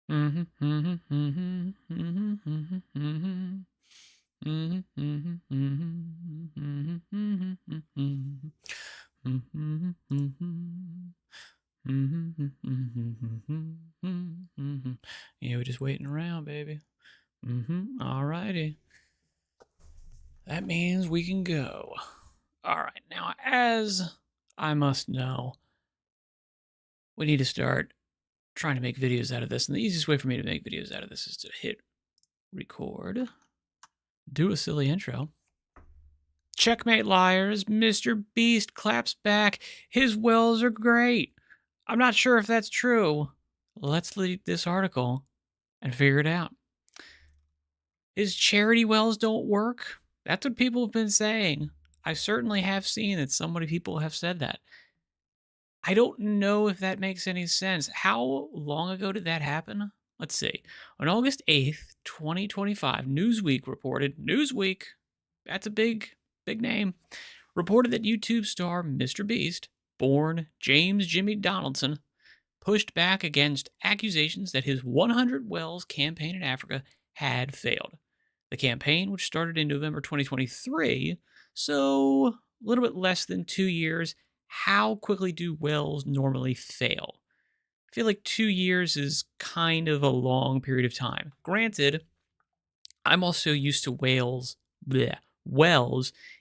Mhm, mhm, mhm, mhm, mhm, mhm. Mhm, mhm, mhm, mhm, mhm, mhm. Mhm, mhm. Mhm, mhm, mhm, mhm. Yeah, we're just waiting around, baby. Alrighty. That means we can go. Alright, now as I must know, we need to start trying to make videos out of this. And the easiest way for me to make videos out of this is to hit record, do a silly intro. Checkmate, liars. Mr. Beast claps back. His wells are great. I'm not sure if that's true. Let's read this article and figure it out. His charity wells don't work? That's what people have been saying. I certainly have seen that so many people have said that. I don't know if that makes any sense. How long ago did that happen? Let's see. On August 8th, 2025, Newsweek reported, Newsweek, that's a big name, reported that YouTube star Mr. Beast, born James Jimmy Donaldson, pushed back against accusations that his 100 Wells campaign in Africa had failed. The campaign, which started in November 2023, so a little bit less than 2 years, how quickly do wells normally fail? I feel like 2 years is kind of a long period of time. Granted, I'm also used to wells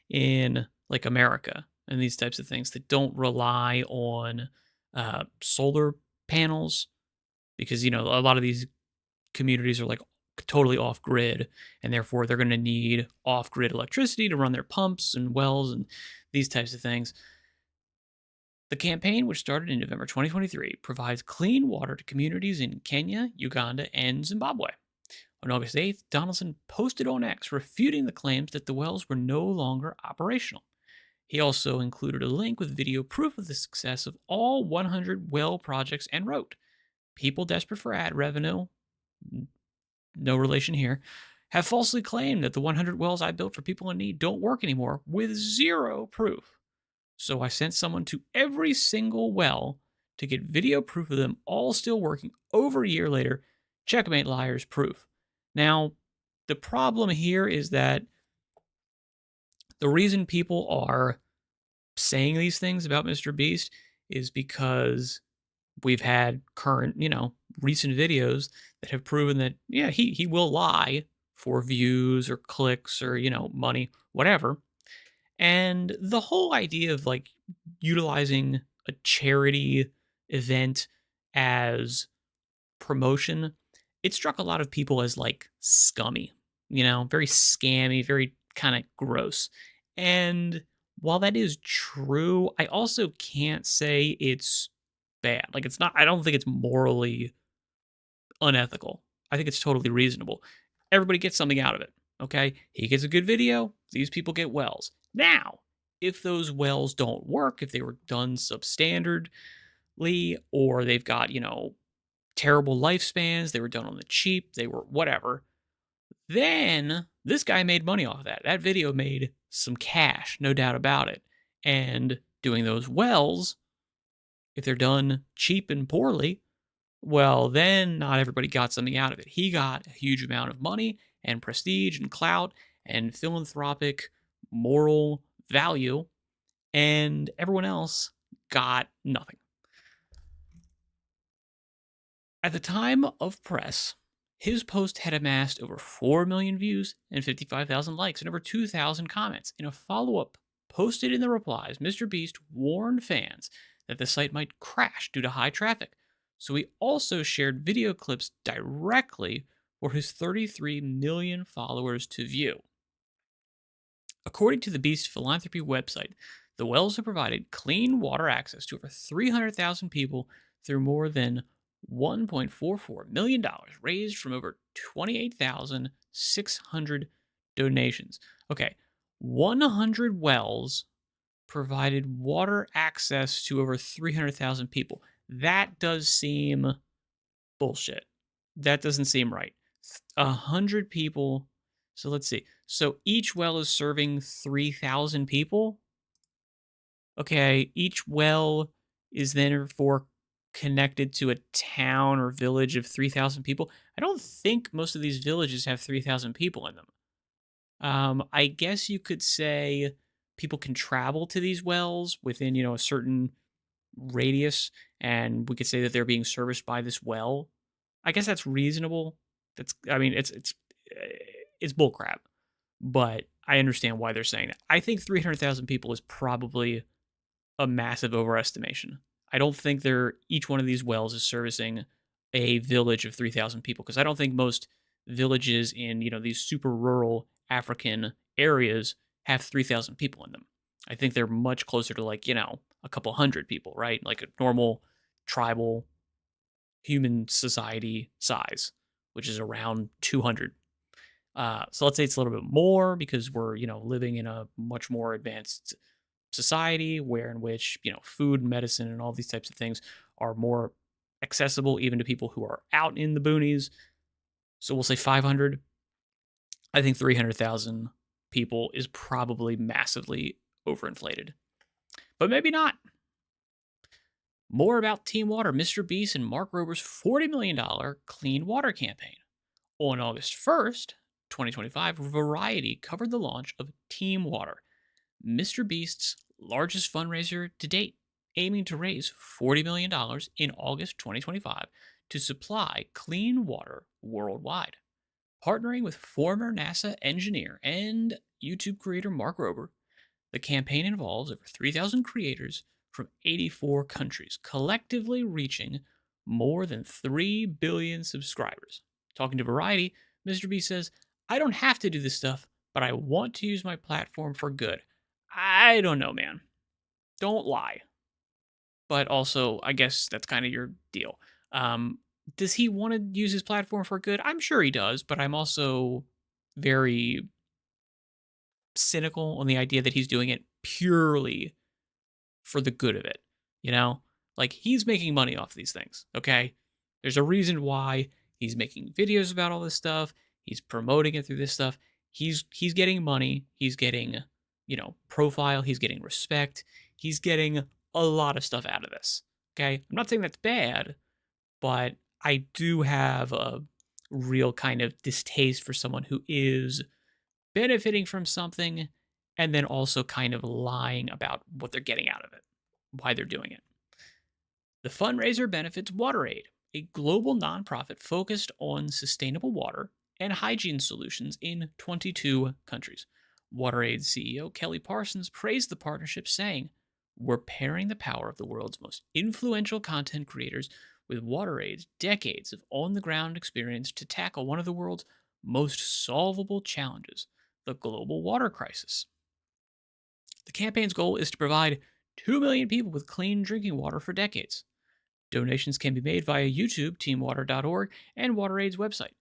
in like America and these types of things that don't rely on solar panels because a lot of these communities are like totally off grid and therefore they're going to need off grid electricity to run their pumps and wells and these types of things. The campaign, which started in November 2023, provides clean water to communities in Kenya, Uganda, and Zimbabwe. On August 8th, Donaldson posted on X refuting the claims that the wells were no longer operational. He also included a link with video proof of the success of all 100 well projects and wrote, "People desperate for ad revenue, no relation here, have falsely claimed that the 100 wells I built for people in need don't work anymore with zero proof. So I sent someone to every single well to get video proof of them all still working over a year later. Checkmate, liars, proof." Now, the problem here is that the reason people are saying these things about Mr. Beast is because we've had current, recent videos that have proven that, yeah, he will lie for views or clicks or, money, whatever. And the whole idea of like utilizing a charity event as promotion, it struck a lot of people as like scummy, very scammy, very kind of gross. And while that is true, I also can't say it's bad. Like it's not, I don't think it's morally unethical. I think it's totally reasonable. Everybody gets something out of it. Okay. He gets a good video. These people get wells. Now, if those wells don't work, if they were done substandardly, or they've got, terrible lifespans, they were done on the cheap, they were whatever, then this guy made money off of that. That video made some cash, no doubt about it. And doing those wells, if they're done cheap and poorly, well, then not everybody got something out of it. He got a huge amount of money and prestige and clout and philanthropic moral value, and everyone else got nothing. At the time of press, his post had amassed over 4 million views and 55,000 likes and over 2,000 comments. In a follow up posted in the replies, Mr. Beast warned fans that the site might crash due to high traffic. So he also shared video clips directly for his 33 million followers to view. According to the Beast Philanthropy website, the wells have provided clean water access to over 300,000 people through more than $1.44 million raised from over 28,600 donations. Okay, 100 wells provided water access to over 300,000 people. That does seem bullshit. That doesn't seem right. 100 people. So let's see. So each well is serving 3,000 people. Okay, each well is then for connected to a town or village of 3,000 people. I don't think most of these villages have 3,000 people in them. I guess you could say people can travel to these wells within, a certain radius, and we could say that they're being serviced by this well. I guess that's reasonable. I mean, it's bullcrap, but I understand why they're saying that. I think 300,000 people is probably a massive overestimation. I don't think each one of these wells is servicing a village of 3,000 people, because I don't think most villages in, these super rural African areas have 3,000 people in them. I think they're much closer to, like, a couple hundred people, right? Like a normal tribal human society size, which is around 200. So let's say it's a little bit more because we're, living in a much more advanced society where in which, food, medicine, and all these types of things are more accessible even to people who are out in the boonies. So we'll say 500. I think 300,000 people is probably massively overinflated, but maybe not. More about Team Water, Mr. Beast and Mark Rober's $40 million clean water campaign. On August 1st, 2025, Variety covered the launch of Team Water, Mr. Beast's largest fundraiser to date, aiming to raise $40 million in August 2025 to supply clean water worldwide. Partnering with former NASA engineer and YouTube creator Mark Rober, the campaign involves over 3,000 creators from 84 countries, collectively reaching more than 3 billion subscribers. Talking to Variety, Mr. B says, "I don't have to do this stuff, but I want to use my platform for good." I don't know, man. Don't lie. But also, I guess that's kind of your deal. Does he want to use his platform for good? I'm sure he does, but I'm also very cynical on the idea that he's doing it purely for the good of it. You know, like, he's making money off these things. Okay, there's a reason why he's making videos about all this stuff. He's promoting it through this stuff. He's getting money. He's getting, profile. He's getting respect. He's getting a lot of stuff out of this. Okay, I'm not saying that's bad, but I do have a real kind of distaste for someone who is benefiting from something and then also kind of lying about what they're getting out of it, why they're doing it. The fundraiser benefits WaterAid, a global nonprofit focused on sustainable water and hygiene solutions in 22 countries. WaterAid's CEO Kelly Parsons praised the partnership, saying, "We're pairing the power of the world's most influential content creators with WaterAid's decades of on-the-ground experience to tackle one of the world's most solvable challenges, the global water crisis." The campaign's goal is to provide 2 million people with clean drinking water for decades. Donations can be made via YouTube, teamwater.org, and WaterAid's website.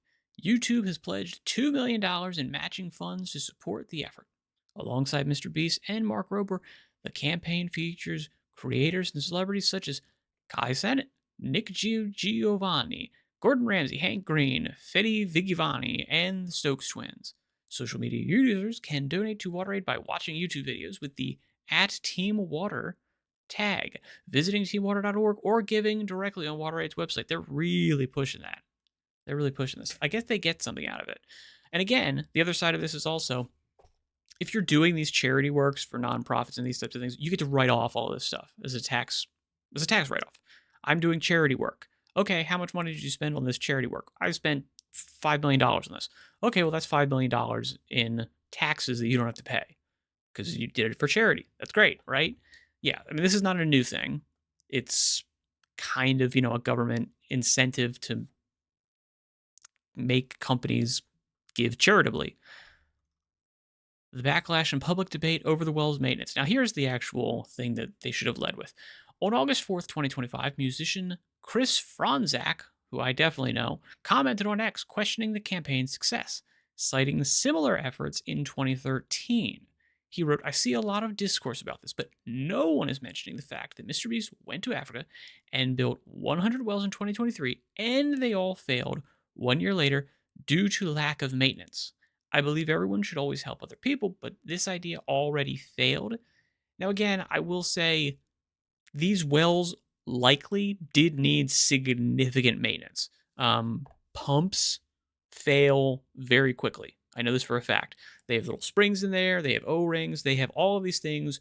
YouTube has pledged $2 million in matching funds to support the effort. Alongside Mr. Beast and Mark Rober, the campaign features creators and celebrities such as Kai Cenat, Nick Giovanni, Gordon Ramsay, Hank Green, Fede Vigivani, and the Stokes twins. Social media users can donate to WaterAid by watching YouTube videos with the @TeamWater tag, visiting teamwater.org, or giving directly on WaterAid's website. They're really pushing that. They're really pushing this. I guess they get something out of it. And again, the other side of this is also, if you're doing these charity works for nonprofits and these types of things, you get to write off all of this stuff as a tax write-off. I'm doing charity work. Okay, how much money did you spend on this charity work? I spent $5 million on this. Okay, well, that's $5 million in taxes that you don't have to pay because you did it for charity. That's great, right? Yeah, I mean, this is not a new thing. It's kind of, a government incentive to make companies give charitably. The backlash and public debate over the well's maintenance. Now, here's the actual thing that they should have led with. On August 4th, 2025, musician Chris Franzak, who I definitely know, commented on X questioning the campaign's success, citing similar efforts in 2013. He wrote, "I see a lot of discourse about this, but no one is mentioning the fact that Mr. Beast went to Africa and built 100 wells in 2023, and they all failed 1 year later due to lack of maintenance. I believe everyone should always help other people, but this idea already failed." Now, again, I will say these wells likely did need significant maintenance. Pumps fail very quickly. I know this for a fact. They have little springs in there, they have O-rings, they have all of these things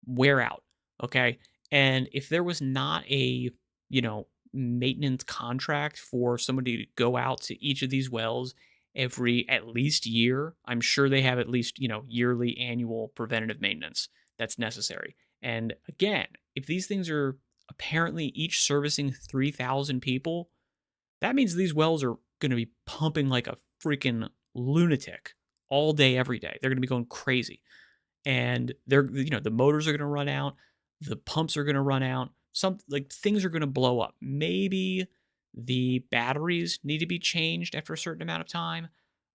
wear out. Okay. And if there was not a, you know, maintenance contract for somebody to go out to each of these wells every at least year, I'm sure they have at least, yearly annual preventative maintenance that's necessary. And again, if these things are apparently each servicing 3,000 people, that means these wells are going to be pumping like a freaking lunatic all day, every day. They're going to be going crazy, and the motors are going to run out, the pumps are going to run out, some like things are going to blow up. Maybe the batteries need to be changed after a certain amount of time.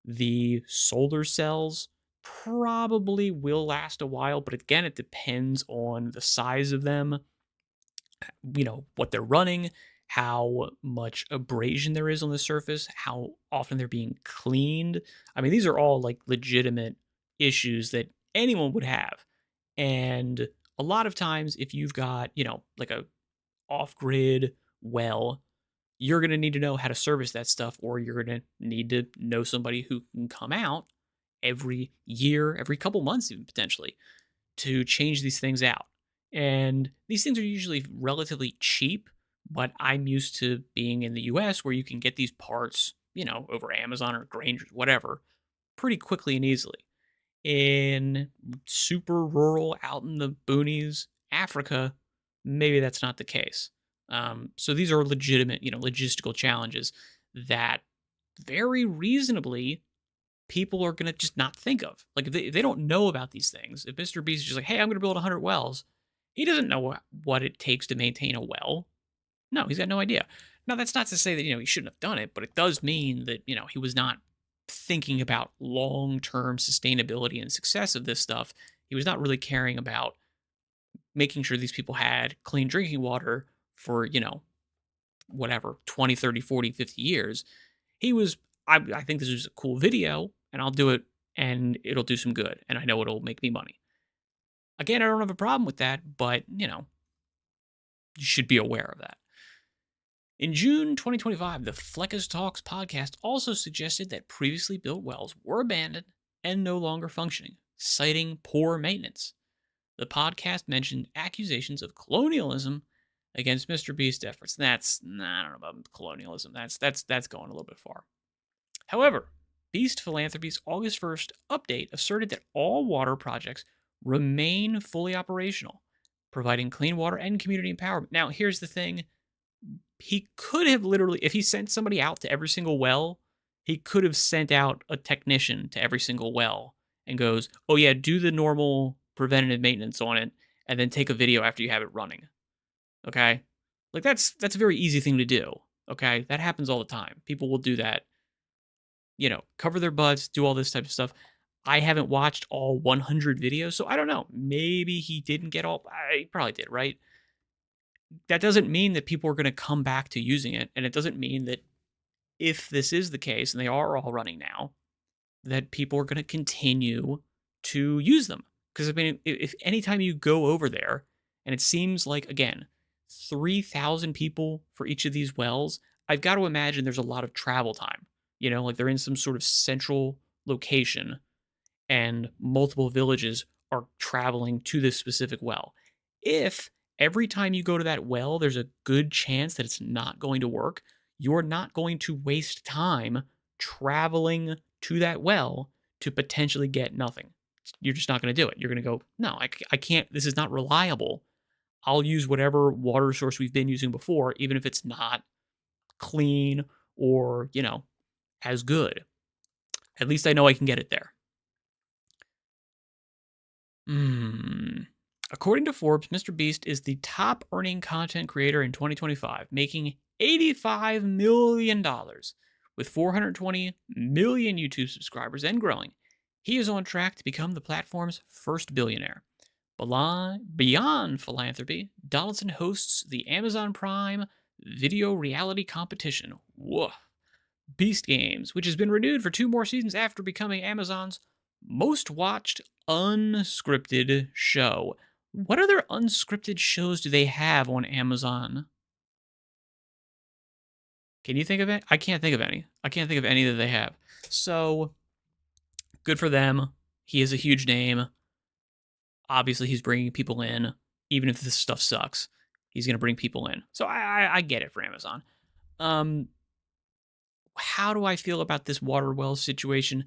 The solar cells probably will last a while, but again, it depends on the size of them, what they're running, how much abrasion there is on the surface, how often they're being cleaned. I mean, these are all like legitimate issues that anyone would have. And a lot of times, if you've got, like a off grid well, you're going to need to know how to service that stuff, or you're going to need to know somebody who can come out every year, every couple months, even potentially, to change these things out. And these things are usually relatively cheap, but I'm used to being in the US where you can get these parts, over Amazon or Grainger's, whatever, pretty quickly and easily. In super rural, out in the boonies, Africa, maybe that's not the case. So these are legitimate, logistical challenges that very reasonably people are going to just not think of. Like, if they don't know about these things, if Mr. Beast is just like, hey, I'm going to build 100 wells, he doesn't know what it takes to maintain a well. No, he's got no idea. Now, that's not to say that, he shouldn't have done it, but it does mean that, he was not thinking about long-term sustainability and success of this stuff. He was not really caring about making sure these people had clean drinking water for, whatever, 20, 30, 40, 50 years. He was, I think this is a cool video, and I'll do it, and it'll do some good, and I know it'll make me money. Again, I don't have a problem with that, but, you should be aware of that. In June 2025, the Flecka's Talks podcast also suggested that previously built wells were abandoned and no longer functioning, citing poor maintenance. The podcast mentioned accusations of colonialism against Mr. Beast's efforts. I don't know about colonialism. That's going a little bit far. However, Beast Philanthropy's August 1st update asserted that all water projects remain fully operational, providing clean water and community empowerment. Now, here's the thing. He could have literally, if he sent somebody out to every single well, he could have sent out a technician to every single well and goes, oh yeah, do the normal preventative maintenance on it, and then take a video after you have it running. Okay? Like, that's a very easy thing to do. Okay? That happens all the time. People will do that. Cover their butts, do all this type of stuff. I haven't watched all 100 videos, so I don't know. Maybe he didn't get all, he probably did, right? That doesn't mean that people are going to come back to using it. And it doesn't mean that if this is the case, and they are all running now, that people are going to continue to use them. Because, I mean, if anytime you go over there, and it seems like, again, 3,000 people for each of these wells, I've got to imagine there's a lot of travel time. Like they're in some sort of central location, and multiple villages are traveling to this specific well. If every time you go to that well, there's a good chance that it's not going to work, you're not going to waste time traveling to that well to potentially get nothing. You're just not going to do it. You're going to go, no, I can't, this is not reliable. I'll use whatever water source we've been using before, even if it's not clean or, as good. At least I know I can get it there. According to Forbes, Mr. Beast is the top earning content creator in 2025, making $85 million with 420 million YouTube subscribers and growing. He is on track to become the platform's first billionaire. Beyond philanthropy, Donaldson hosts the Amazon Prime video reality competition, Beast Games, which has been renewed for 2 more seasons after becoming Amazon's most watched unscripted show. What other unscripted shows do they have on Amazon? Can you think of it? I can't think of any. I can't think of any that they have. So good for them. He is a huge name. Obviously, he's bringing people in. Even if this stuff sucks, he's going to bring people in. So I get it for Amazon. Um, how do I feel about this water well situation?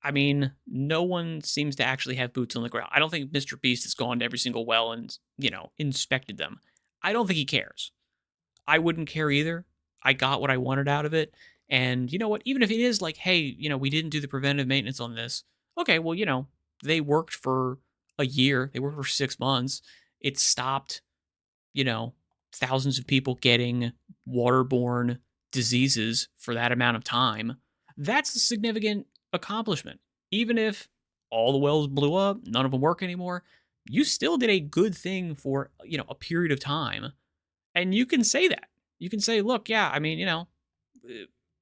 I mean, no one seems to actually have boots on the ground. I don't think Mr. Beast has gone to every single well and, inspected them. I don't think he cares. I wouldn't care either. I got what I wanted out of it. And you know what? Even if it is like, hey, we didn't do the preventive maintenance on this. Okay, well, they worked for a year, they worked for 6 months. It stopped, you know, thousands of people getting waterborne diseases for that amount of time. That's a significant accomplishment. Even if all the wells blew up, none of them work anymore, you still did a good thing for, a period of time. And you can say that. You can say, look, yeah, I mean,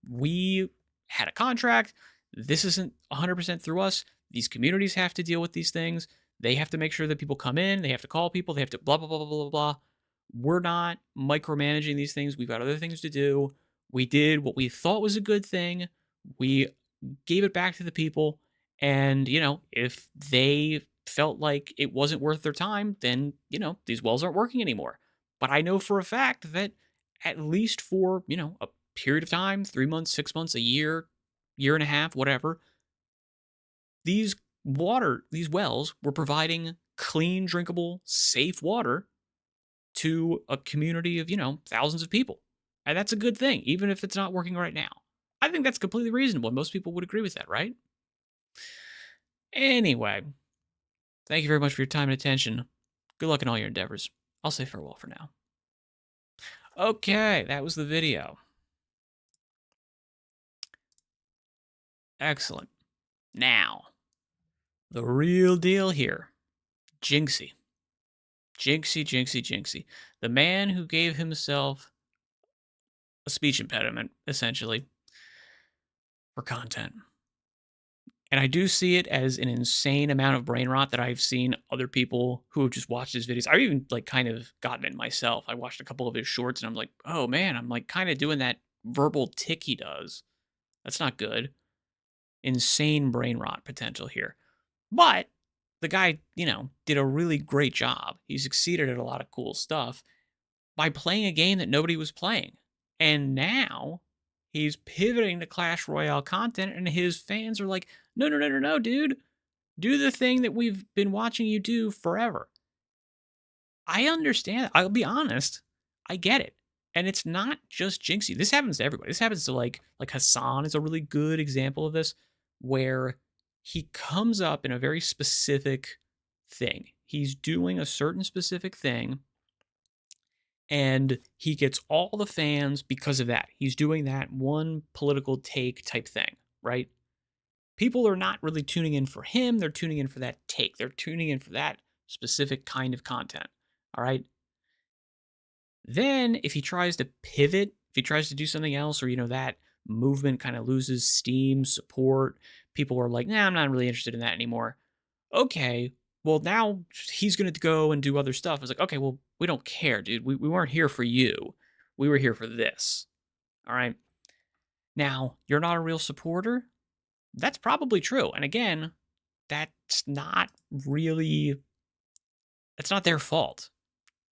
we had a contract. This isn't 100% through us. These communities have to deal with these things. They have to make sure that people come in. They have to call people. They have to blah, blah, blah, blah, blah, blah. We're not micromanaging these things. We've got other things to do. We did what we thought was a good thing. We gave it back to the people. And, if they felt like it wasn't worth their time, then, these wells aren't working anymore. But I know for a fact that at least for, a period of time, 3 months, 6 months, a year, year and a half, whatever, these wells were providing clean, drinkable, safe water to a community of, thousands of people. And that's a good thing, even if it's not working right now. I think that's completely reasonable. Most people would agree with that, right? Anyway, thank you very much for your time and attention. Good luck in all your endeavors. I'll say farewell for now. Okay, that was the video. Excellent. Now, the real deal here. Jynxzi. Jynxzi. The man who gave himself a speech impediment, essentially, for content. And I do see it as an insane amount of brain rot that I've seen other people who have just watched his videos. I've even kind of gotten it myself. I watched a couple of his shorts and I'm like, oh man, I'm kind of doing that verbal tick he does. That's not good. Insane brain rot potential here. But the guy, did a really great job. He succeeded at a lot of cool stuff by playing a game that nobody was playing. And now he's pivoting to Clash Royale content, and his fans are like, no, dude. Do the thing that we've been watching you do forever. I understand. I'll be honest. I get it. And it's not just Jynxzi. This happens to everybody. This happens to like Hassan is a really good example of this, where he comes up in a very specific thing. He's doing a certain specific thing, and he gets all the fans because of that. He's doing that one political take type thing, right? People are not really tuning in for him. They're tuning in for that take. They're tuning in for that specific kind of content. All right. Then if he tries to pivot, if he tries to do something else, or, that movement kind of loses steam, support, people are like, nah, I'm not really interested in that anymore. Okay. Well, now he's going to go and do other stuff. It's like, okay, well, we don't care, dude. We weren't here for you. We were here for this. All right. Now, you're not a real supporter. That's probably true. And again, that's not their fault.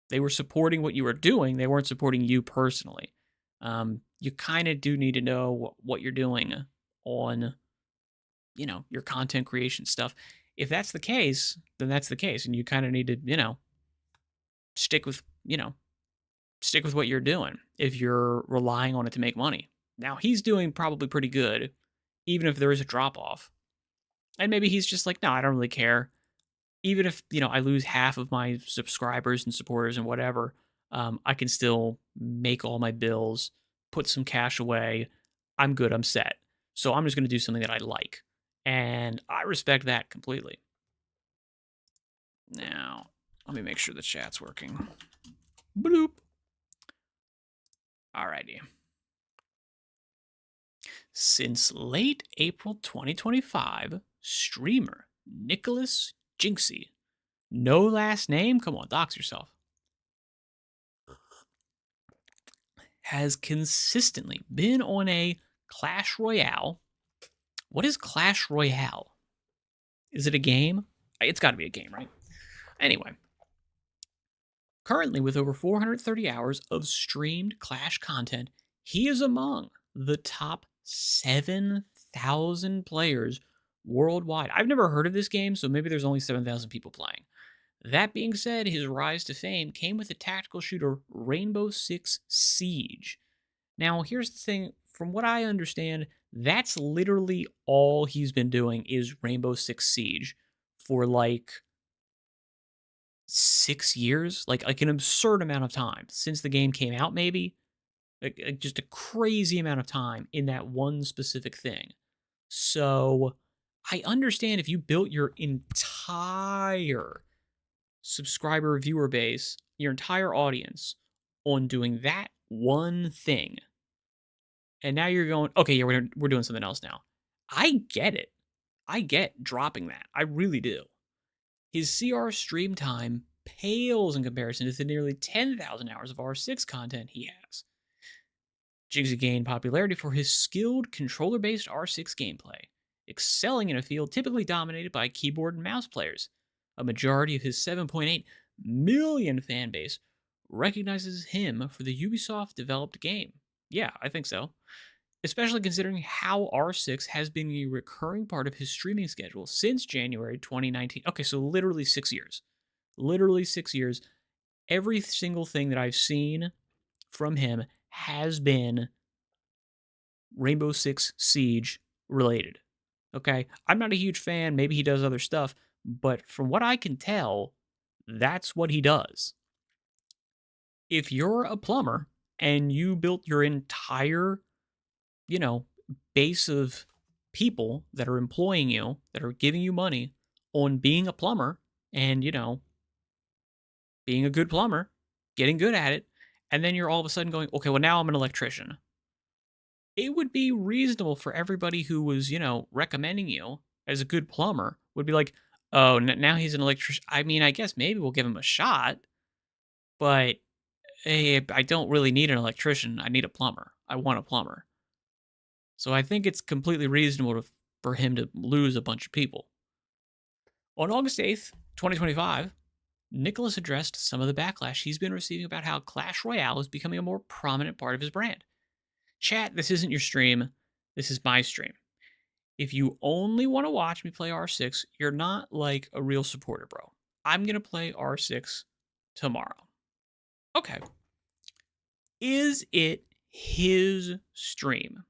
They were supporting what you were doing. They weren't supporting you personally. You kind of do need to know what you're doing on, your content creation stuff. If that's the case, then that's the case. And you kind of need to, stick with what you're doing if you're relying on it to make money. Now, he's doing probably pretty good, even if there is a drop off. And maybe he's just like, no, I don't really care. Even if, I lose half of my subscribers and supporters and whatever, I can still make all my bills, put some cash away. I'm good. I'm set. So I'm just going to do something that I like. And I respect that completely. Now, let me make sure the chat's working. Bloop. Alrighty. Since late April 2025, streamer Nicholas Jynxzi, No last name? Come on, dox yourself. Has consistently been on a Clash Royale. What is Clash Royale? Is it a game? It's got to be a game, right? Anyway, currently with over 430 hours of streamed Clash content, he is among the top 7,000 players worldwide. I've never heard of this game, so maybe there's only 7,000 people playing. That being said, his rise to fame came with the tactical shooter Rainbow Six Siege. Now, here's the thing, from what I understand, that's literally all he's been doing is Rainbow Six Siege for like 6 years, like an absurd amount of time since the game came out, maybe like just a crazy amount of time in that one specific thing. So I understand if you built your entire subscriber viewer base, your entire audience on doing that one thing, and now you're going, okay, yeah, we're doing something else now. I get it. I get dropping that. I really do. His CR stream time pales in comparison to the nearly 10,000 hours of R6 content he has. Jynxzi gained popularity for his skilled controller-based R6 gameplay, excelling in a field typically dominated by keyboard and mouse players. A majority of his 7.8 million fan base recognizes him for the Ubisoft-developed game. Yeah, I think so. Especially considering how R6 has been a recurring part of his streaming schedule since January 2019. Okay, so literally 6 years. Literally 6 years. Every single thing that I've seen from him has been Rainbow Six Siege related. Okay, I'm not a huge fan. Maybe he does other stuff, but from what I can tell, that's what he does. If you're a plumber and you built your entire, base of people that are employing you, that are giving you money on being a plumber and, being a good plumber, getting good at it, and then you're all of a sudden going, okay, well, now I'm an electrician. It would be reasonable for everybody who was, recommending you as a good plumber would be like, oh, now he's an electrician. I mean, I guess maybe we'll give him a shot, but hey, I don't really need an electrician. I need a plumber. I want a plumber. So I think it's completely reasonable for him to lose a bunch of people. On August 8th, 2025, Nicholas addressed some of the backlash he's been receiving about how Clash Royale is becoming a more prominent part of his brand. Chat, this isn't your stream. This is my stream. If you only want to watch me play R6, you're not like a real supporter, bro. I'm going to play R6 tomorrow. Okay. Is it his stream?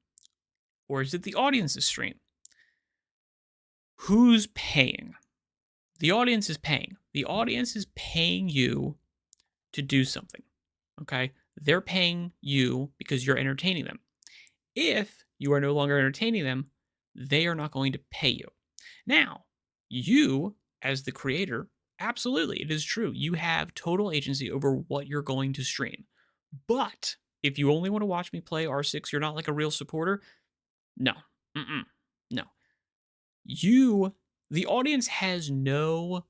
Or is it the audience's stream? Who's paying? The audience is paying. The audience is paying you to do something. Okay? They're paying you because you're entertaining them. If you are no longer entertaining them, they are not going to pay you. Now, you, as the creator, absolutely, it is true. You have total agency over what you're going to stream. But if you only want to watch me play R6, you're not like a real supporter. No. No. The audience has no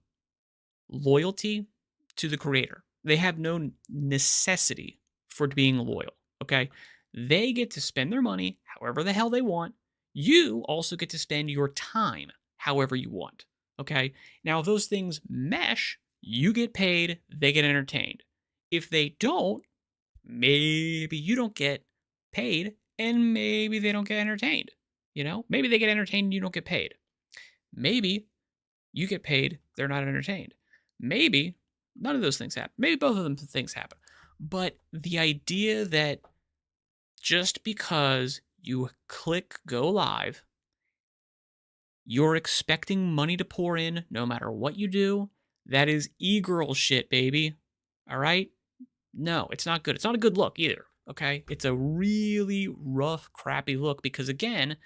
loyalty to the creator. They have no necessity for being loyal, okay? They get to spend their money however the hell they want. You also get to spend your time however you want, okay? Now, if those things mesh, you get paid, they get entertained. If they don't, maybe you don't get paid, and maybe they don't get entertained. Maybe they get entertained and you don't get paid. Maybe you get paid, they're not entertained. Maybe none of those things happen. Maybe both of them things happen. But the idea that just because you click go live, you're expecting money to pour in no matter what you do, that is e-girl shit, baby. All right? No, it's not good. It's not a good look either, okay? It's a really rough, crappy look because, again,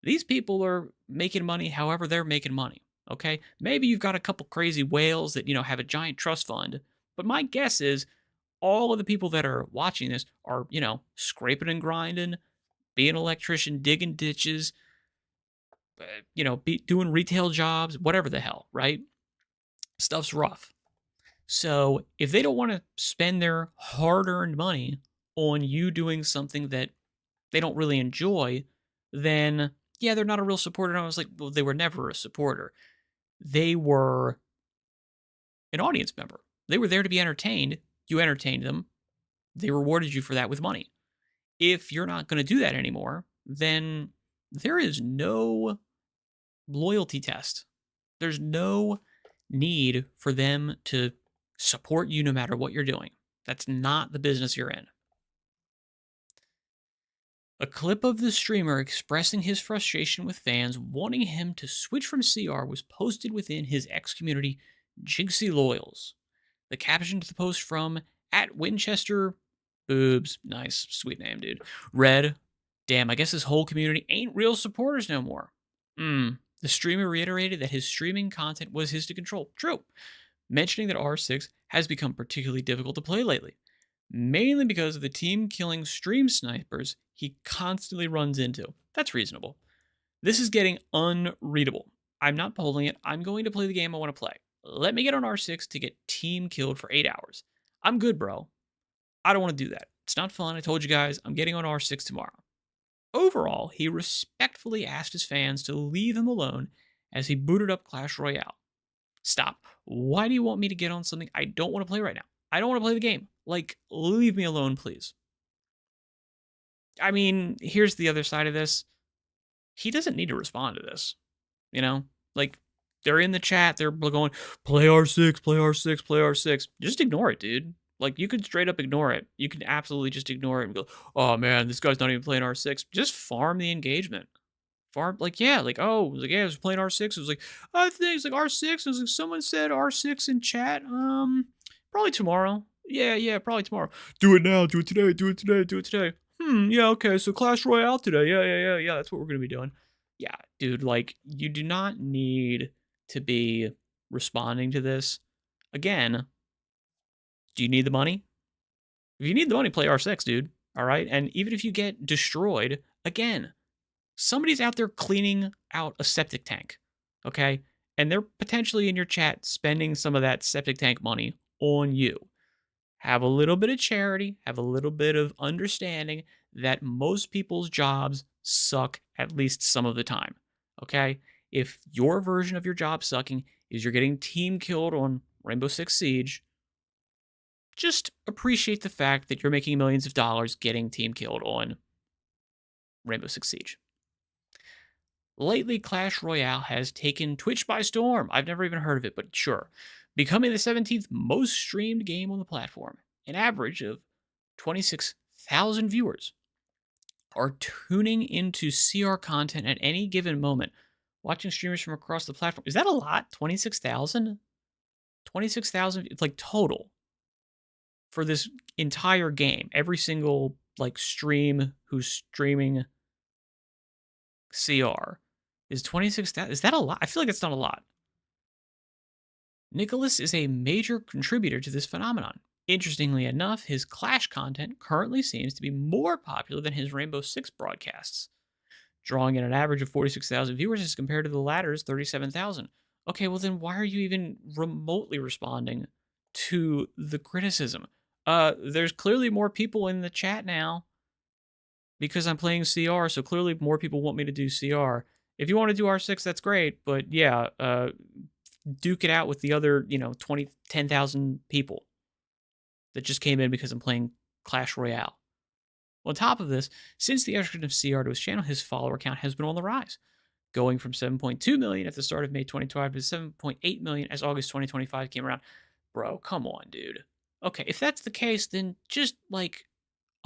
these people are making money however they're making money, okay? Maybe you've got a couple crazy whales that, have a giant trust fund, but my guess is all of the people that are watching this are, scraping and grinding, being an electrician, digging ditches, doing retail jobs, whatever the hell, right? Stuff's rough. So if they don't want to spend their hard-earned money on you doing something that they don't really enjoy, then yeah, they're not a real supporter. And I was like, well, they were never a supporter. They were an audience member. They were there to be entertained. You entertained them. They rewarded you for that with money. If you're not going to do that anymore, then there is no loyalty test. There's no need for them to support you no matter what you're doing. That's not the business you're in. A clip of the streamer expressing his frustration with fans wanting him to switch from CR was posted within his X community, Jynxzi Loyals. The caption to the post from at Winchester Boobs, nice, sweet name, dude, read, "Damn, I guess his whole community ain't real supporters no more." The streamer reiterated that his streaming content was his to control. True. Mentioning that R6 has become particularly difficult to play lately, mainly because of the team killing stream snipers he constantly runs into. That's reasonable. This is getting unreadable. I'm not polling it. I'm going to play the game I want to play. Let me get on R6 to get team killed for 8 hours. I'm good, bro. I don't want to do that. It's not fun. I told you guys, I'm getting on R6 tomorrow. Overall, he respectfully asked his fans to leave him alone as he booted up Clash Royale. Stop. Why do you want me to get on something I don't want to play right now? I don't want to play the game. Like, leave me alone, please. I mean, here's the other side of this. He doesn't need to respond to this. You know? Like, they're in the chat. They're going, play R6, play R6, play R6. Just ignore it, dude. Like, you could straight up ignore it. You can absolutely just ignore it and go, oh, man, this guy's not even playing R6. Just farm the engagement. Farm, like, yeah, like, oh, like, yeah, I was playing R6. It was like, I think it's like R6. It was like, someone said R6 in chat. Probably tomorrow. Yeah, probably tomorrow. Do it now. Do it today. Do it today. Do it today. Yeah, okay. So Clash Royale today. Yeah. That's what we're going to be doing. Yeah, dude, like, you do not need to be responding to this. Again, do you need the money? If you need the money, play R6, dude. All right. And even if you get destroyed, again, somebody's out there cleaning out a septic tank. Okay. And they're potentially in your chat spending some of that septic tank money on you. Have a little bit of charity, have a little bit of understanding that most people's jobs suck at least some of the time. Okay. If your version of your job sucking is you're getting team killed on Rainbow Six Siege, just appreciate the fact that you're making millions of dollars getting team killed on Rainbow Six Siege. Lately, Clash Royale has taken Twitch by storm. I've never even heard of it, but sure. Becoming the 17th most streamed game on the platform. An average of 26,000 viewers are tuning into CR content at any given moment, watching streamers from across the platform. Is that a lot? 26,000? 26,000? It's like total for this entire game. Every single like stream who's streaming CR is 26,000. Is that a lot? I feel like it's not a lot. Nicholas is a major contributor to this phenomenon. Interestingly enough, his Clash content currently seems to be more popular than his Rainbow Six broadcasts, drawing in an average of 46,000 viewers as compared to the latter's 37,000. Okay, well then why are you even remotely responding to the criticism? There's clearly more people in the chat now because I'm playing CR, so clearly more people want me to do CR. If you want to do R6, that's great, but yeah, duke it out with the other, 10,000 people that just came in because I'm playing Clash Royale. On top of this, since the addition of CR to his channel, his follower count has been on the rise, going from 7.2 million at the start of May 2025 to 7.8 million as August 2025 came around. Bro, come on, dude. Okay, if that's the case, then just,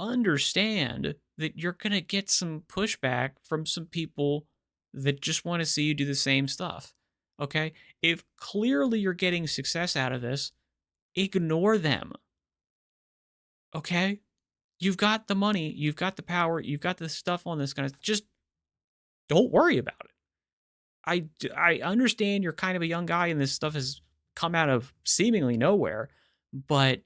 understand that you're going to get some pushback from some people that just want to see you do the same stuff. Okay? If clearly you're getting success out of this, ignore them. Okay? You've got the money, you've got the power, you've got the stuff on this kind of, just don't worry about it. I understand you're kind of a young guy and this stuff has come out of seemingly nowhere, but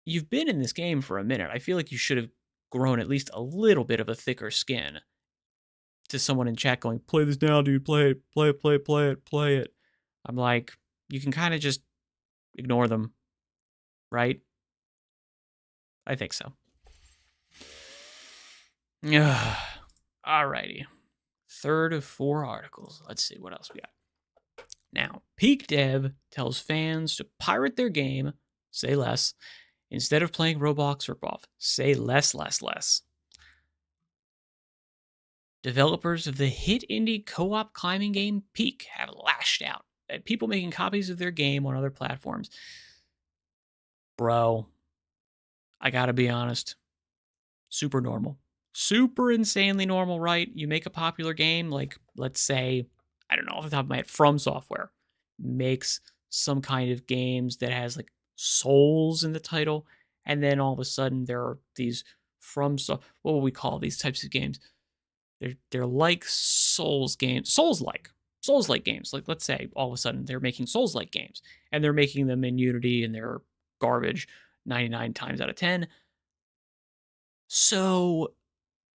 you've been in this game for a minute. I feel like you should have grown at least a little bit of a thicker skin to someone in chat going, play this now, dude, play it, play it, play it, play it, play it. I'm like, you can kind of just ignore them, right? I think so. Alrighty. Third of 4 articles. Let's see what else we got. Now, Peak Dev tells fans to pirate their game, say less, instead of playing Roblox ripoff. Say less, less, less. Developers of the hit indie co-op climbing game Peak have lashed out at people making copies of their game on other platforms. Bro, I gotta be honest. Super normal. Super insanely normal, right? You make a popular game, like, let's say, I don't know, off the top of my head, From Software makes some kind of games that has like souls in the title, and then all of a sudden there are these what would we call these types of games? They're like Souls games, Souls like games. Like, let's say all of a sudden they're making Souls like games, and they're making them in Unity, and they're garbage 99 times out of 10. So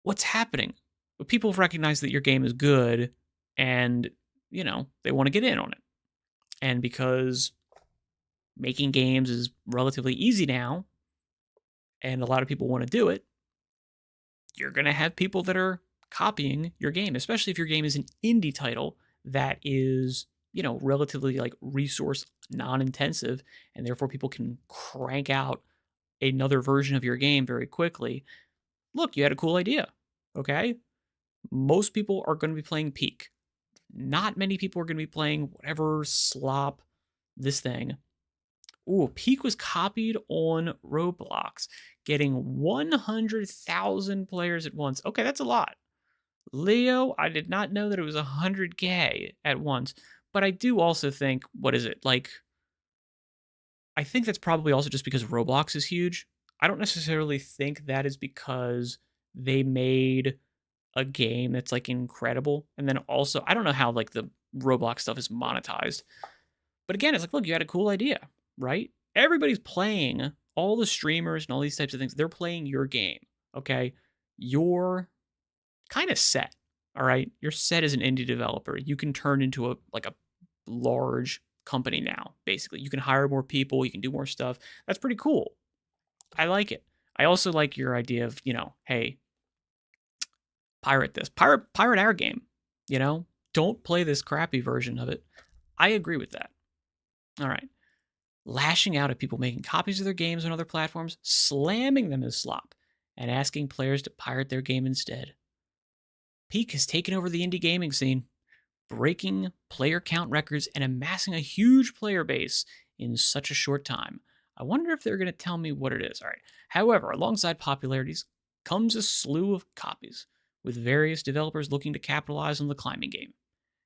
what's happening? Well, people have recognized that your game is good, and they want to get in on it. And because making games is relatively easy now, and a lot of people want to do it, you're going to have people that are copying your game, especially if your game is an indie title that is, relatively like resource non-intensive, and therefore people can crank out another version of your game very quickly. Look, you had a cool idea, okay? Most people are going to be playing Peak. Not many people are going to be playing whatever slop this thing. Ooh, Peak was copied on Roblox, getting 100,000 players at once. Okay, that's a lot. Leo, I did not know that it was 100K at once, but I do also think, what is it? Like, I think that's probably also just because Roblox is huge. I don't necessarily think that is because they made a game that's like incredible. And then also, I don't know how like the Roblox stuff is monetized. But again, it's like, look, you had a cool idea, right? Everybody's playing, all the streamers and all these types of things, they're playing your game, okay? You're kind of set, all right? You're set as an indie developer. You can turn into a large company now, basically. You can hire more people, you can do more stuff. That's pretty cool. I like it. I also like your idea of, hey, pirate this. Pirate our game, Don't play this crappy version of it. I agree with that. All right. Lashing out at people making copies of their games on other platforms, slamming them as slop, and asking players to pirate their game instead. Peak has taken over the indie gaming scene, breaking player count records and amassing a huge player base in such a short time. I wonder if they're going to tell me what it is. All right. However, alongside popularities comes a slew of copies, with various developers looking to capitalize on the climbing game.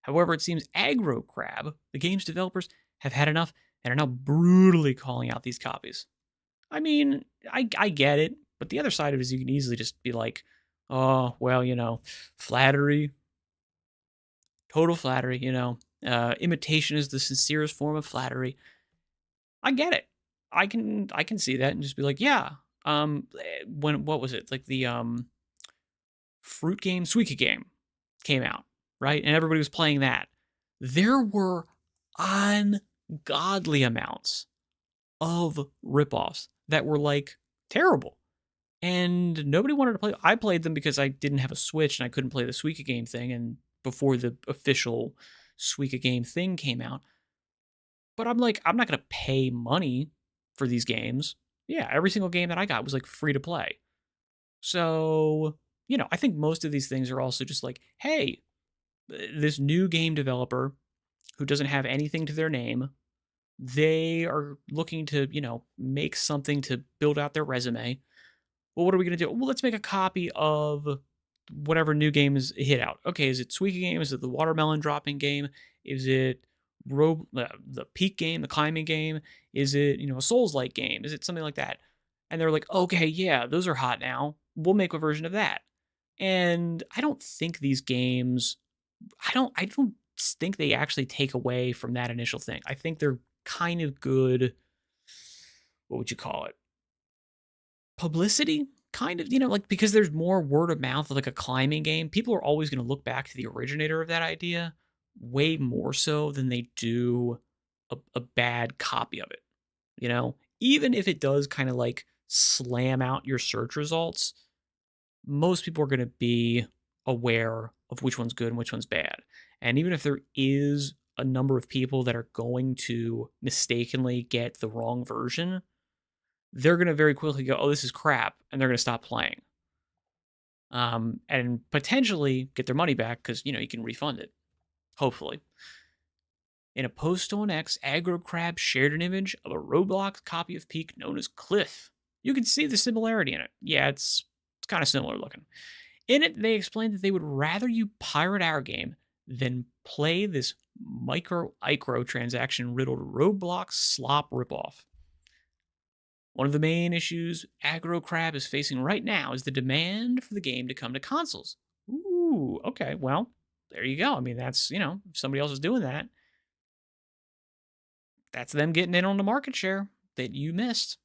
However, it seems Aggro Crab, the game's developers, have had enough and are now brutally calling out these copies. I mean, I get it, but the other side of it is you can easily just be like, oh, well, flattery, total flattery, imitation is the sincerest form of flattery. I get it. I can see that and just be like, yeah. What was it? Like the fruit game, Suika game came out, right? And everybody was playing that. There were ungodly amounts of ripoffs that were like terrible. And nobody wanted to play. I played them because I didn't have a Switch and I couldn't play the Suika game thing. And before the official Suika game thing came out. But I'm like, I'm not going to pay money for these games. Yeah, every single game that I got was like free to play. So, I think most of these things are also just like, hey, this new game developer who doesn't have anything to their name, they are looking to, make something to build out their resume. Well, what are we going to do? Well, let's make a copy of whatever new game is hit out. Okay, is it Suika game? Is it the watermelon dropping game? Is it the Peak game, the climbing game? Is it, a Souls-like game? Is it something like that? And they're like, okay, yeah, those are hot now. We'll make a version of that. And I don't think these games, I don't think they actually take away from that initial thing. I think they're kind of good, what would you call it? Publicity? Kind of, like, because there's more word of mouth of like a climbing game. People are always going to look back to the originator of that idea way more so than they do a bad copy of it, you know? Even if it does kind of like slam out your search results, most people are going to be aware of which one's good and which one's bad. And even if there is a number of people that are going to mistakenly get the wrong version, they're going to very quickly go, "Oh, this is crap," and they're going to stop playing. And potentially get their money back because you can refund it. Hopefully. In a post on X, Aggro Crab shared an image of a Roblox copy of Peak known as Cliff. You can see the similarity in it. Yeah, it's kind of similar looking. In it, they explained that they would rather you pirate our game than play this micro transaction riddled Roblox slop ripoff. One of the main issues Aggro Crab is facing right now is the demand for the game to come to consoles. Ooh, okay, well, there you go. I mean, that's, if somebody else is doing that, that's them getting in on the market share that you missed.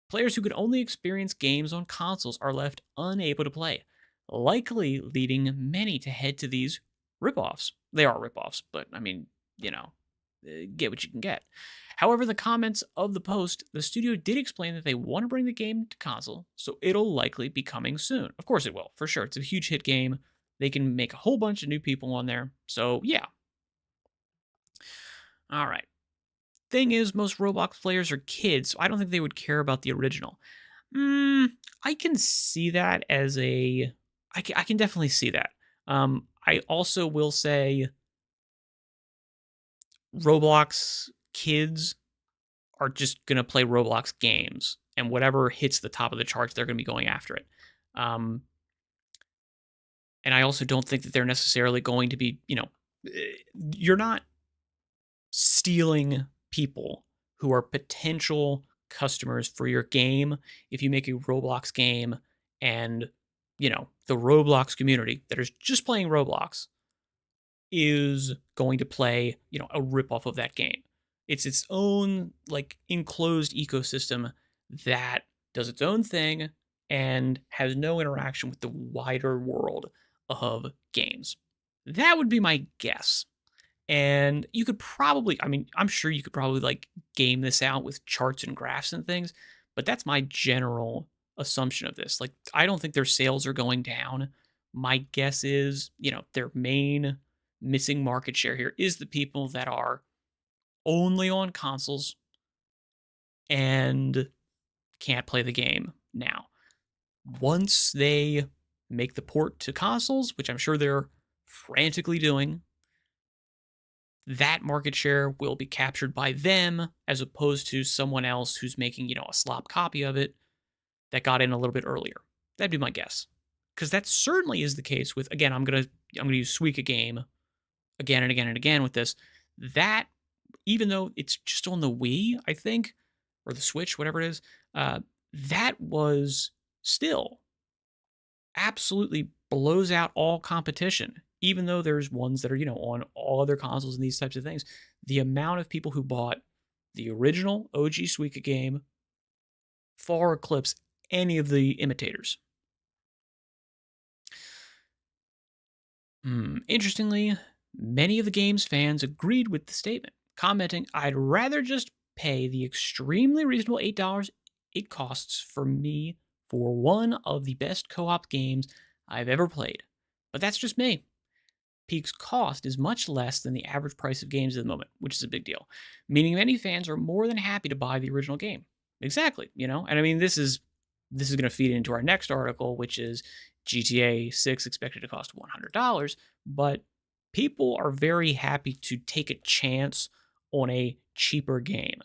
Players who could only experience games on consoles are left unable to play, likely leading many to head to these ripoffs. They are ripoffs, but I mean, get what you can get. However, in the comments of the post, the studio did explain that they want to bring the game to console, so it'll likely be coming soon. Of course it will, for sure. It's a huge hit game. They can make a whole bunch of new people on there. So, yeah. All right. Thing is, most Roblox players are kids, so I don't think they would care about the original. I can see that as I can definitely see that. I also will say Roblox kids are just going to play Roblox games, and whatever hits the top of the charts, they're going to be going after it. Um, and I also don't think that they're necessarily going to be, you're not stealing people who are potential customers for your game if you make a Roblox game and, the Roblox community that is just playing Roblox is going to play, a ripoff of that game. It's its own like enclosed ecosystem that does its own thing and has no interaction with the wider world of games. That would be my guess. And you could probably, I mean, I'm sure you could probably like game this out with charts and graphs and things, but that's my general assumption of this. Like, I don't think their sales are going down. My guess is, their main missing market share here is the people that are only on consoles and can't play the game now. Once they make the port to consoles, which I'm sure they're frantically doing, that market share will be captured by them as opposed to someone else who's making, a slop copy of it that got in a little bit earlier. That'd be my guess. Because that certainly is the case with, again, I'm gonna use Suika game again and again and again with this. That, even though it's just on the Wii, I think, or the Switch, whatever it is, that was still absolutely blows out all competition. Even though there's ones that are, on all other consoles and these types of things, the amount of people who bought the original OG Suika game far eclipse any of the imitators. Interestingly, many of the game's fans agreed with the statement, commenting, "I'd rather just pay the extremely reasonable $8 it costs for me for one of the best co-op games I've ever played. But that's just me." Peak's cost is much less than the average price of games at the moment, which is a big deal, meaning many fans are more than happy to buy the original game. Exactly, and I mean, this is going to feed into our next article, which is GTA 6 expected to cost $100, but people are very happy to take a chance on a cheaper game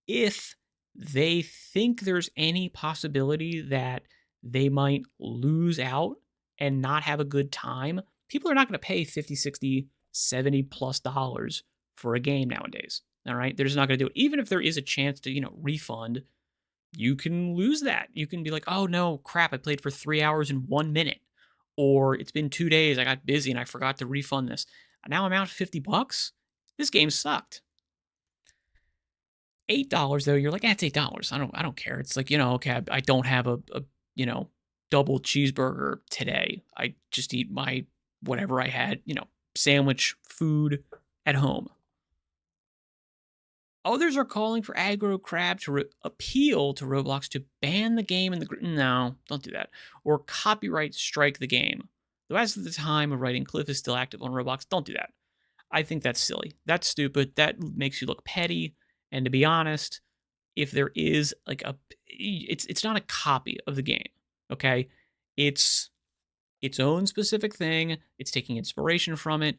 if they think there's any possibility that they might lose out and not have a good time. People are not going to pay 50, 60, 70 plus dollars for a game nowadays. All right. They're just not going to do it. Even if there is a chance to, refund, you can lose that. You can be like, "Oh no, crap, I played for 3 hours and 1 minute. Or it's been 2 days, I got busy and I forgot to refund this. Now I'm out $50. This game sucked." $8 though, you're like, "It's $8. I don't care." It's like, okay, I don't have a double cheeseburger today. I just eat my whatever I had, sandwich food at home. Others are calling for aggro crab to appeal to Roblox to ban the game in the no, don't do that, or copyright strike the game. Though as of the time of writing, Cliff is still active on Roblox. Don't do that. I think that's silly. That's stupid. That makes you look petty. And to be honest, if there is like it's not a copy of the game. Okay, it's its own specific thing. It's taking inspiration from it.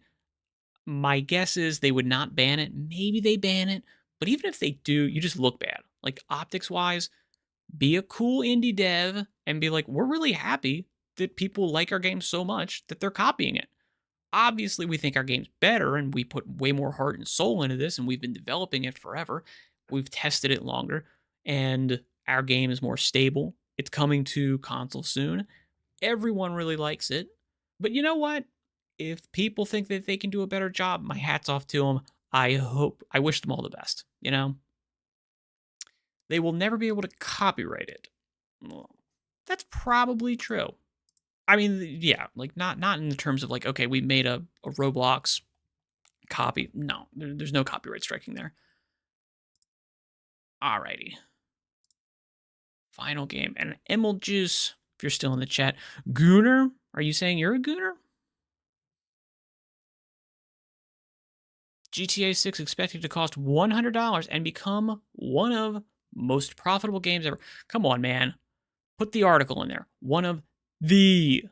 My guess is they would not ban it. Maybe they ban it, but even if they do, you just look bad. Like optics wise, be a cool indie dev and be like, we're really happy that people like our game so much that they're copying it. Obviously, we think our game's better and we put way more heart and soul into this and we've been developing it forever. We've tested it longer and our game is more stable. It's coming to console soon. Everyone really likes it. But you know what? If people think that they can do a better job, my hat's off to them. I wish them all the best. You know, they will never be able to copyright it. Well, that's probably true. I mean, yeah, like not in the terms of like, okay, we made a Roblox copy. No, there's no copyright striking there. Alrighty. Final game. And Emerald Juice, if you're still in the chat. Gooner, are you saying you're a Gooner? GTA 6 expected to cost $100 and become one of most profitable games ever. Come on, man. Put the article in there. One of the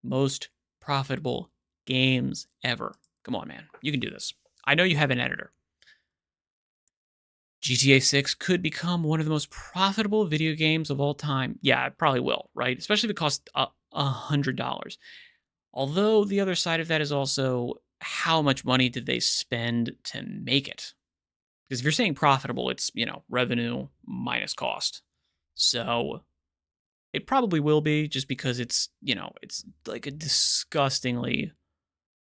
most profitable games ever. Come on, man. You can do this. I know you have an editor. GTA 6 could become one of the most profitable video games of all time. Yeah, it probably will, right? Especially if it costs $100. Although the other side of that is also how much money did they spend to make it? Because if you're saying profitable, it's, revenue minus cost. So it probably will be just because it's like a disgustingly,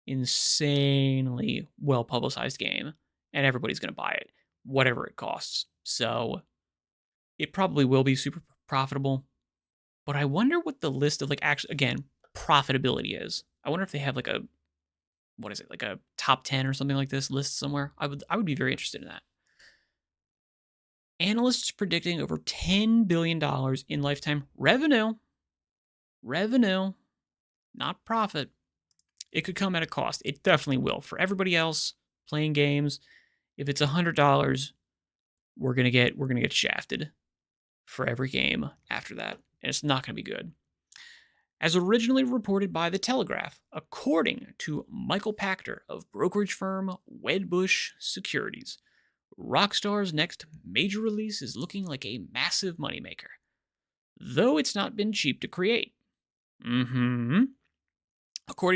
insanely well publicized game and everybody's going to buy it, whatever it costs. So it probably will be super profitable. But I wonder what the list of actually, again, profitability is. I wonder if they have like a top 10 or something like this list somewhere. I would be very interested in that. Analysts predicting over $10 billion in lifetime revenue. Revenue, not profit. It could come at a cost. It definitely will. For everybody else playing games, if it's $100, we're gonna get shafted for every game after that, and it's not gonna be good. As originally reported by The Telegraph, according to Michael Pachter of brokerage firm Wedbush Securities, Rockstar's next major release is looking like a massive moneymaker, though it's not been cheap to create. According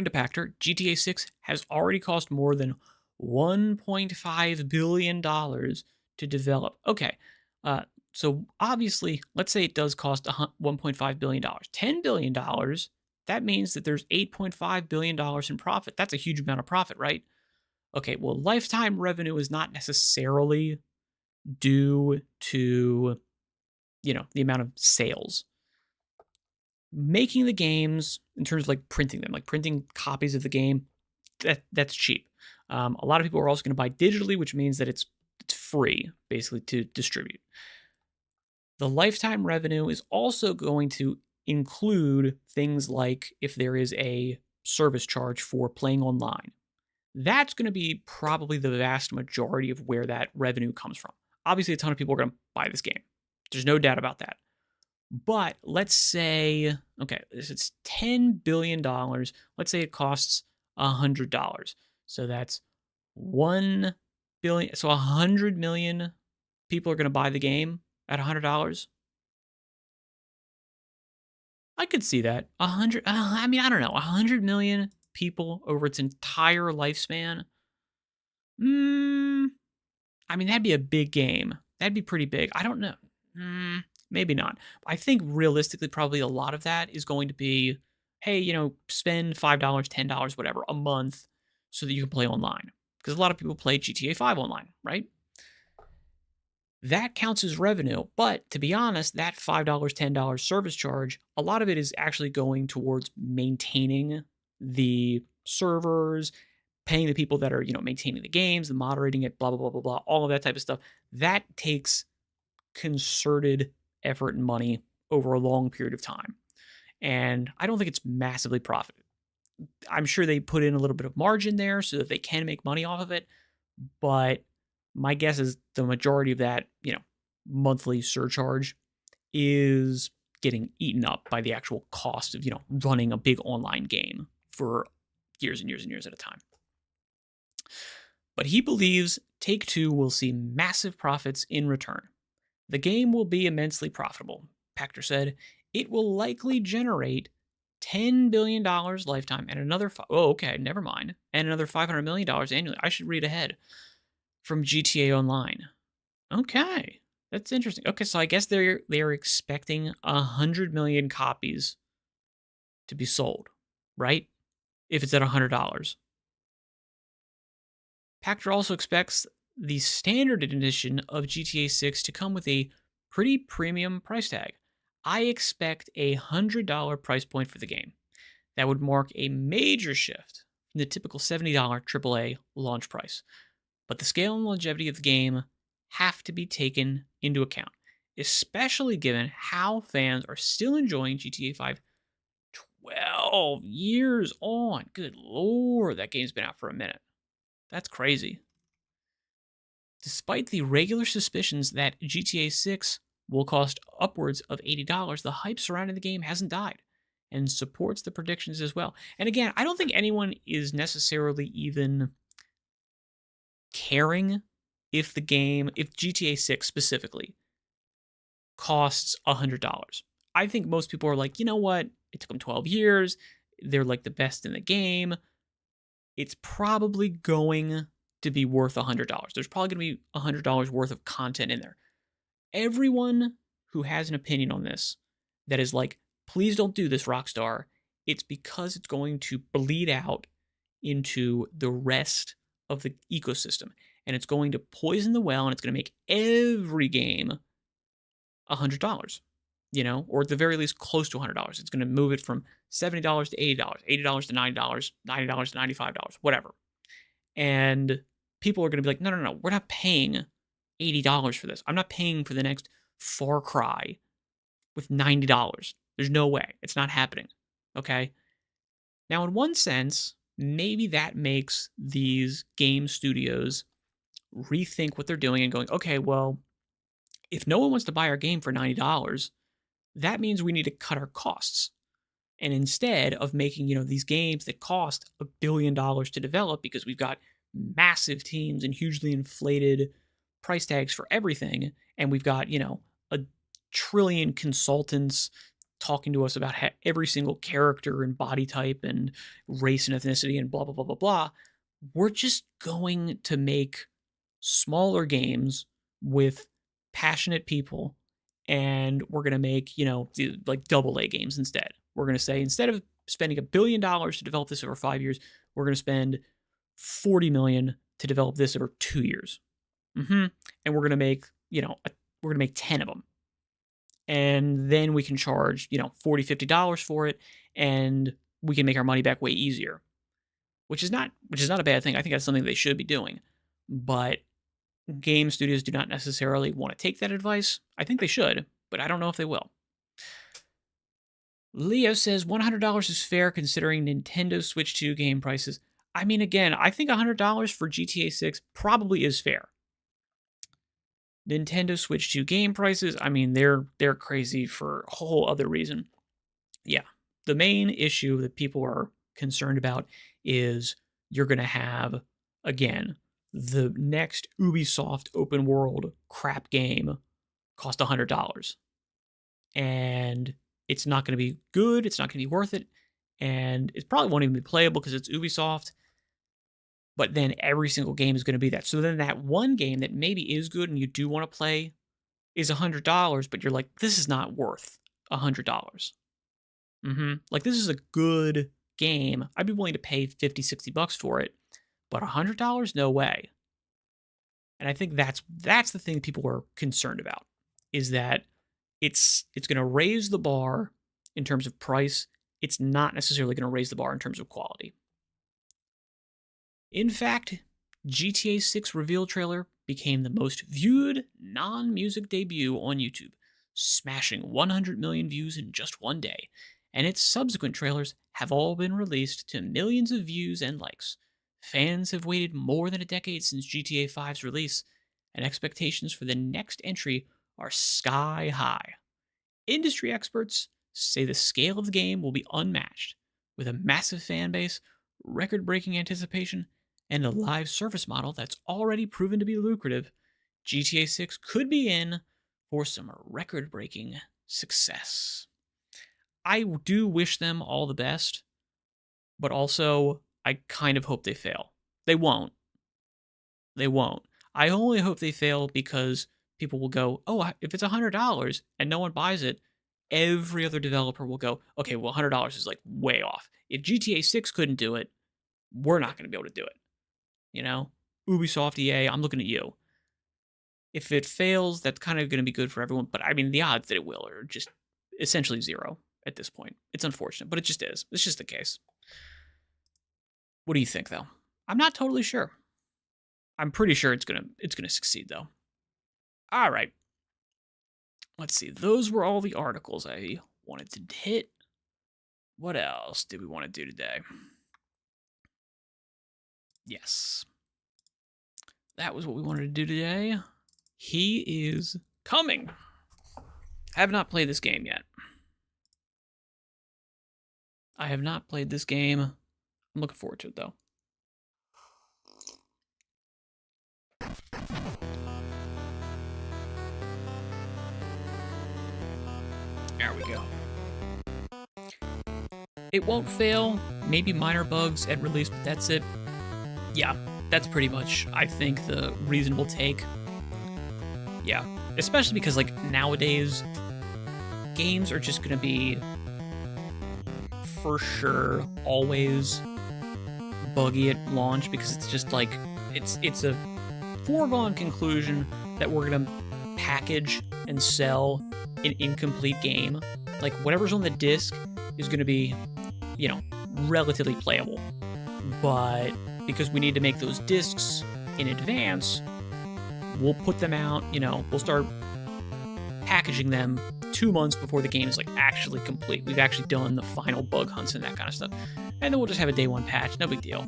to Pachter, GTA 6 has already cost more than $1.5 billion to develop. Okay, so obviously, let's say it does cost $1.5 billion. $10 billion, that means that there's $8.5 billion in profit. That's a huge amount of profit, right? Okay, well, lifetime revenue is not necessarily due to, the amount of sales. Making the games, in terms of printing them, printing copies of the game, that's cheap. A lot of people are also going to buy digitally, which means that it's free, basically, to distribute. The lifetime revenue is also going to include things like if there is a service charge for playing online. That's going to be probably the vast majority of where that revenue comes from. Obviously, a ton of people are going to buy this game. There's no doubt about that. But let's say, okay, it's $10 billion. Let's say it costs $100. So that's $1 billion. So 100 million people are going to buy the game at $100. I could see that. I don't know. 100 million people over its entire lifespan. That'd be a big game. That'd be pretty big. I don't know. Maybe not. I think realistically, probably a lot of that is going to be, hey, spend $5, $10, whatever, a month so that you can play online. Because a lot of people play GTA 5 online, right? That counts as revenue. But to be honest, that $5, $10 service charge, a lot of it is actually going towards maintaining the servers, paying the people that are, maintaining the games, the moderating it, blah, blah, blah, blah, blah, all of that type of stuff. That takes concerted effort and money over a long period of time. And I don't think it's massively profited. I'm sure they put in a little bit of margin there so that they can make money off of it. But my guess is the majority of that, monthly surcharge is getting eaten up by the actual cost of, running a big online game for years and years and years at a time. But he believes Take-Two will see massive profits in return. The game will be immensely profitable, Pachter said. It will likely generate $10 billion lifetime and another, never mind, and another $500 million annually. I should read ahead from GTA Online. Okay, that's interesting. Okay, so I guess they're expecting 100 million copies to be sold, right? If it's at $100. Pachter also expects the standard edition of GTA 6 to come with a pretty premium price tag. I expect a $100 price point for the game. That would mark a major shift from the typical $70 AAA launch price. But the scale and longevity of the game have to be taken into account, especially given how fans are still enjoying GTA 5 12 years on. Good lord, that game's been out for a minute. That's crazy. Despite the regular suspicions that GTA 6 will cost upwards of $80, the hype surrounding the game hasn't died and supports the predictions as well. And again, I don't think anyone is necessarily even caring if GTA 6 specifically costs $100. I think most people are like, you know what? It took them 12 years. They're like the best in the game. It's probably going to be worth $100. There's probably going to be $100 worth of content in there. Everyone who has an opinion on this that is like, please don't do this, Rockstar, it's because it's going to bleed out into the rest of the ecosystem. And it's going to poison the well, and it's going to make every game $100, or at the very least close to $100. It's going to move it from $70 to $80, $80 to $90, $90 to $95, whatever. And people are going to be like, no, we're not paying $80 for this. I'm not paying for the next Far Cry with $90. There's no way. It's not happening. Okay? Now, in one sense, maybe that makes these game studios rethink what they're doing and going, okay, well, if no one wants to buy our game for $90, that means we need to cut our costs. And instead of making, these games that cost $1 billion to develop because we've got massive teams and hugely inflated price tags for everything, and we've got, a trillion consultants talking to us about every single character and body type and race and ethnicity and blah, blah, blah, blah, blah, we're just going to make smaller games with passionate people, and we're going to make, like AA games instead. We're going to say, instead of spending $1 billion to develop this over 5 years, we're going to spend $40 million to develop this over 2 years. And we're going to make, we're going to make 10 of them. And then we can charge, $40, $50 for it, and we can make our money back way easier. Which is not a bad thing. I think that's something they should be doing. But game studios do not necessarily want to take that advice. I think they should, but I don't know if they will. Leo says $100 is fair considering Nintendo Switch 2 game prices. I mean, again, I think $100 for GTA 6 probably is fair. Nintendo Switch 2 game prices, I mean, they're crazy for a whole other reason. Yeah, the main issue that people are concerned about is you're going to have, again, the next Ubisoft open world crap game cost $100. And it's not going to be good, it's not going to be worth it, and it probably won't even be playable because it's Ubisoft. But then every single game is going to be that. So then that one game that maybe is good and you do want to play is $100, but you're like, this is not worth $100. Like, this is a good game. I'd be willing to pay $50, $60 for it, but $100? No way. And I think that's the thing people are concerned about, is that it's going to raise the bar in terms of price. It's not necessarily going to raise the bar in terms of quality. In fact, GTA 6 reveal trailer became the most viewed non-music debut on YouTube, smashing 100 million views in just one day, and its subsequent trailers have all been released to millions of views and likes. Fans have waited more than a decade since GTA 5's release, and expectations for the next entry are sky high. Industry experts say the scale of the game will be unmatched, with a massive fan base, record breaking anticipation, and a live service model that's already proven to be lucrative. GTA 6 could be in for some record breaking success. I do wish them all the best, but also I kind of hope they fail. They won't. They won't. I only hope they fail because people will go, oh, if it's $100 and no one buys it, every other developer will go, okay, well, $100 is like way off. If GTA 6 couldn't do it, we're not going to be able to do it. You know? Ubisoft, EA, I'm looking at you. If it fails, that's kind of going to be good for everyone. But I mean, the odds that it will are just essentially zero at this point. It's unfortunate, but it just is. It's just the case. What do you think, though? I'm not totally sure. I'm pretty sure it's gonna succeed, though. All right. Let's see. Those were all the articles I wanted to hit. What else did we want to do today? Yes. That was what we wanted to do today. He is coming. I have not played this game yet. I have not played this game. I'm looking forward to it, though. There we go. It won't fail. Maybe minor bugs at release, but that's it. Yeah, that's pretty much, I think, the reasonable take. Yeah, especially because, like, nowadays, games are just gonna be, for sure, always buggy at launch, because it's just, like, it's a foregone conclusion that we're gonna package and sell an incomplete game. Like, whatever's on the disc is gonna be, you know, relatively playable. But because we need to make those discs in advance, we'll put them out, you know, we'll start packaging them 2 months before the game is, like, actually complete. We've actually done the final bug hunts and that kind of stuff. And then we'll just have a day one patch, no big deal.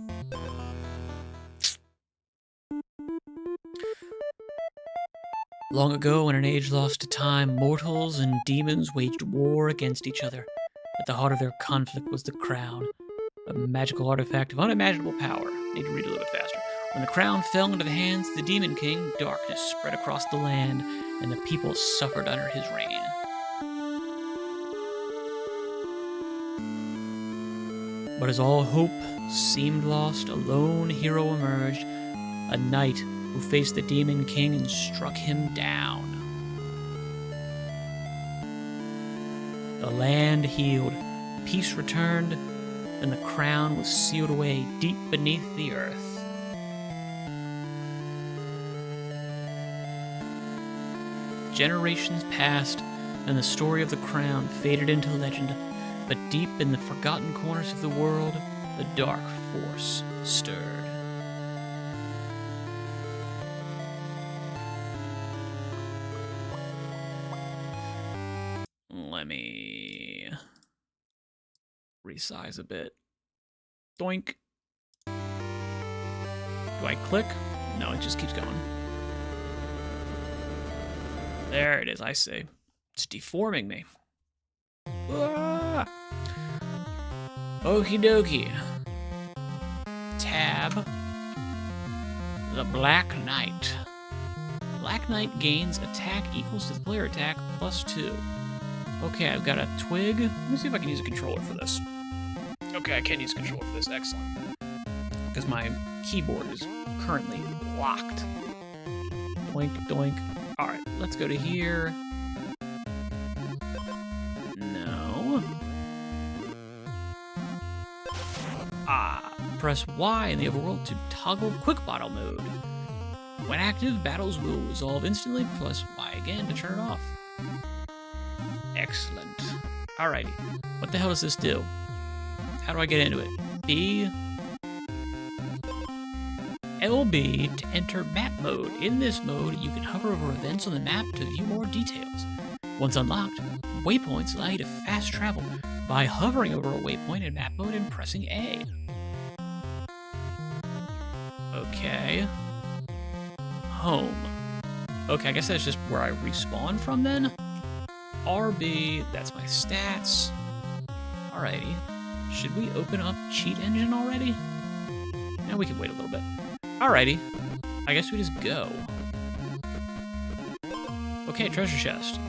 Long ago, in an age lost to time, mortals and demons waged war against each other. At the heart of their conflict was the crown, a magical artifact of unimaginable power. Need to read a little bit faster. When the crown fell into the hands of the Demon King, darkness spread across the land, and the people suffered under his reign. But as all hope seemed lost, a lone hero emerged, a knight who faced the Demon King and struck him down. The land healed, peace returned, and the crown was sealed away deep beneath the earth. Generations passed, and the story of the crown faded into legend, but deep in the forgotten corners of the world, a dark force stirred. Let me resize a bit. Doink. Do I click? No, it just keeps going. There it is, I see. It's deforming me. Ah! Okie dokie. Tab. The Black Knight. Black Knight gains attack equals to the player attack +2. Okay, I've got a twig. Let me see if I can use a controller for this. Okay, I can use a controller for this. Excellent. Because my keyboard is currently locked. Doink, doink. Alright, let's go to here. No. Press Y in the overworld to toggle quick bottle mode. When active, battles will resolve instantly. Press Y again to turn it off. Excellent. Alrighty. What the hell does this do? How do I get into it? B. will be to enter map mode. In this mode, you can hover over events on the map to view more details. Once unlocked, waypoints allow you to fast travel by hovering over a waypoint in map mode and pressing A. Okay. Home. Okay, I guess that's just where I respawn from then. RB, that's my stats. Alrighty. Should we open up Cheat Engine already? Now we can wait a little bit. Alrighty. I guess we just go. Okay, treasure chest.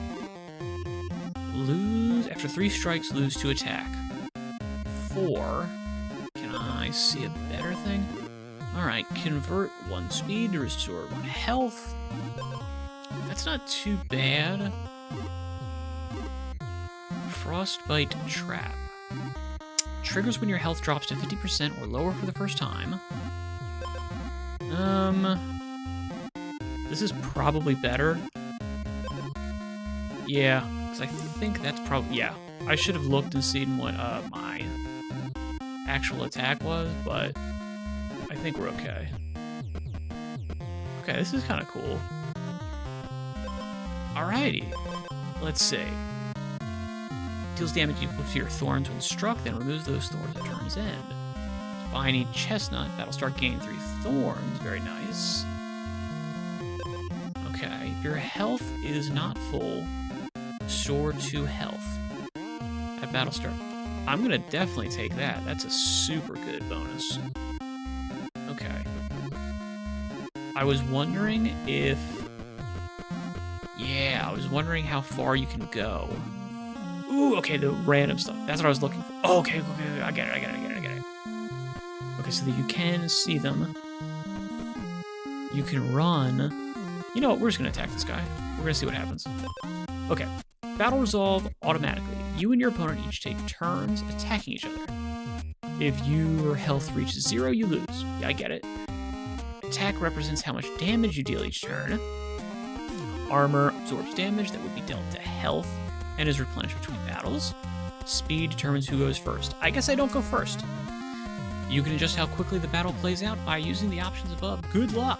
Lose, after 3 strikes, lose 2 attack. 4. Can I see a better thing? Alright, convert 1 speed to restore 1 health. That's not too bad. Frostbite Trap. Triggers when your health drops to 50% or lower for the first time. This is probably better. Yeah, because I think that's probably, yeah. I should have looked and seen what my actual attack was, but I think we're okay. Okay, this is kind of cool. Alrighty, let's see. Deals damage equal to your thorns when struck, then removes those thorns at turn's end. Spiny Chestnut, that'll start gaining 3 thorns. Very nice. Okay, if your health is not full, restore 2 health at battle start. I'm gonna definitely take that. That's a super good bonus. Okay. I was wondering if... Yeah, I was wondering how far you can go. Ooh, okay, the random stuff. That's what I was looking for. Oh, okay, I get it. Okay, so that you can see them. You can run. You know what, we're just gonna attack this guy. We're gonna see what happens. Okay, battle resolve automatically. You and your opponent each take turns attacking each other. If your health reaches 0, you lose. Yeah, I get it. Attack represents how much damage you deal each turn. Armor absorbs damage that would be dealt to health and is replenished between battles. Speed determines who goes first. I guess I don't go first. You can adjust how quickly the battle plays out by using the options above. Good luck!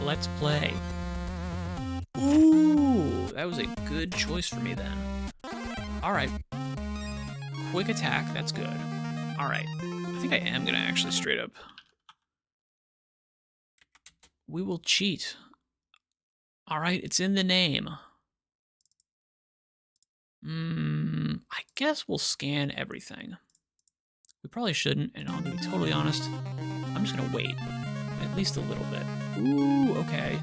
Let's play. Ooh, that was a good choice for me then. Alright. Quick attack, that's good. Alright, I think I am gonna actually straight up... We will cheat. Alright, it's in the name. I guess we'll scan everything. We probably shouldn't, and I'll be totally honest. I'm just gonna wait. At least a little bit. Ooh, okay.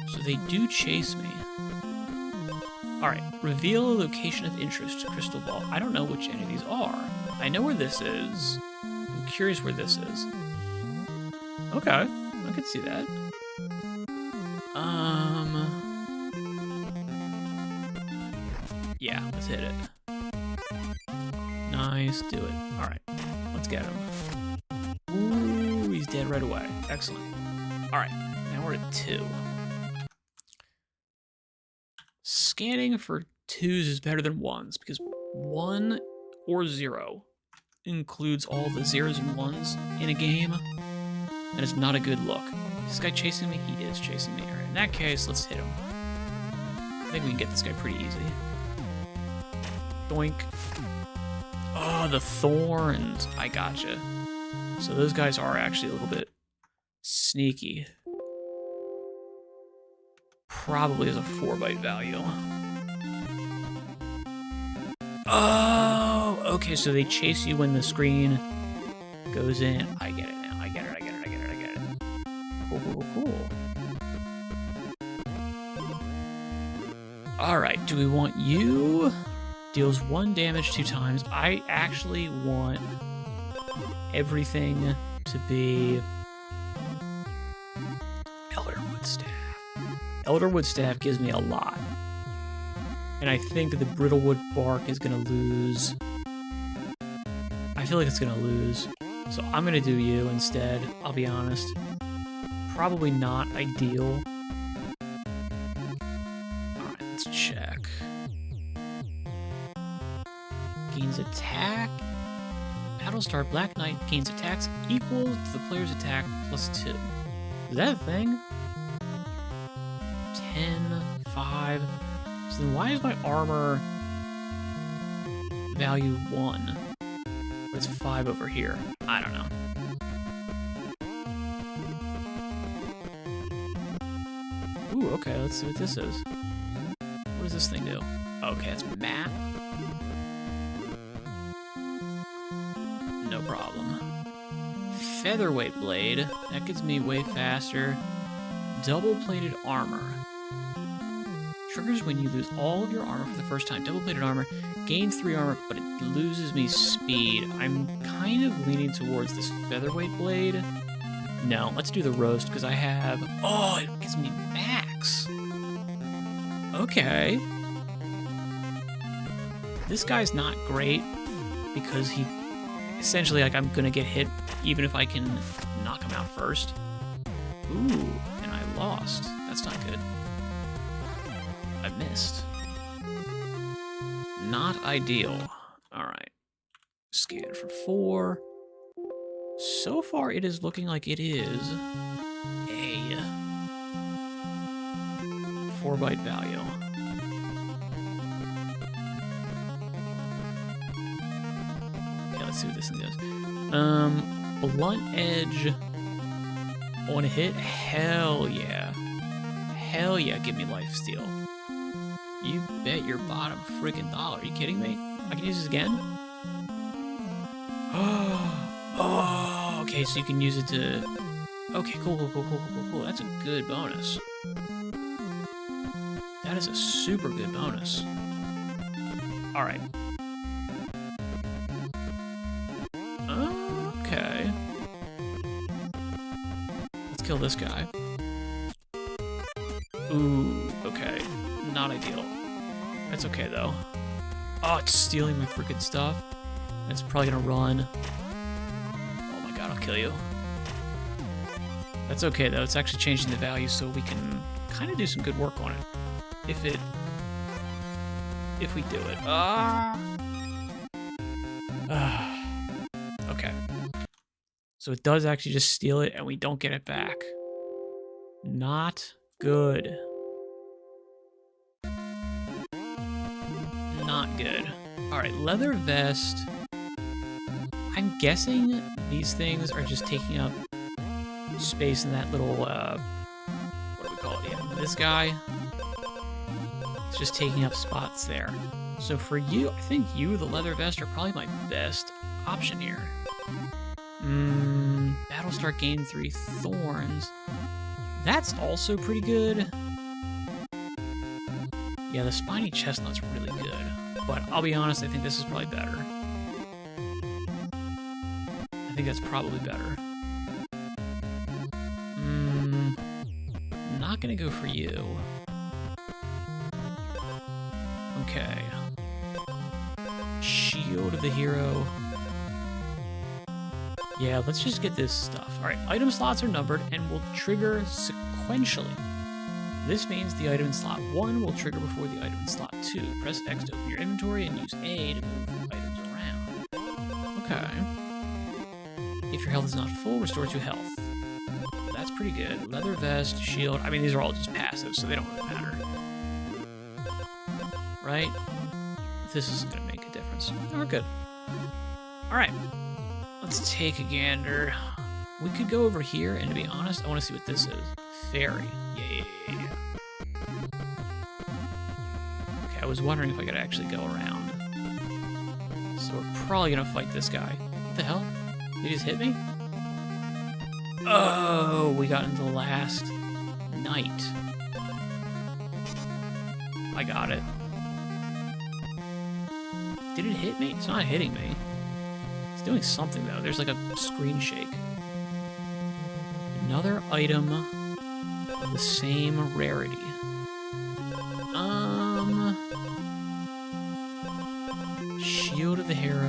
So they do chase me. Alright, reveal a location of interest, crystal ball. I don't know which any of these are. I know where this is. I'm curious where this is. Okay, I could see that. Yeah, let's hit it. Nice, do it. Alright, let's get him. Ooh, he's dead right away. Excellent. Alright, now we're at 2. Scanning for 2s is better than 1s, because 1 or 0 includes all the 0s and 1s in a game, and it's not a good look. Is this guy chasing me? He is chasing me. Alright, in that case, let's hit him. I think we can get this guy pretty easy. Doink. Oh, the thorns. I gotcha. So those guys are actually a little bit sneaky. Probably has a 4-bite value. Oh, okay, so they chase you when the screen goes in. I get it now. I get it. Cool. Alright, do we want you? Deals 1 damage 2 times. I actually want everything to be Elderwood Staff. Elderwood Staff gives me a lot. And I think the Brittlewood Bark is going to lose. I feel like it's going to lose. So I'm going to do you instead, I'll be honest. Probably not ideal. Alright, let's check. Gains attack. Battlestar Black Knight gains attacks equal to the player's attack plus 2. Is that a thing? 10, 5. So then why is my armor value 1? But it's 5 over here. I don't know. Ooh, okay, let's see what this is. What does this thing do? Okay, it's map. No problem. Featherweight blade. That gets me way faster. Double-plated armor. Triggers when you lose all of your armor for the first time. Double-plated armor gains 3 armor, but it loses me speed. I'm kind of leaning towards this featherweight blade. No, let's do the roast because I have... Oh, it gives me max. Okay. This guy's not great because he... Essentially, like, I'm gonna get hit even if I can knock him out first. Ooh, and I lost. That's not good. I missed. Not ideal. Alright. Scan for 4. So far, it is looking like it is a 4-byte value. Okay, let's see what this thing does. Blunt edge on a hit? Hell yeah. Hell yeah, give me lifesteal. You bet your bottom freaking dollar. Are you kidding me? I can use this again? Oh, okay, so you can use it to... Okay, cool. That's a good bonus. That is a super good bonus. Alright. Okay. Let's kill this guy. Ooh, okay. Not ideal. That's okay, though. Oh, it's stealing my freaking stuff. It's probably gonna run. Oh my god, I'll kill you. That's okay, though. It's actually changing the value so we can kind of do some good work on it. If we do it. Okay. So it does actually just steal it, and we don't get it back. Not good. Not good. Alright, leather vest. I'm guessing these things are just taking up space in that little, what do we call it? Yeah, this guy. It's just taking up spots there. So for you, I think you, the leather vest, are probably my best option here. Battlestar gain 3 thorns. That's also pretty good. Yeah, the spiny chestnut's really good. But I'll be honest, I think this is probably better. I think that's probably better. Not gonna go for you. Okay. Shield of the hero. Yeah, let's just get this stuff. Alright, item slots are numbered and will trigger sequentially. This means the item in slot 1 will trigger before the item in slot 2. Press X to open your inventory and use A to move items around. Okay. If your health is not full, restore to health. That's pretty good. Leather vest, shield. I mean, these are all just passive, so they don't really matter. Right? This isn't going to make a difference. We're good. Alright. Let's take a gander. We could go over here, and to be honest, I want to see what this is. Fairy. Yeah. Okay, I was wondering if I could actually go around. So we're probably going to fight this guy. What the hell? Did he just hit me? Oh, we got into the last night. I got it. Did it hit me? It's not hitting me. It's doing something, though. There's like a screen shake. Another item of the same rarity. Shield of the hero.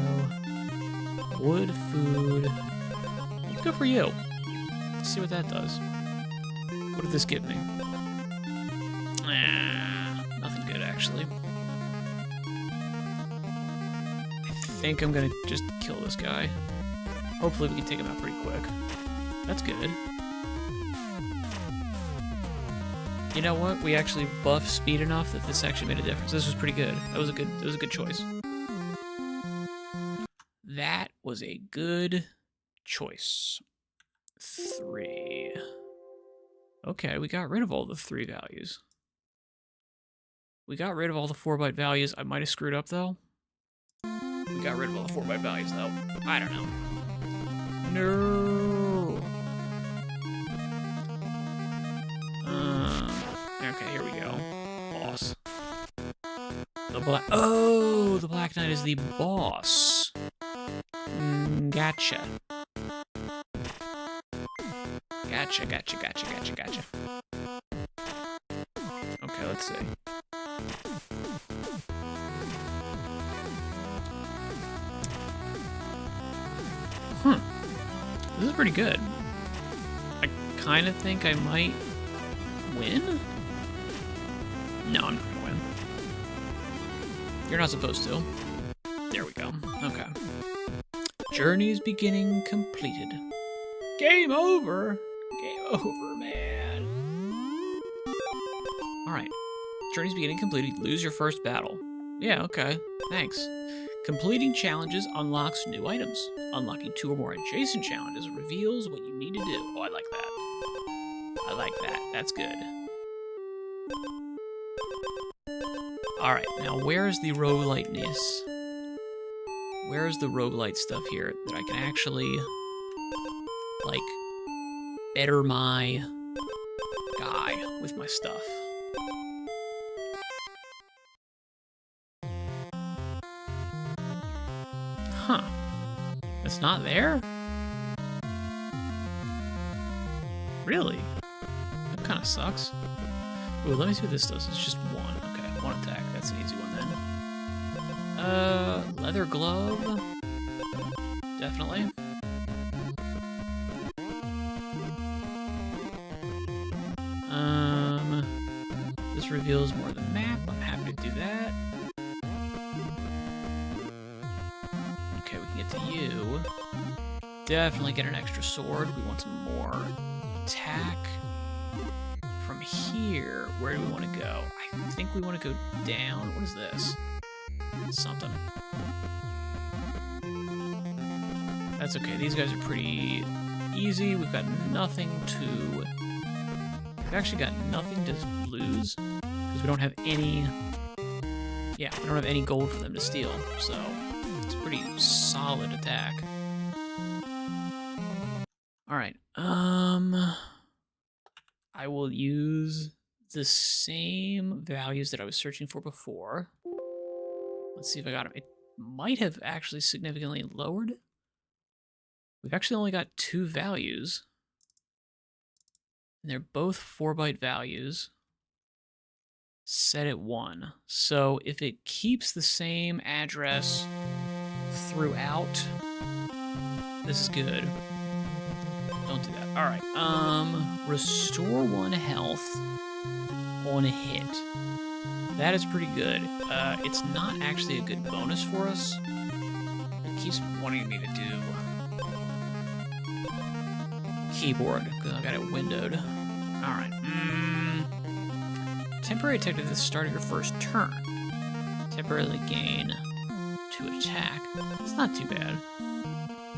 Wood, food. Let's go for you. Let's see what that does. What did this give me? Nothing good, actually. I think I'm gonna just kill this guy. Hopefully we can take him out pretty quick. That's good. You know what? We actually buffed speed enough that this actually made a difference. This was pretty good. That was a good choice. That was a good choice. 3. Okay, we got rid of all the 3 values. We got rid of all the 4-byte values. I might have screwed up, though. We got rid of all the 4-byte values, though. I don't know. No. Okay, here we go. Boss. The Black Knight is the boss. Gotcha. Gotcha. Okay, let's see. This is pretty good. I kind of think I might win? No, I'm not gonna win. You're not supposed to. There we go. Okay. Journey's beginning completed. Game over! Game over, man. Alright. Journey's beginning completed. Lose your first battle. Yeah, okay. Thanks. Completing challenges unlocks new items. Unlocking 2 or more adjacent challenges reveals what you need to do. Oh, I like that. I like that. That's good. Alright, now where's the rogueliteness? Where's the roguelite stuff here that I can actually, like, better my guy with my stuff? Huh. It's not there? Really? That kind of sucks. Ooh, let me see what this does. It's just 1. Okay, 1 attack. That's an easy one then. Leather glove. Definitely. This reveals more of the map. I'm happy to do that. Okay, we can get to you. Definitely get an extra sword. We want some more attack. From here, where do we want to go? I think we want to go down. What is this? Something. That's okay. These guys are pretty easy. We've got nothing to... We've actually got nothing to lose because we don't have any... Yeah, we don't have any gold for them to steal, so it's a pretty solid attack. Alright, I will use the same values that I was searching for before. Let's see if I got them. It might have actually significantly lowered. We've actually only got 2 values. And they're both 4-byte values. Set at 1. So if it keeps the same address throughout, this is good. Don't do that. Alright. Restore 1 health on a hit. That is pretty good. It's not actually a good bonus for us. It keeps wanting me to do keyboard, because I got it windowed. Alright. Temporary attack at the start of your first turn. Temporarily gain 2 attack. It's not too bad.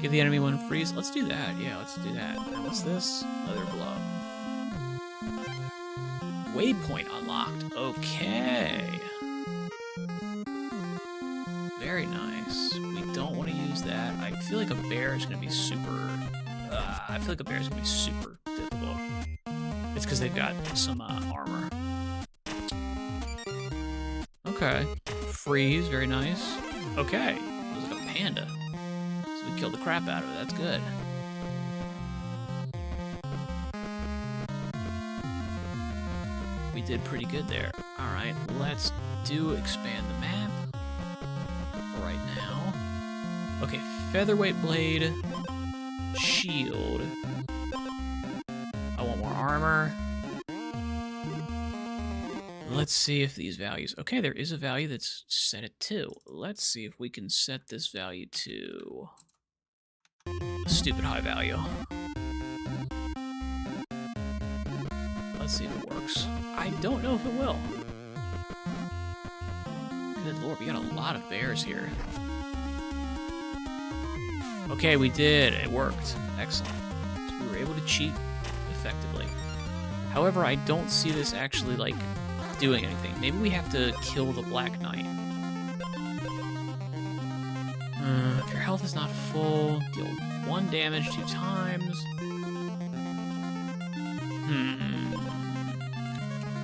Give the enemy 1 freeze. Let's do that. Yeah, let's do that. And what's this? Leather glove. Waypoint unlocked. Okay. Very nice. We don't want to use that. I feel like a bear is going to be super... difficult. It's because they've got some armor. Okay. Freeze. Very nice. Okay. It looks like a panda. So we killed the crap out of it. That's good. We did pretty good there. Alright, let's do expand the map for right now. Okay, featherweight blade, shield. I want more armor. Let's see if these values... Okay, there is a value that's set at 2. Let's see if we can set this value to a stupid high value. Let's see if it works. I don't know if it will. Good lord, we got a lot of bears here. Okay, we did. It worked. Excellent. So we were able to cheat effectively. However, I don't see this actually, like, doing anything. Maybe we have to kill the Black Knight. If your health is not full, deal 1 damage 2 times.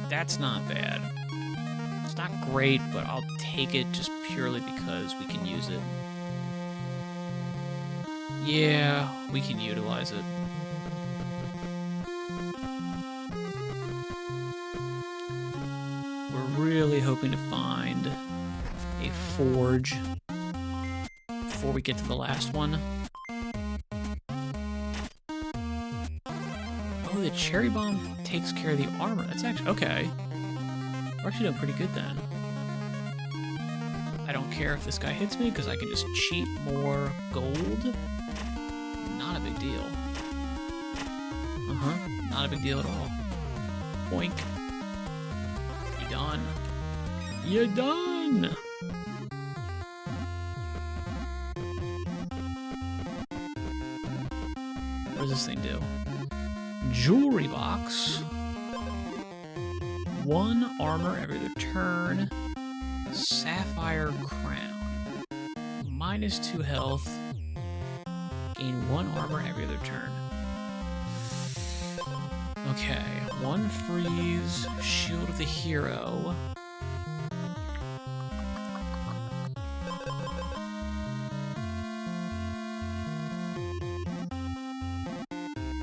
That's not bad. It's not great, but I'll take it just purely because we can use it. Yeah, we can utilize it. We're really hoping to find a forge before we get to the last one. Oh, the cherry bomb takes care of the armor. That's actually... Okay. We're actually doing pretty good then. I don't care if this guy hits me because I can just cheat more gold. Not a big deal. Not a big deal at all. Boink. You done. You're done! What does this thing do? Jewelry box. 1 armor every other turn. Sapphire crown. -2 health. Gain 1 armor every other turn. Okay, 1 freeze. Shield of the hero.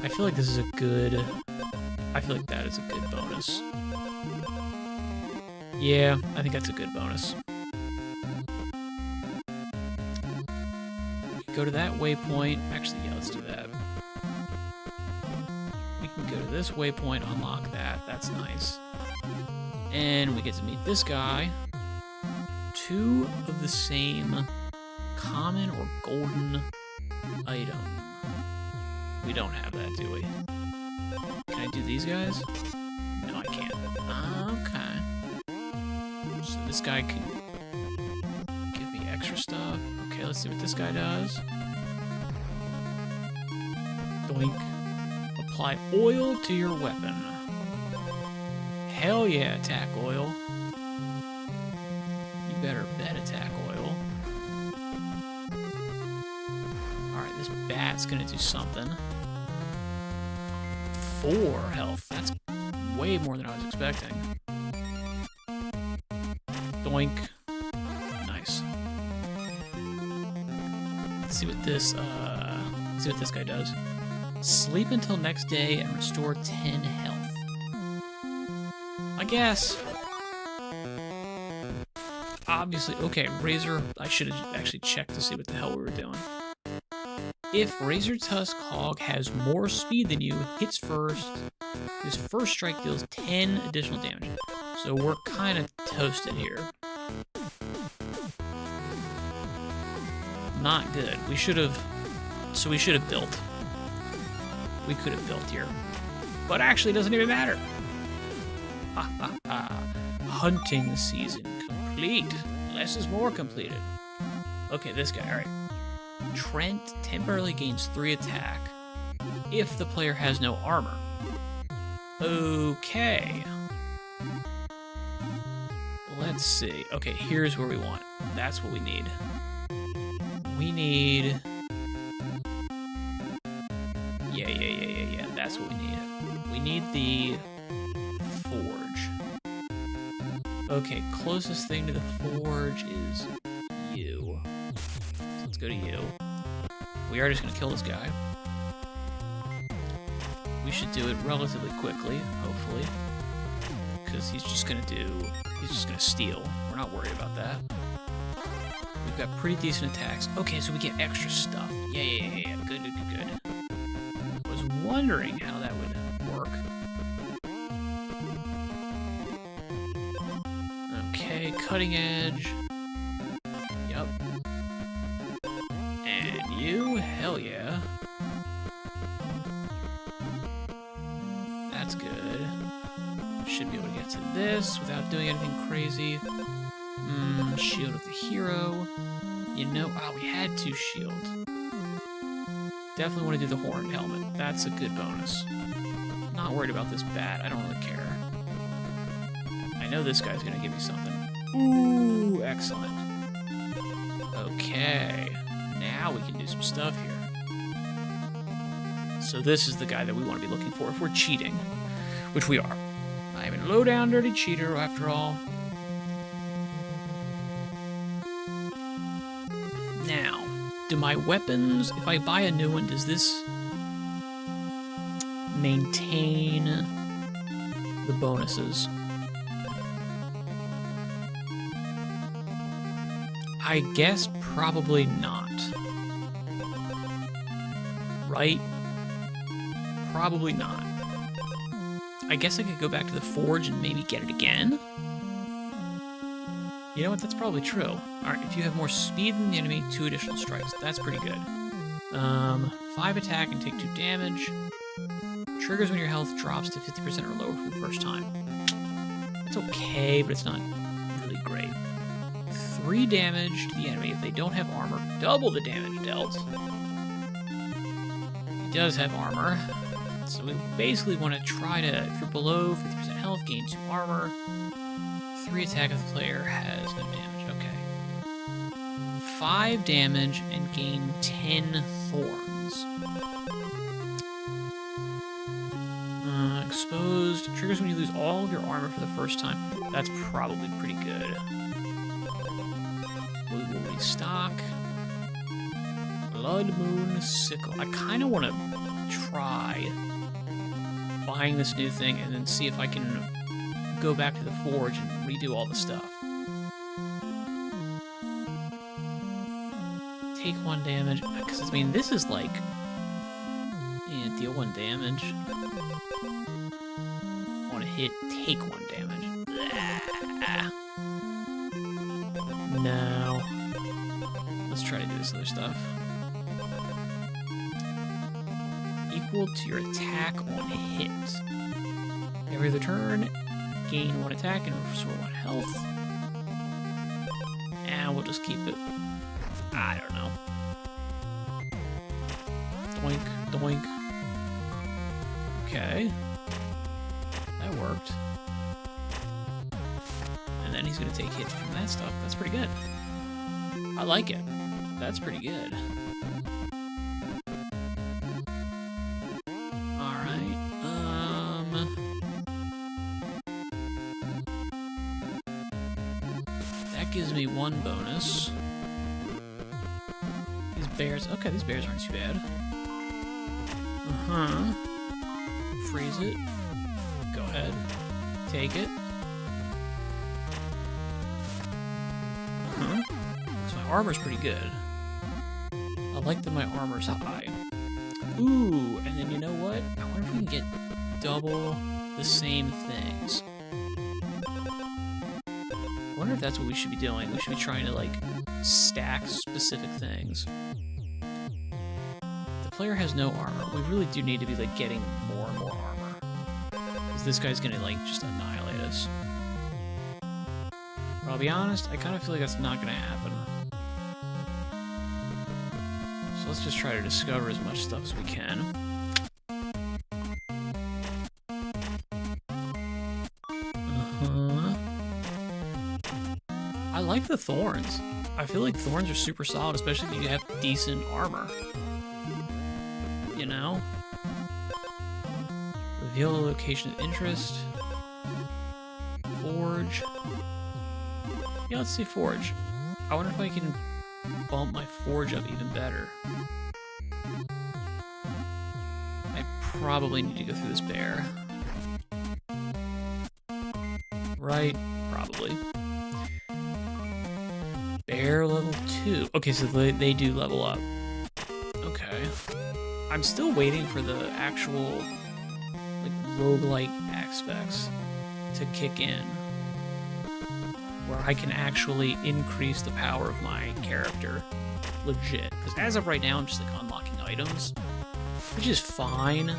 I feel like this is a good... I feel like that is a good bonus. Yeah, I think that's a good bonus. We can go to that waypoint. Actually, yeah, let's do that. We can go to this waypoint, unlock that. That's nice. And we get to meet this guy. 2 of the same common or golden item. We don't have that, do we? Can I do these guys? No, I can't. Okay. So this guy can give me extra stuff. Okay, let's see what this guy does. Doink. Apply oil to your weapon. Hell yeah, attack oil. You better bet attack oil. Alright, this bat's gonna do something. 4 health. That's way more than I was expecting. Doink. Nice. Let's see what this guy does. Sleep until next day and restore 10 health. I guess. Obviously, okay, Razor, I should have actually checked to see what the hell we were doing. If Razor Tusk Hog has more speed than you, hits first, his first strike deals 10 additional damage. So we're kind of toasted here. Not good. We should have built. We could have built here. But actually, it doesn't even matter. Ha ha ha. Hunting season complete. Less is more completed. Okay, this guy, alright. Trent temporarily gains 3 attack if the player has no armor. Okay. Let's see. Okay, here's where we want. That's what we need. We need... Yeah. That's what we need. We need the forge. Okay, closest thing to the forge is you. So let's go to you. We are just gonna kill this guy. We should do it relatively quickly, hopefully. Because he's just gonna steal. We're not worried about that. We've got pretty decent attacks. Okay, so we get extra stuff. Yeah. Good. I was wondering how that would work. cutting edge. Yep. And you, hell yeah. That's good. Should be able to get to this without doing anything crazy. Shield of the hero. You know, we had 2 shield. Definitely want to do the horned helmet. That's a good bonus. Not worried about this bat. I don't really care. I know this guy's gonna give me something. Ooh, excellent. Okay. Now we can do some stuff here. So this is the guy that we want to be looking for if we're cheating. Which we are. I'm a low-down dirty cheater, after all. Now, do my weapons, if I buy a new one, does this maintain the bonuses? I guess probably not. Right? Probably not. I guess I could go back to the forge and maybe get it again? You know what? That's probably true. Alright, if you have more speed than the enemy, 2 additional strikes. That's pretty good. 5 attack and take 2 damage. Triggers when your health drops to 50% or lower for the first time. It's okay, but it's not really great. 3 damage to the enemy if they don't have armor. Double the damage dealt. He does have armor. So we basically want to try to, if you're below 50% health, gain 2 armor. 3 attack if the player has no damage. Okay. 5 damage and gain 10 thorns. Exposed. Triggers when you lose all of your armor for the first time. That's probably pretty good. We will restock. Blood Moon Sickle. I kind of want to try buying this new thing and then see if I can go back to the forge and redo all the stuff. Take 1 damage. Because, I mean, this is like... Yeah, deal 1 damage. On a hit, take 1 damage. No. Let's try to do this other stuff. Equal to your attack on hit. Every other turn, gain 1 attack and restore 1 health. And we'll just keep it. I don't know. Doink, doink. Okay. That worked. And then he's going to take hits from that stuff. That's pretty good. I like it. That's pretty good. Gives me 1 bonus. These bears, okay, these bears aren't too bad. Freeze it. Go ahead. Take it. So my armor's pretty good. I like that my armor's high. Ooh, and then you know what? I wonder if we can get double the same things. I wonder if that's what we should be doing. We should be trying to, like, stack specific things. The player has no armor. We really do need to be, like, getting more and more armor. Because this guy's gonna, like, just annihilate us. But I'll be honest, I kind of feel like that's not gonna happen. So let's just try to discover as much stuff as we can. I like the thorns. I feel like thorns are super solid, especially if you have decent armor. You know? Reveal the location of interest. Forge. Yeah, let's see Forge. I wonder if I can bump my Forge up even better. I probably need to go through this bear. Right? Probably. Bear level 2. Okay, so they do level up. Okay. I'm still waiting for the actual, like, roguelike aspects to kick in. where I can actually increase the power of my character legit. Because as of right now, I'm just like unlocking items, which is fine,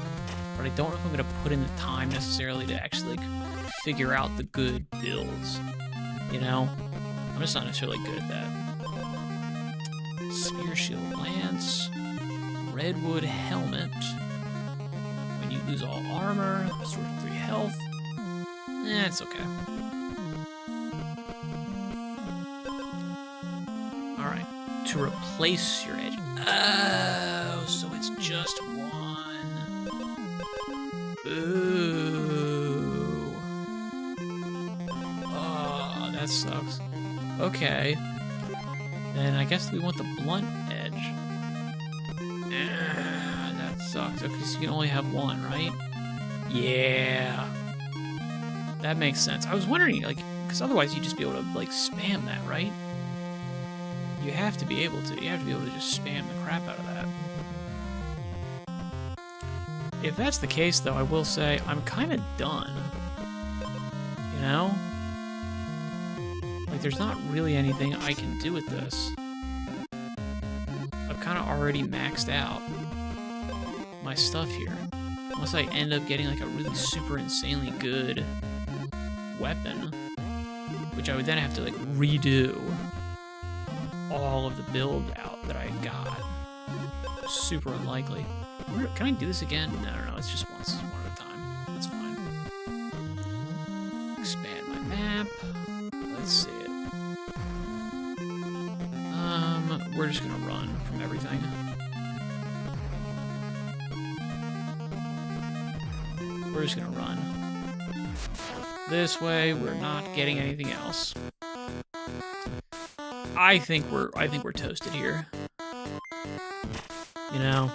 but I don't know if I'm going to put in the time necessarily to actually like figure out the good builds, you know? I'm just not necessarily good at that. Spear, shield, lance, redwood helmet. When you lose all armor, restore 3 health. It's okay. Alright. To replace your edge. Oh, so it's just 1. Ooh. Oh, that sucks. Okay. Then I guess we want the blunt edge. That sucks. Okay, so you can only have 1, right? Yeah. That makes sense. I was wondering, like, because otherwise you'd just be able to, like, spam that, right? You have to be able to. You have to be able to just spam the crap out of that. If that's the case, though, I will say I'm kind of done. You know? Like, there's not really anything I can do with this. I've kind of already maxed out my stuff here. Unless I end up getting, like, a really super insanely good weapon, which I would then have to, like, redo all of the build out that I got. Super unlikely. Can I do this again? No, it's just one at a time. That's fine. Expand my map. Let's see it. We're just gonna run from everything. We're just gonna run. This way, we're not getting anything else. I think we're toasted here. You know,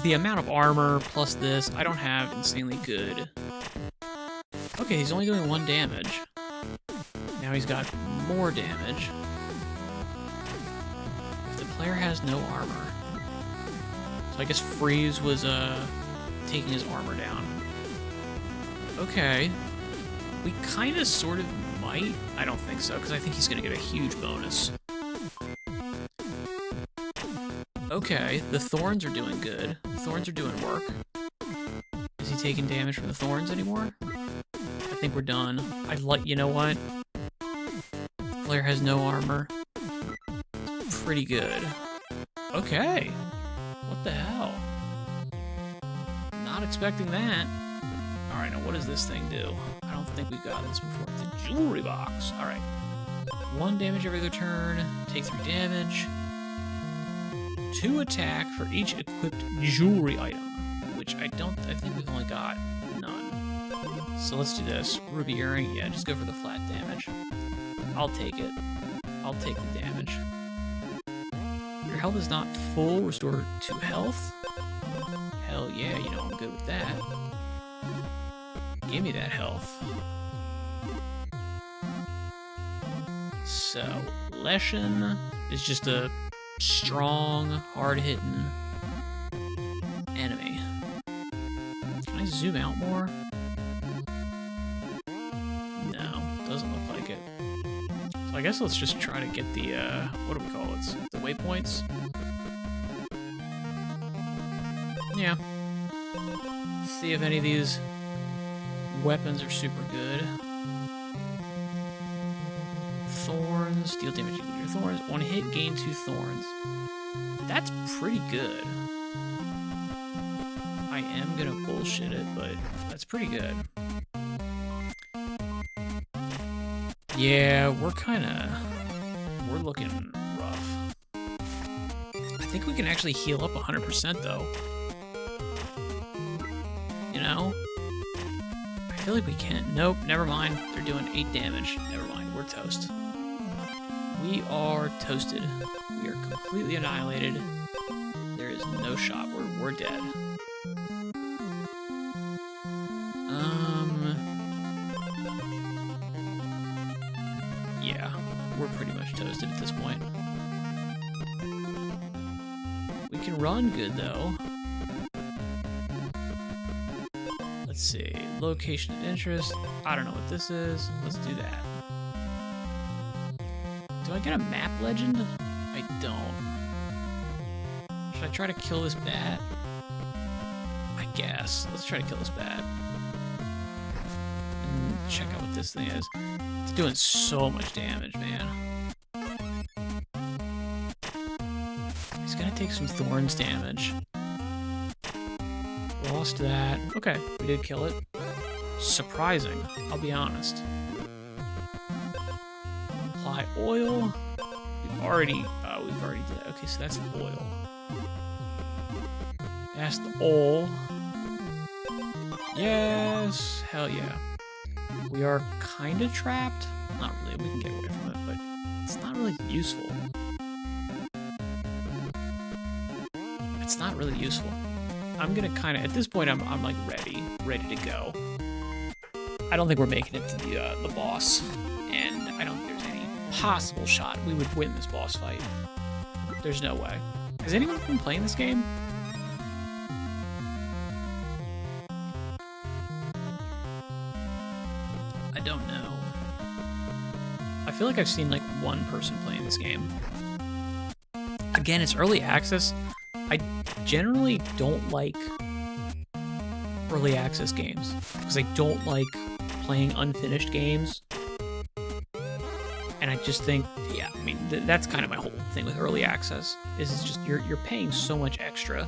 the amount of armor plus this, I don't have insanely good. Okay, he's only doing 1 damage. Now he's got more damage. If the player has no armor, so I guess Freeze was taking his armor down. Okay, we kind of sort of might. I don't think so, because I think he's gonna get a huge bonus. Okay, the thorns are doing good. The thorns are doing work. Is he taking damage from the thorns anymore? I think we're done. You know what? Player has no armor. Pretty good. Okay. What the hell? Not expecting that. Alright, now what does this thing do? I don't think we got this before. The jewelry box. Alright. 1 damage every other turn. Take 3 damage. 2 attack for each equipped jewelry item, which I think we've only got none. So let's do this. Ruby earring, yeah, just go for the flat damage. I'll take it. I'll take the damage. Your health is not full, restore 2 health. Hell yeah, you know I'm good with that. Give me that health. So, Leshen is just a strong, hard-hitting enemy. Can I zoom out more? No, doesn't look like it. So I guess let's just try to get the, what do we call it? The waypoints? Yeah. See if any of these weapons are super good. Thorns, deal damage equal to your thorns. 1 hit, gain 2 thorns. That's pretty good. I am gonna bullshit it, but that's pretty good. Yeah, we're looking rough. I think we can actually heal up 100% though. You know? I feel like we can't. Nope, never mind. They're doing 8 damage. Never mind, we're toast. We are toasted. We are completely annihilated. There is no shot. We're dead. Yeah, we're pretty much toasted at this point. We can run good though. Let's see. Location of interest. I don't know what this is. Let's do that. get a map legend? I don't. Should I try to kill this bat? I guess. Let's try to kill this bat. And check out what this thing is. It's doing so much damage, man. He's gonna take some thorns damage. Lost that. Okay, we did kill it. Surprising, I'll be honest. Apply oil. We've already did that. Okay, so that's the oil. That's the oil. Yes, hell yeah. We are kind of trapped. Not really, we can get away from it, but it's not really useful. It's not really useful. I'm gonna kind of, at this point, I'm like ready to go. I don't think we're making it to the boss, and I don't think there's any possible shot we would win this boss fight. There's no way. Has anyone been playing this game? I don't know. I feel like I've seen like one person playing this game. Again, it's early access. I generally don't like early access games because I don't like playing unfinished games. And I just think, yeah, I mean, that's kind of my whole thing with early access, is it's just you're paying so much extra.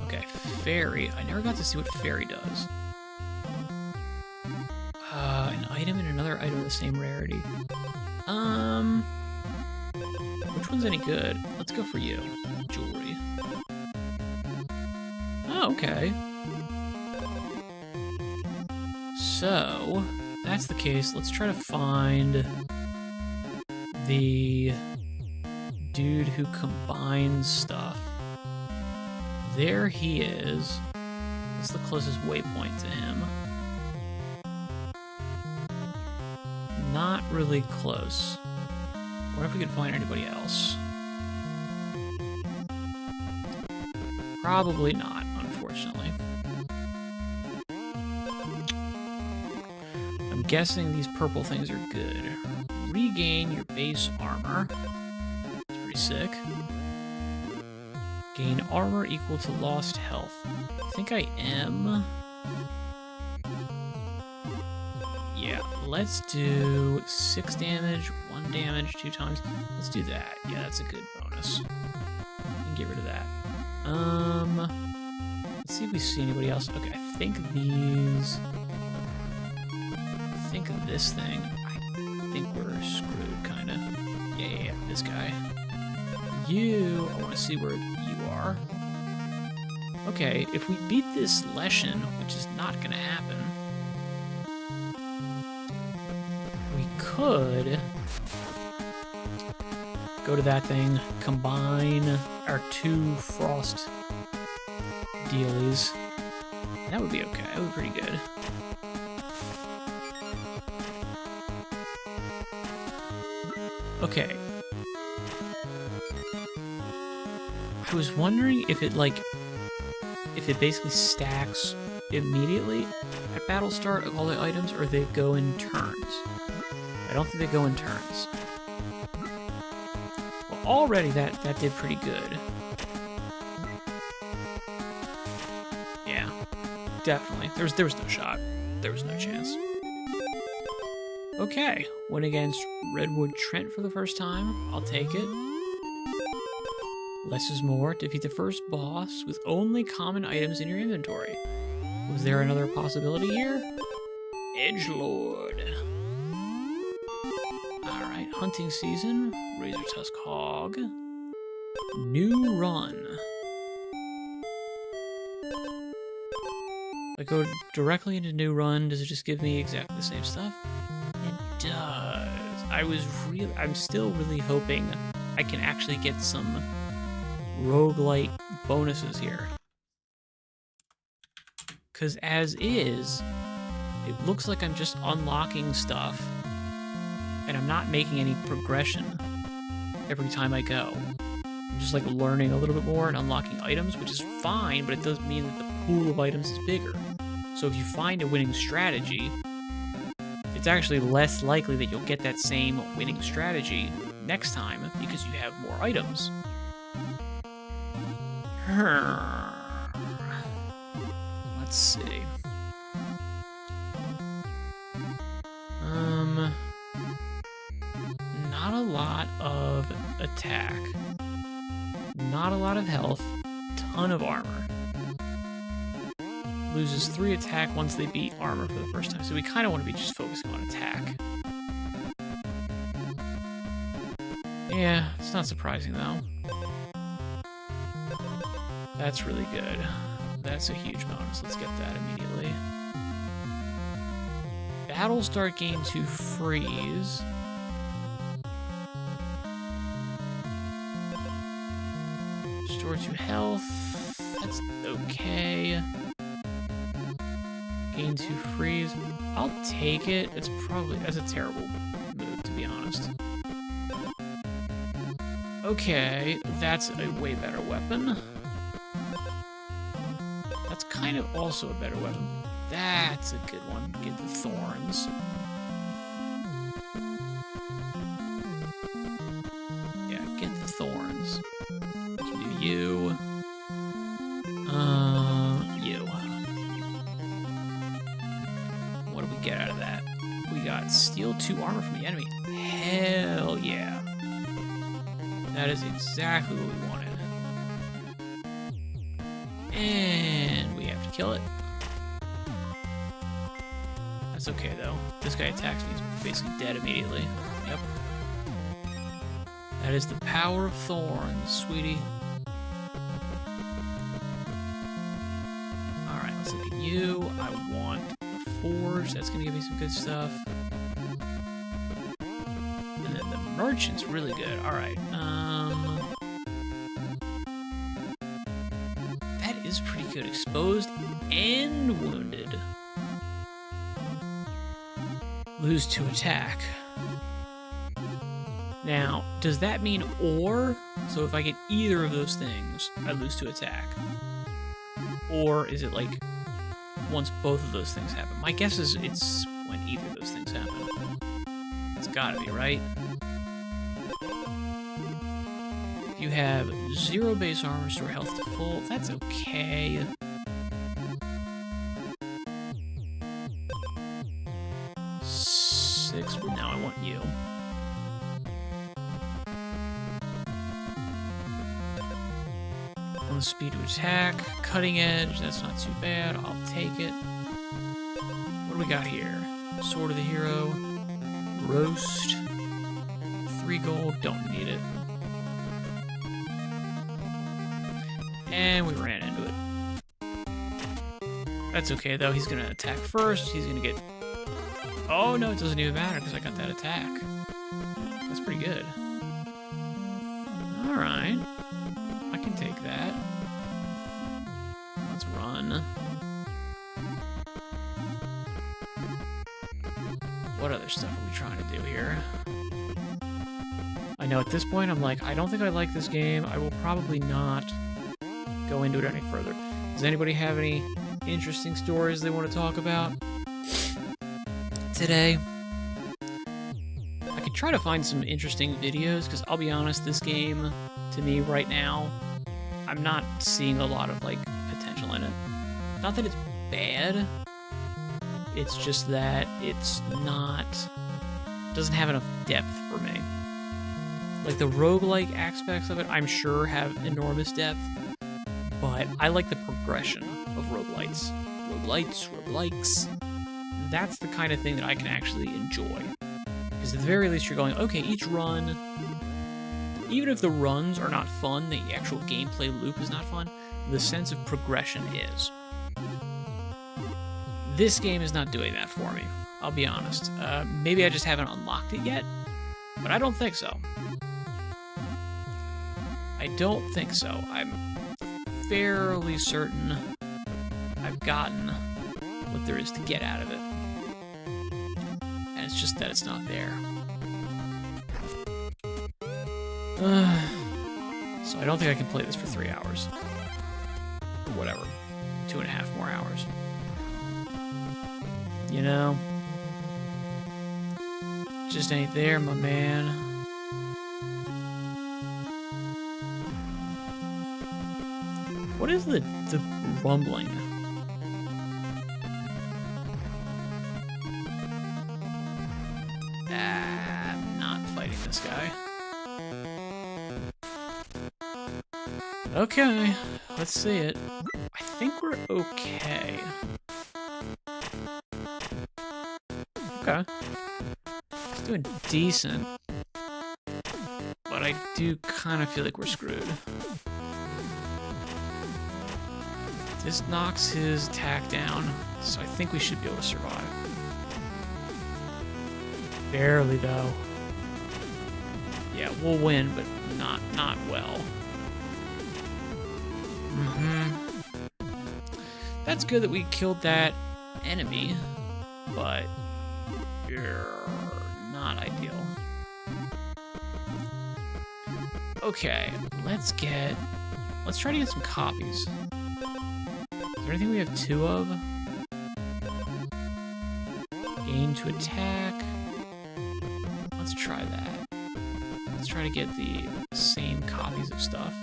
Okay, fairy. I never got to see what fairy does. An item and another item of the same rarity. Which one's any good? Let's go for you. Jewelry. Oh, okay. So, if that's the case, let's try to find the dude who combines stuff. There he is. What's the closest waypoint to him? Not really close. Or if we can find anybody else. Probably not, unfortunately. I'm guessing these purple things are good. Regain your base armor. That's pretty sick. Gain armor equal to lost health. I think I am. Yeah, let's do 6 damage, 1 damage, 2 times. Let's do that. Yeah, that's a good bonus. And get rid of that. Let's see if we see anybody else. Okay, I think these... I think of this thing. I think we're screwed, kind of. Yeah, this guy. You... I want to see where you are. Okay, if we beat this Leshen, which is not going to happen, we could go to that thing, combine our 2 frost dealies. That would be okay. That would be pretty good. Okay. I was wondering if it basically stacks immediately at battle start of all the items, or they go in turns. I don't think they go in turns. Well, already that did pretty good. Yeah, definitely. There was no shot. There was no chance. Okay, went against Redwood Trent for the first time. I'll take it. Less is more. Defeat the first boss with only common items in your inventory. Was there another possibility here? Edgelord. Alright, hunting season. Razor Tusk Hog. New run. If I go directly into new run, does it just give me exactly the same stuff? It does. I'm still really hoping I can actually get some roguelite bonuses here. Because as is, it looks like I'm just unlocking stuff and I'm not making any progression every time I go. I'm just like learning a little bit more and unlocking items, which is fine, but it does mean that the pool of items is bigger. So if you find a winning strategy, it it's actually less likely that you'll get that same winning strategy next time because you have more items. Let's see. Not a lot of attack. Not a lot of health. Ton of armor. Loses 3 attack once they beat armor for the first time. So we kind of want to be just focusing on attack. Yeah, it's not surprising though. That's really good. That's a huge bonus. Let's get that immediately. Battle start gain to freeze. Restore 2 health. That's okay. Gain 2 freeze. I'll take it. It's probably, that's a terrible move, to be honest. Okay, that's a way better weapon. That's kind of also a better weapon. That's a good one. Get the thorns. Yeah, get the thorns. We can do you. You. What do we get out of that? We got steal 2 armor from the enemy. Hell yeah. That is exactly what we wanted. And we have to kill it. That's okay, though. This guy attacks me, he's basically dead immediately. Yep. That is the power of thorns, sweetie. Alright, let's look at you. I want the forge. That's going to give me some good stuff. And then the merchant's really good. Alright, that is pretty good. Exposed and wounded. Lose 2 attack. Now, does that mean or? So if I get either of those things, I lose 2 attack. Or is it like once both of those things happen? My guess is it's when either of those things happen. It's gotta be, right? If you have 0 base armor, restore health to full, that's okay. Now I want you. 1 speed to attack, cutting edge, that's not too bad, I'll take it. What do we got here? Sword of the Hero, roast, 3 gold, don't need it. And we ran into it. That's okay though, he's gonna attack first, he's gonna get... Oh no, it doesn't even matter because I got that attack. That's pretty good. Alright. I can take that. Let's run. What other stuff are we trying to do here? I know at this point I'm like, I don't think I like this game. I will probably not go into it any further. Does anybody have any interesting stories they want to talk about today? I could try to find some interesting videos, because I'll be honest, this game, to me right now, I'm not seeing a lot of, like, potential in it. Not that it's bad, it's just that it's not... doesn't have enough depth for me. Like, the roguelike aspects of it, I'm sure, have enormous depth, but I like the progression of roguelites. Roguelikes. That's the kind of thing that I can actually enjoy. Because at the very least you're going, okay, each run, even if the runs are not fun, the actual gameplay loop is not fun, the sense of progression is. This game is not doing that for me, I'll be honest. Maybe I just haven't unlocked it yet, but I don't think so. I don't think so. I'm fairly certain I've gotten what there is to get out of it. And it's just that it's not there. So I don't think I can play this for 3 hours. Or whatever. 2.5 more hours. You know? Just ain't there, my man. What is the rumbling? I'm not fighting this guy. Okay, let's see it. I think we're okay. Okay. It's doing decent. But I do kind of feel like we're screwed. This knocks his attack down, so I think we should be able to survive. Barely, though. Yeah, we'll win, but not well. That's good that we killed that enemy, but not ideal. Okay, let's try to get some copies. Is there anything we have 2 of? Gain to attack. Let's try that. Let's try to get the same copies of stuff.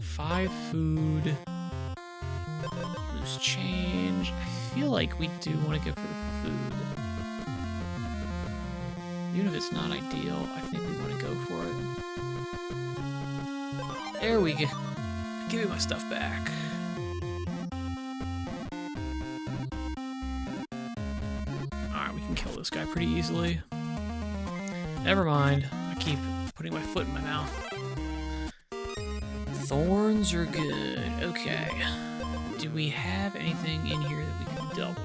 5 food. Loose change. I feel like we do want to go for the food. Even if it's not ideal, I think we want to go for it. There we go. Give me my stuff back. Alright, we can kill this guy pretty easily. Never mind. I keep putting my foot in my mouth. Thorns are good. Okay. Do we have anything in here that we can double?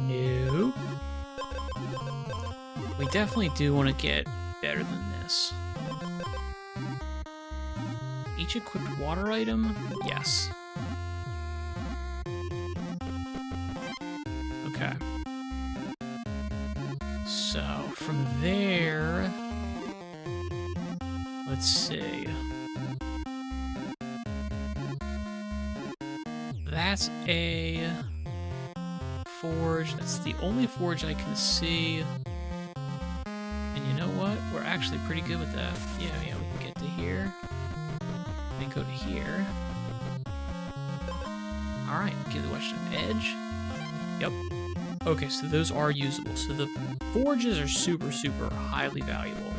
Nope. We definitely do want to get better than this. Each equipped water item? Yes. Okay. So, from there... Let's see. That's a forge. That's the only forge I can see. And you know what? We're actually pretty good with that. Yeah, we can get to here. Then go to here. Alright, give the question an edge. Yep. Okay, so those are usable. So the forges are super, super highly valuable.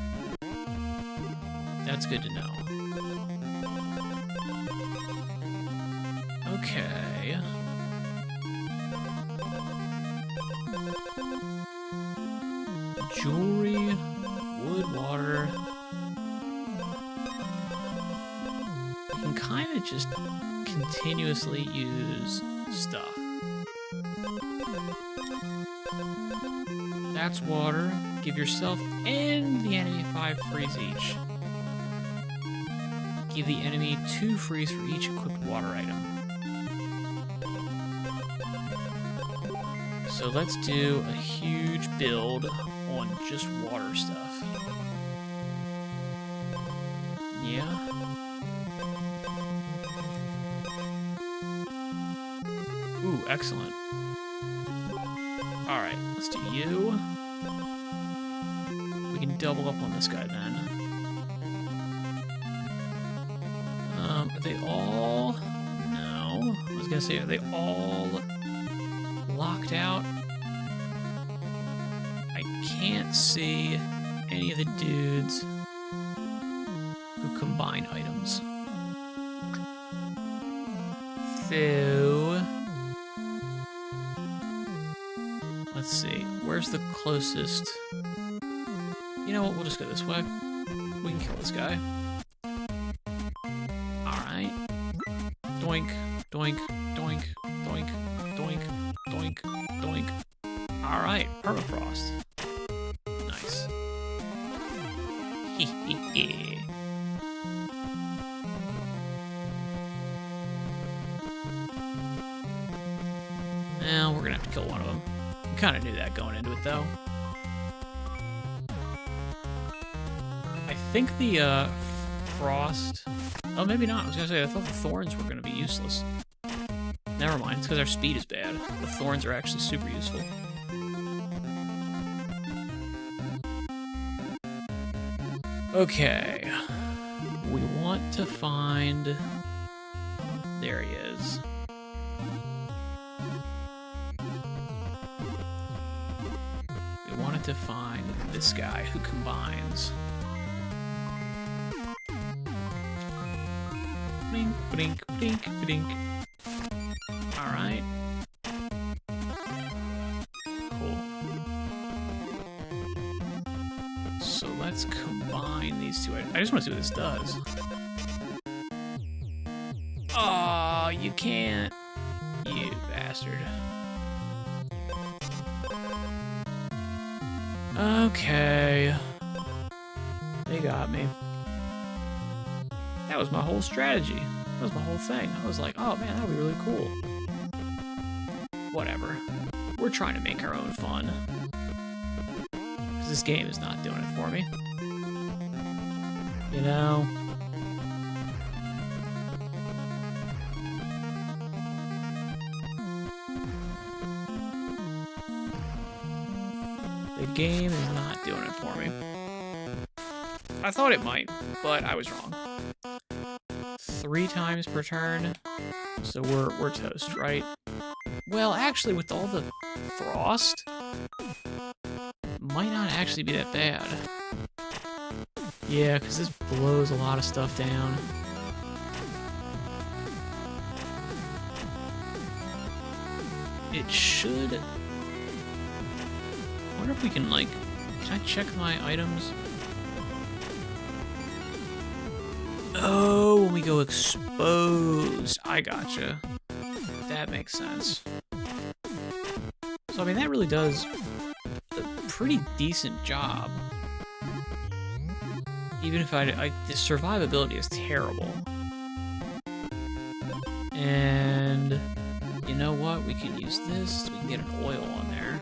That's good to know. Okay. Jewelry, wood, water. You can kind of just continuously use stuff. That's water. Give yourself and the enemy 5 freeze each. Give the enemy 2 freeze for each equipped water item. So let's do a huge build on just water stuff. Yeah. Ooh, excellent. Alright, let's do you. We can double up on this guy then. Are they all... No. I was gonna say, are they all locked out? I can't see any of the dudes who combine items. So... let's see. Where's the closest? You know what? We'll just go this way. We can kill this guy. Alright. Doink, doink, doink, doink, doink, doink, doink. Alright, permafrost. Nice. Hee. Well, we're gonna have to kill one of them. Kind of knew that going into it, though. I think the frost... Oh, maybe not. I was going to say, I thought the thorns were going to be useless. Never mind. It's because our speed is bad. The thorns are actually super useful. Okay. We want to find... There he is. We wanted to find this guy who combines. Blink, blink, blink, blink. Alright. Cool. So let's combine these two. I just want to see what this does. Oh, you can't. You bastard. Okay. They got me. That was my whole strategy. That was my whole thing. I was like, oh man, that would be really cool. Whatever. We're trying to make our own fun. Because this game is not doing it for me. You know? The game is not doing it for me. I thought it might, but I was wrong. 3 times per turn, so we're toast, right? Well, actually, with all the frost, might not actually be that bad. Yeah, because this blows a lot of stuff down. It should... I wonder if we can, like... Can I check my items? Oh, when we go exposed. I gotcha. That makes sense. So, I mean, that really does a pretty decent job. Even if the survivability is terrible. And you know what? We can use this so we can get an oil on there.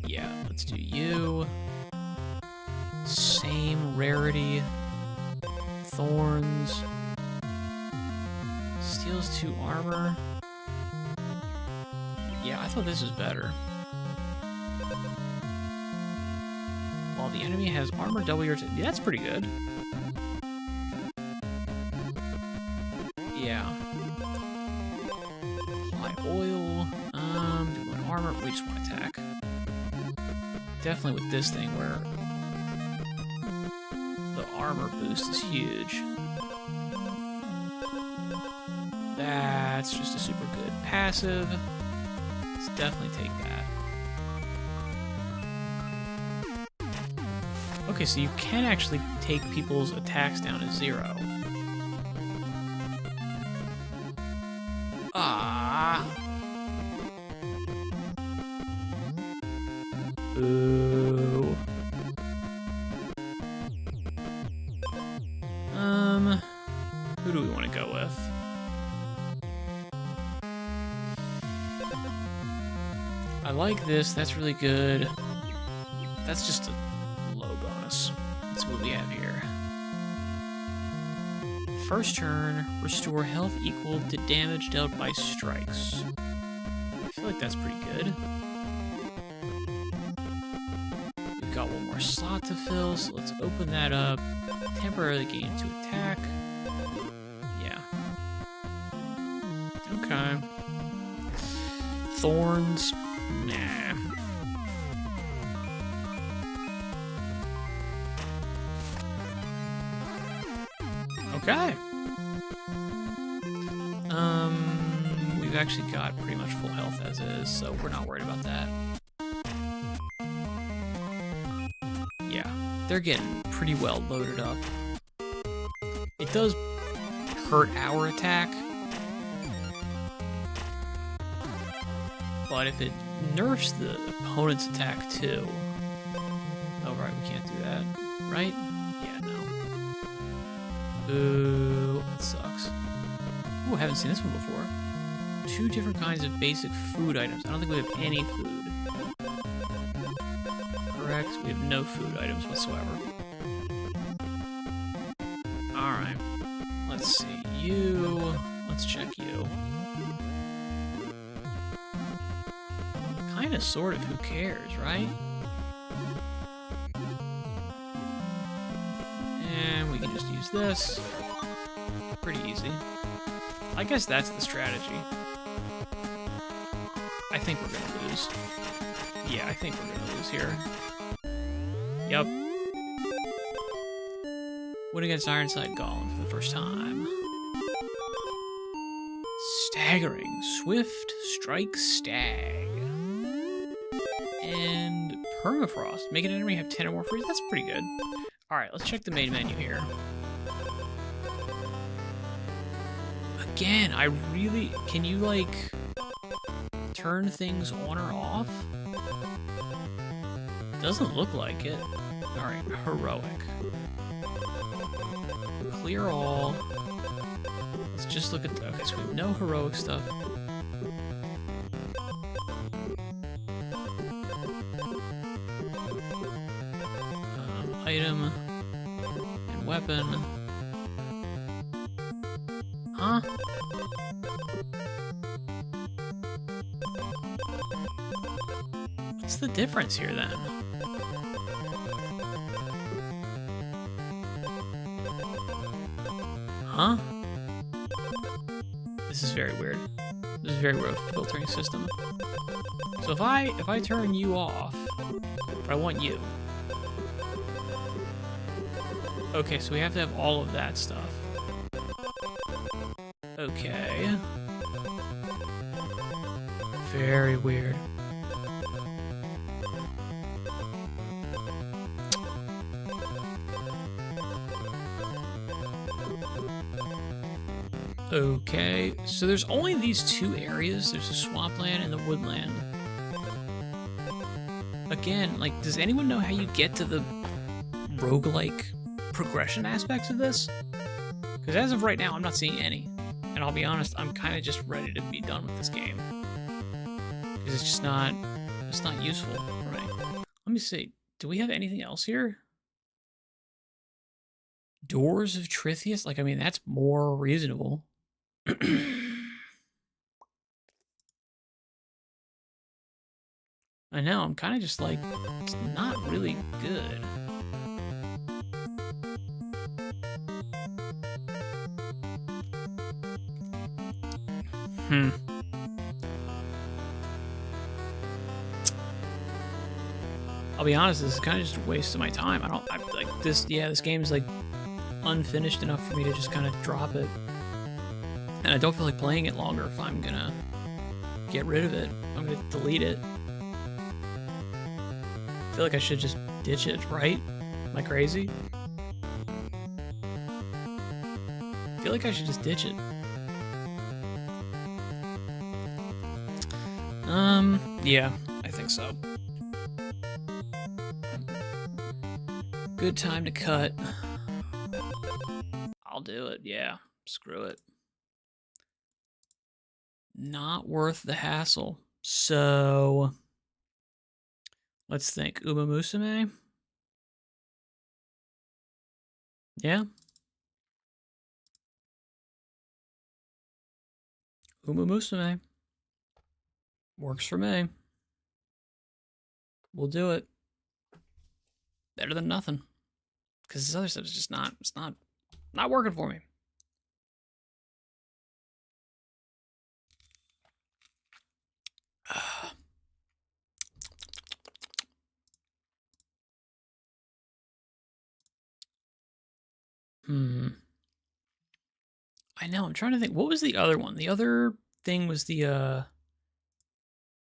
Yeah, let's do you. Same rarity. Thorns. Steals 2 armor. Yeah, I thought this was better. While the enemy has armor double your... Yeah, that's pretty good. Yeah. Apply oil. Do we want armor? We just want attack. Definitely with this thing where the armor boost is huge. That's just a super good passive. Let's definitely take that. Okay, so you can actually take people's attacks down to 0. Ah. Ooh. Who do we want to go with? I like this. That's really good. That's just a low bonus. That's what we have here. First turn, restore health equal to damage dealt by strikes. I feel like that's pretty good. We've got one more slot to fill, so let's open that up. Temporarily gain 2 attack. Yeah. Okay. Thorns. Nah. Okay. We've actually got pretty much full health as is, so we're not worried about that. Yeah, they're getting pretty well loaded up. It does hurt our attack, but if it nerfs the opponent's attack too... Oh, right, we can't do that, right? Yeah, no. Ooh, that sucks. Ooh, I haven't seen this one before. 2 different kinds of basic food items. I don't think we have any food. Correct? We have no food items whatsoever. Alright. Let's see. Let's check you. kind of, sort of, who cares, right? And we can just use this. Pretty easy. I guess that's the strategy. I think we're gonna lose. Yeah, I think we're gonna lose here. Yep. Win against Ironside Golem for the first time. Staggering. Swift Strike Stag. And Permafrost. Make an enemy have 10 or more freeze. That's pretty good. Alright, let's check the main menu here. Again, I really... Can you, like, turn things on or off? Doesn't look like it. Alright, heroic. Clear all. Let's just look at... Okay, so we have no heroic stuff. Item. And weapon. Huh? What's the difference here, then? Huh? This is very weird. This is a very weird filtering system. So if I turn you off, but I want you. Okay, so we have to have all of that stuff. Okay. Very weird. Okay, so there's only these two areas. There's the swampland and the woodland. Again, like, does anyone know how you get to the roguelike progression aspects of this? Because as of right now, I'm not seeing any. And I'll be honest, I'm kind of just ready to be done with this game. Because it's not useful for me. Let me see. Do we have anything else here? Doors of Trithius? Like, I mean, that's more reasonable. I know, I'm kind of just like, it's not really good. I'll be honest, this is kind of just a waste of my time. I like this, yeah, this game's like unfinished enough for me to just kind of drop it. And I don't feel like playing it longer if I'm gonna get rid of it. I'm gonna delete it. I feel like I should just ditch it, right? Am I crazy? I feel like I should just ditch it. Yeah, I think so. Good time to cut. I'll do it, yeah. Screw it. Not worth the hassle. So, let's think. Uma Musume? Yeah? Uma Musume. Works for me. We'll do it. Better than nothing. Because this other stuff is just not working for me. I know, I'm trying to think. What was the other one? The other thing was the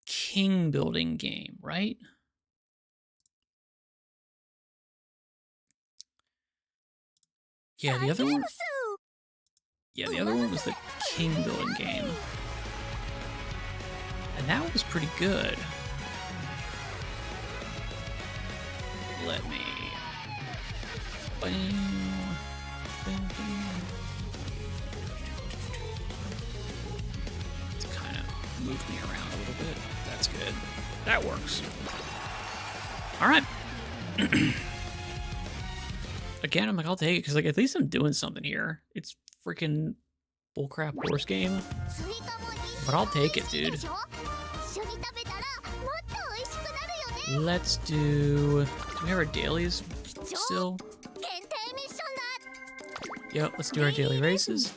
king building game, right? Yeah, the other one. Yeah, the other one was the king building game. And that was pretty good. Let me... It's kind of moved me around a little bit. That's good. That works. All right. Again, I'm like, I'll take it, because like at least I'm doing something here. It's freaking bullcrap horse game. But I'll take it, dude. Let's do we have our dailies still? Yep, let's do our daily races.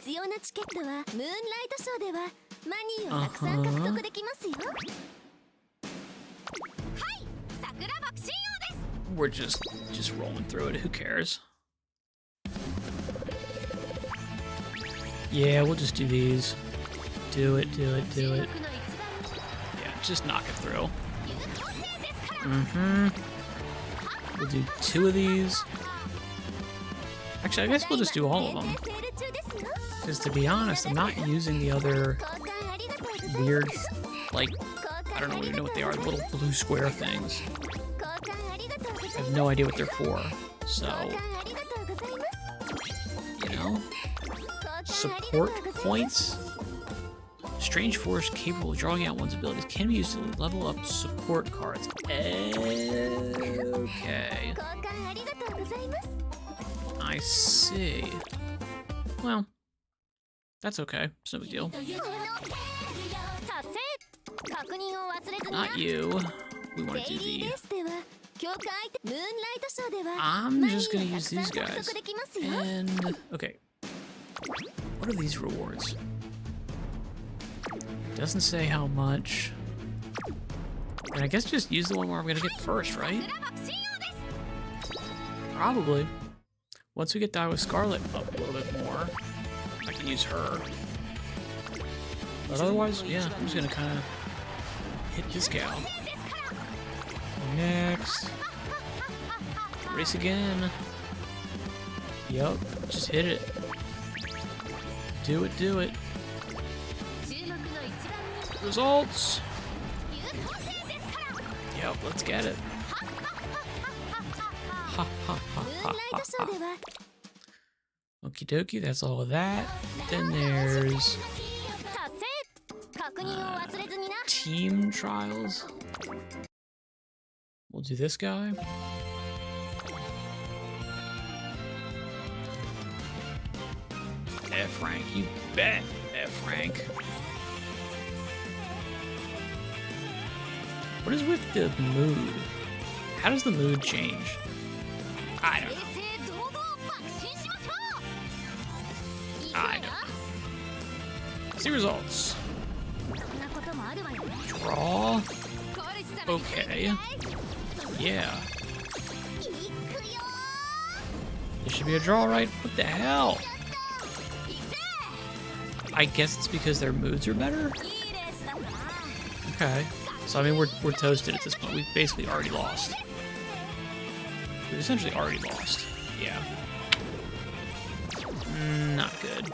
We're just rolling through it. Who cares? Yeah, we'll just do these. Do it. Yeah, just knock it through. We'll do 2 of these. Actually, I guess we'll just do all of them. Because to be honest, I'm not using the other weird, like, I don't even know what they are, little blue square things. I have no idea what they're for. So, you know, support points. Strange force capable of drawing out one's abilities can be used to level up support cards. Okay. I see. Well, that's okay. It's no big deal. Not you. We want to do the... I'm just going to use these guys. And, okay. What are these rewards? Doesn't say how much. And I guess just use the one where I'm gonna get first, right? Probably. Once we get Die with Scarlet up a little bit more, I can use her. But otherwise, yeah, I'm just gonna kind of hit this gal. Next. Race again. Yup, just hit it. Do it. Results. Yep, let's get it. Ha ha ha ha ha ha. Okie dokie, that's all of that. Then there's team trials. We'll do this guy. F rank, you bet. F rank. What is with the mood? How does the mood change? I don't know. See results. Draw. Okay. Yeah. There should be a draw, right? What the hell? I guess it's because their moods are better? Okay. So, I mean, we're toasted at this point. We've basically already lost. We've essentially already lost. Yeah. Not good.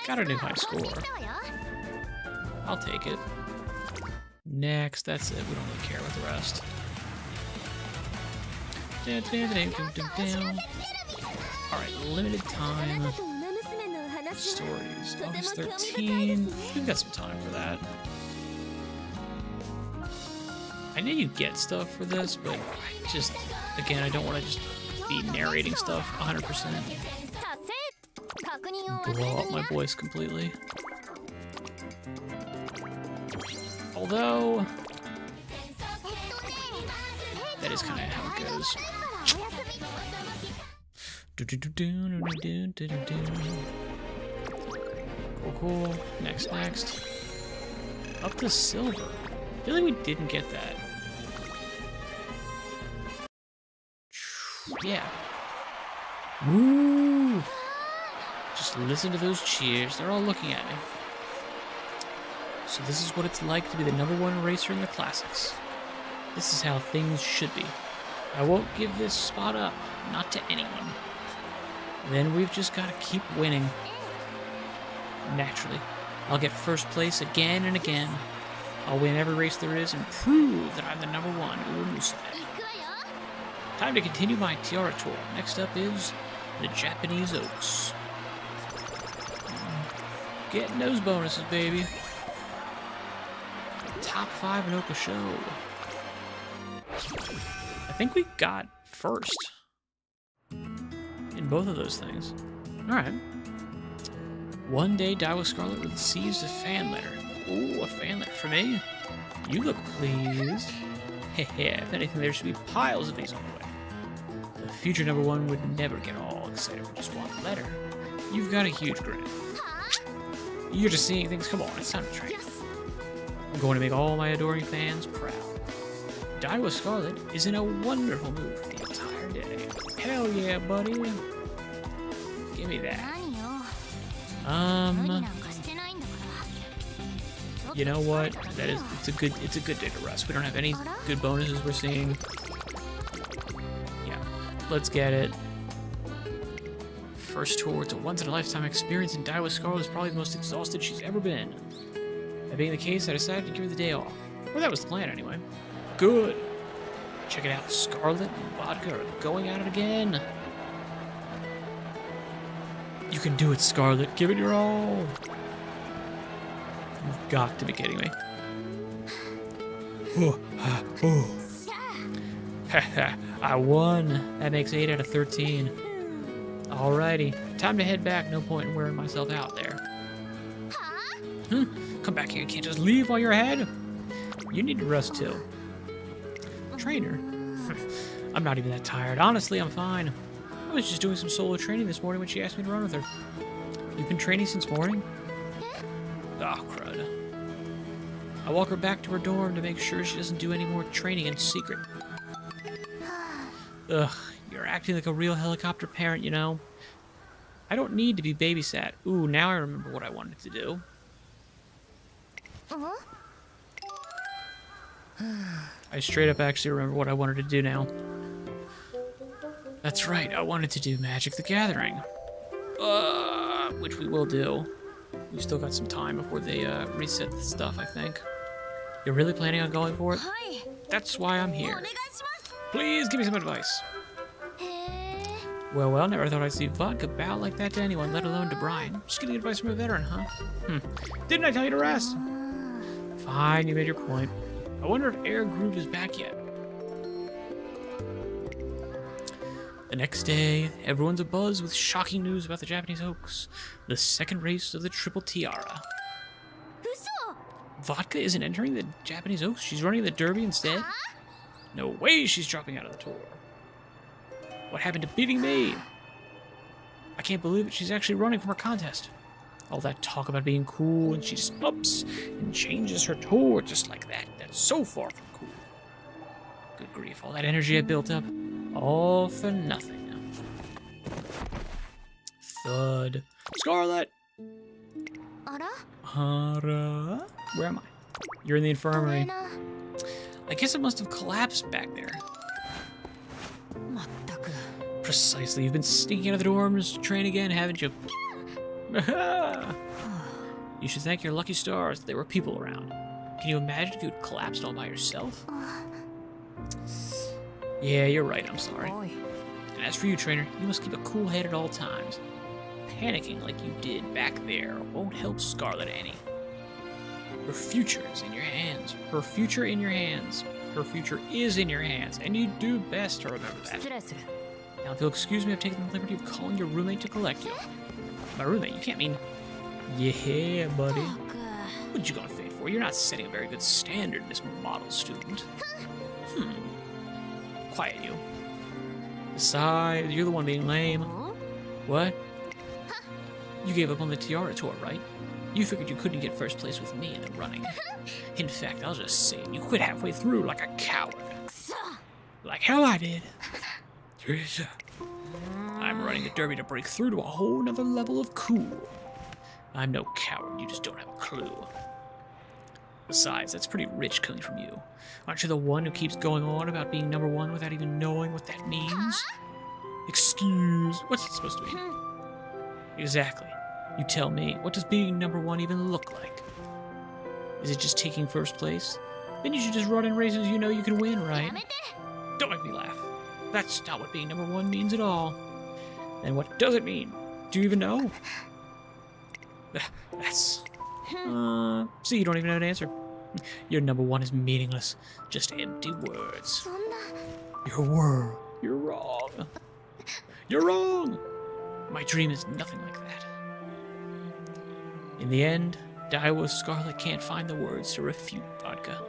Got a new high score. I'll take it. Next, that's it. We don't really care about the rest. Alright, limited time. Stories. August 13th. We've got some time for that. I know you get stuff for this, but I just, again, I don't want to just be narrating stuff 100%. Blow up my voice completely. Although, that is kind of how it goes. Cool. Next. Up to silver. I feel like we didn't get that. Yeah. Woo! Just listen to those cheers. They're all looking at me. So this is what it's like to be the #1 racer in the classics. This is how things should be. I won't give this spot up. Not to anyone. Then we've just got to keep winning. Naturally. I'll get first place again and again. I'll win every race there is and prove that I'm the #1 Uramusa. Time to continue my Tiara tour. Next up is the Japanese Oaks. Getting those bonuses, baby. Top 5 in Oka Show. I think we got first in both of those things. Alright. One day, Die with Scarlet receives a fan letter. Ooh, a fanlet for me. You look pleased. Heh, if anything, there should be piles of these on the way. The future number one would never get all excited for just one letter. You've got a huge grin. You're just seeing things. Come on, it's time to train. I'm going to make all my adoring fans proud. Die with Scarlet is in a wonderful mood for the entire day. Hell yeah, buddy. Give me that. You know what? It's a good day to rest. We don't have any good bonuses we're seeing. Yeah, let's get it. First tour, it's a once-in-a-lifetime experience, and Die with Scarlet is probably the most exhausted she's ever been. That being the case, I decided to give her the day off. Well, that was the plan anyway. Good. Check it out, Scarlet and Vodka are going at it again. You can do it, Scarlet. Give it your all. You've got to be kidding me. I won. That makes 8 out of 13. Alrighty. Time to head back. No point in wearing myself out there. Come back here. You can't just leave while you're ahead. You need to rest too. Trainer? I'm not even that tired. Honestly, I'm fine. I was just doing some solo training this morning when she asked me to run with her. You've been training since morning? Ah, crud. I walk her back to her dorm to make sure she doesn't do any more training in secret. Ugh, you're acting like a real helicopter parent, you know? I don't need to be babysat. Ooh, now I remember what I wanted to do. I straight up actually remember what I wanted to do now. That's right, I wanted to do Magic the Gathering. Which we will do. We've still got some time before they reset the stuff, I think. You're really planning on going for it? That's why I'm here. Please give me some advice. Well, never thought I'd see Vodka bow like that to anyone, let alone to Brian. Just getting advice from a veteran, huh? Didn't I tell you to rest? Fine, you made your point. I wonder if Air Groove is back yet. The next day, everyone's abuzz with shocking news about the Japanese hoax. The second race of the Triple Tiara. Vodka isn't entering the Japanese hoax? She's running the Derby instead? No way she's dropping out of the tour. What happened to beating me? I can't believe it. She's actually running from her contest. All that talk about being cool, and she just ups and changes her tour just like that. That's so far from cool. Good grief, all that energy I built up, all for nothing. Thud. Scarlet! Hara? Where am I? You're in the infirmary. I guess it must have collapsed back there. Precisely. You've been sneaking out of the dorms to train again, haven't you? You should thank your lucky stars that there were people around. Can you imagine if you had collapsed all by yourself? Yeah, you're right. I'm sorry. And as for you, trainer, you must keep a cool head at all times. Panicking like you did back there won't help Scarlet any. Her future is in your hands. Her future in your hands. Her future is in your hands, and you do best to remember that. Now, if you'll excuse me, I've taken the liberty of calling your roommate to collect you. My roommate? You can't mean... Yeah, buddy. What you gonna fade for? You're not setting a very good standard, Miss Model Student. Quiet, you. Besides, you're the one being lame. What? You gave up on the Tiara tour, right? You figured you couldn't get first place with me in the running. In fact, I'll just say you quit halfway through like a coward. Like hell I did. I'm running the Derby to break through to a whole nother level of cool. I'm no coward, you just don't have a clue. Besides, that's pretty rich coming from you. Aren't you the one who keeps going on about being number one without even knowing what that means? Excuse, what's it supposed to mean? Exactly. You tell me, what does being number one even look like? Is it just taking first place? Then you should just run in races you know you can win, right? Don't make me laugh. That's not what being number one means at all. Then what does it mean? Do you even know? That's... see, you don't even have an answer. Your number one is meaningless. Just empty words. You're wrong. You're wrong! My dream is nothing like that. In the end, Daiwa Scarlet can't find the words to refute Vodka.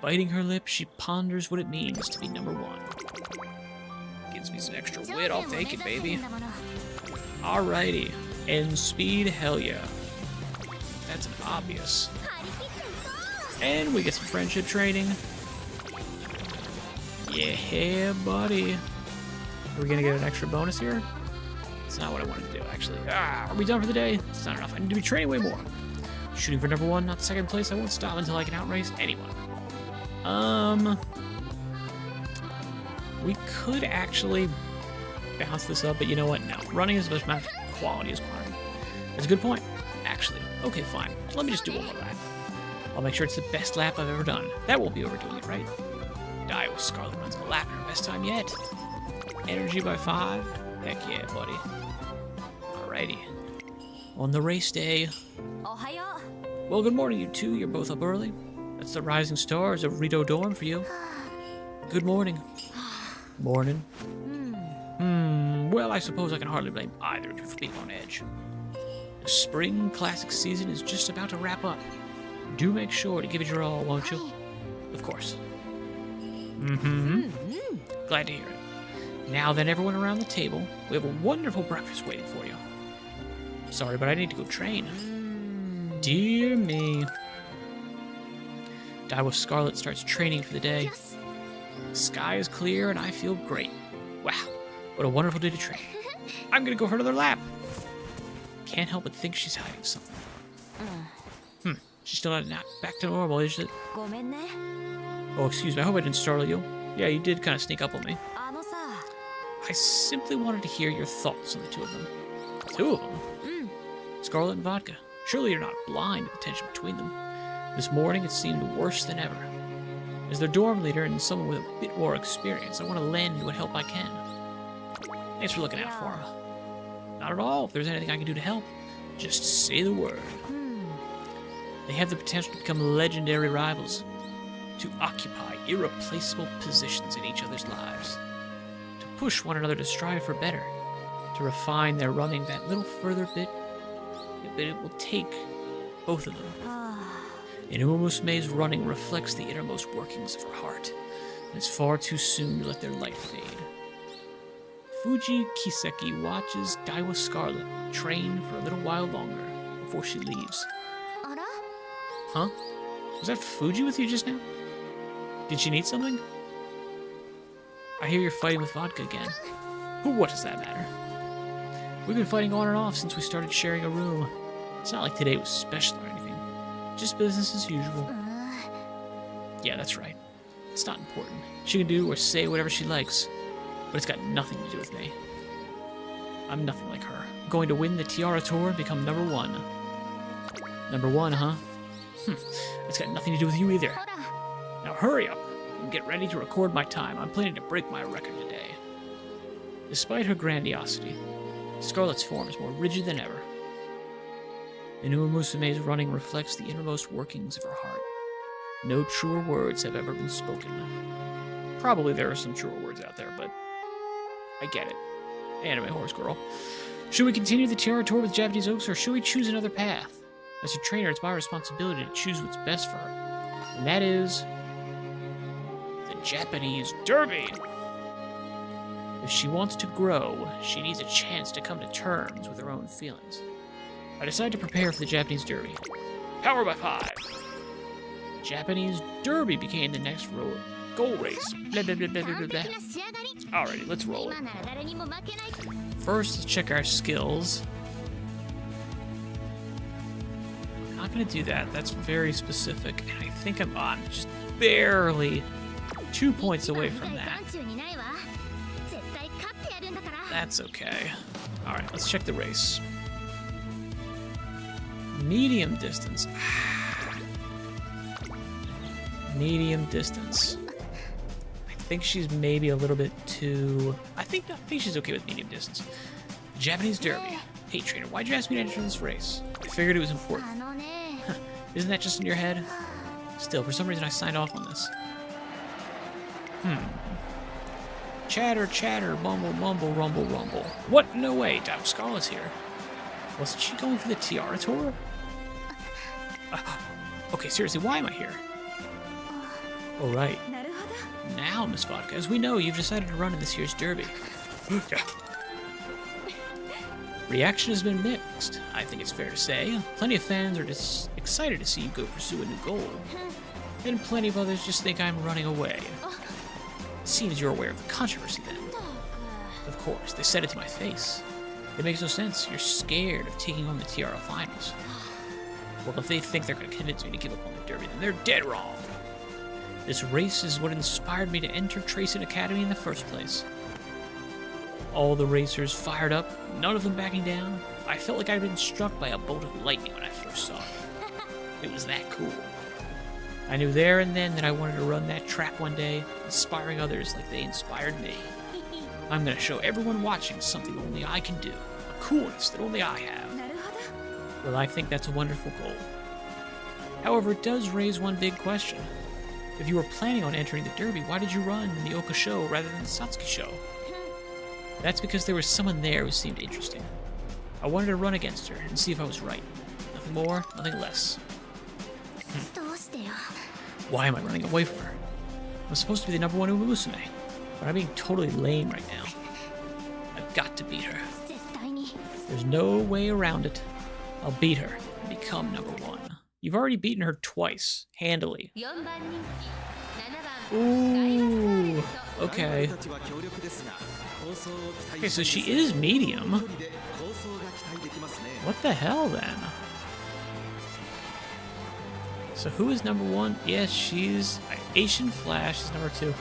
Biting her lip, she ponders what it means to be number one. Gives me some extra wit, I'll take it, baby. Alrighty. End speed, hell yeah. That's an obvious. And we get some friendship training. Yeah, buddy. Are we gonna get an extra bonus here? That's not what I wanted to do, actually. Are we done for the day? It's not enough. I need to be training way more. Shooting for number one, not second place. I won't stop until I can outrace anyone. We could actually bounce this up, but you know what? No. Running is as much quality as quantity. That's a good point, actually. Okay, fine. Let me just do one more lap. I'll make sure it's the best lap I've ever done. That won't be overdoing it, right? Daiwa Scarlet runs a lap in her best time yet. Energy by 5. Heck yeah, buddy. Alrighty. On the race day. Well, good morning, you two. You're both up early. That's the rising stars of Rito Dorm for you. Good morning. Morning. Well, I suppose I can hardly blame either of you for being on edge. The spring classic season is just about to wrap up. Do make sure to give it your all, won't you? Of course. Glad to hear it. Now then, everyone around the table, we have a wonderful breakfast waiting for you. Sorry, but I need to go train. Dear me. Daiwa Scarlet starts training for the day. Yes. The sky is clear and I feel great. Wow, what a wonderful day to train. I'm gonna go for another lap. Can't help but think she's hiding something. She's still not back to normal, is it? Oh, excuse me, I hope I didn't startle you. Yeah, you did kind of sneak up on me. I simply wanted to hear your thoughts on the two of them. Two of them? Scarlet and Vodka. Surely you're not blind to the tension between them. This morning it seemed worse than ever. As their dorm leader and someone with a bit more experience, I want to lend you what help I can. Thanks for looking out for him. Not at all. If there's anything I can do to help, just say the word. They have the potential to become legendary rivals, to occupy irreplaceable positions in each other's lives, to push one another to strive for better, to refine their running that little further bit, but it will take both of them. Inuma Musume's running reflects the innermost workings of her heart, and it's far too soon to let their light fade. Fuji Kiseki watches Daiwa Scarlet train for a little while longer before she leaves. Huh? Was that Fuji with you just now? Did she need something? I hear you're fighting with Vodka again. What does that matter? We've been fighting on and off since we started sharing a room. It's not like today was special or anything. Just business as usual. Yeah, that's right. It's not important. She can do or say whatever she likes, but it's got nothing to do with me. I'm nothing like her. I'm going to win the Tiara Tour and become number one. Number one, huh? It's got nothing to do with you either. Now hurry up and get ready to record my time. I'm planning to break my record today. Despite her grandiosity, Scarlet's form is more rigid than ever. Inuma Musume's running reflects the innermost workings of her heart. No truer words have ever been spoken. Probably there are some truer words out there, but I get it. Anime horse girl. Should we continue the Tiara Tour with Japanese Oaks, or should we choose another path? As a trainer, it's my responsibility to choose what's best for her. And that is the Japanese Derby. If she wants to grow, she needs a chance to come to terms with her own feelings. I decided to prepare for the Japanese Derby. Power by 5. Japanese Derby became the next goal race. Blah, blah, blah, blah, blah, blah. Alrighty, let's roll it. First, let's check our skills. I'm not going to do that. That's very specific. And I think I'm on just barely 2 points away from that. That's okay. Alright, let's check the race. Medium distance. Medium distance. I think she's maybe a little bit too... I think she's okay with medium distance. Japanese Derby. Hey, trainer, why'd you ask me to enter this race? I figured it was important. Isn't that just in your head? Still, for some reason I signed off on this. Chatter, chatter, bumble, mumble, rumble, rumble. What? No way, Daiwa Scarlet's here. Wasn't she going for the Tiara Tour? Okay, seriously, why am I here? All right. Now, Miss Vodka, as we know, you've decided to run in this year's derby. Reaction has been mixed, I think it's fair to say. Plenty of fans are just excited to see you go pursue a new goal. And plenty of others just think I'm running away. It seems you're aware of the controversy then. Of course, they said it to my face. It makes no sense. You're scared of taking on the Tiara finals. Well, if they think they're going to convince me to give up on the derby, then they're dead wrong. This race is what inspired me to enter Tracing Academy in the first place. All the racers fired up, none of them backing down. I felt like I'd been struck by a bolt of lightning when I first saw it. It was that cool. I knew there and then that I wanted to run that track one day, inspiring others like they inspired me. I'm going to show everyone watching something only I can do, a coolness that only I have. Well, I think that's a wonderful goal. However, it does raise one big question. If you were planning on entering the derby, why did you run the Oka show rather than the Satsuki show? That's because there was someone there who seemed interesting. I wanted to run against her and see if I was right. Nothing more, nothing less. Why am I running away from her? I'm supposed to be the number one Umusume, but I'm being totally lame right now. I've got to beat her. There's no way around it. I'll beat her and become number one. You've already beaten her twice, handily. Ooh, okay. Okay, so she is medium. What the hell, then? So who is number one? Yes, she's... Asian Flash is number two.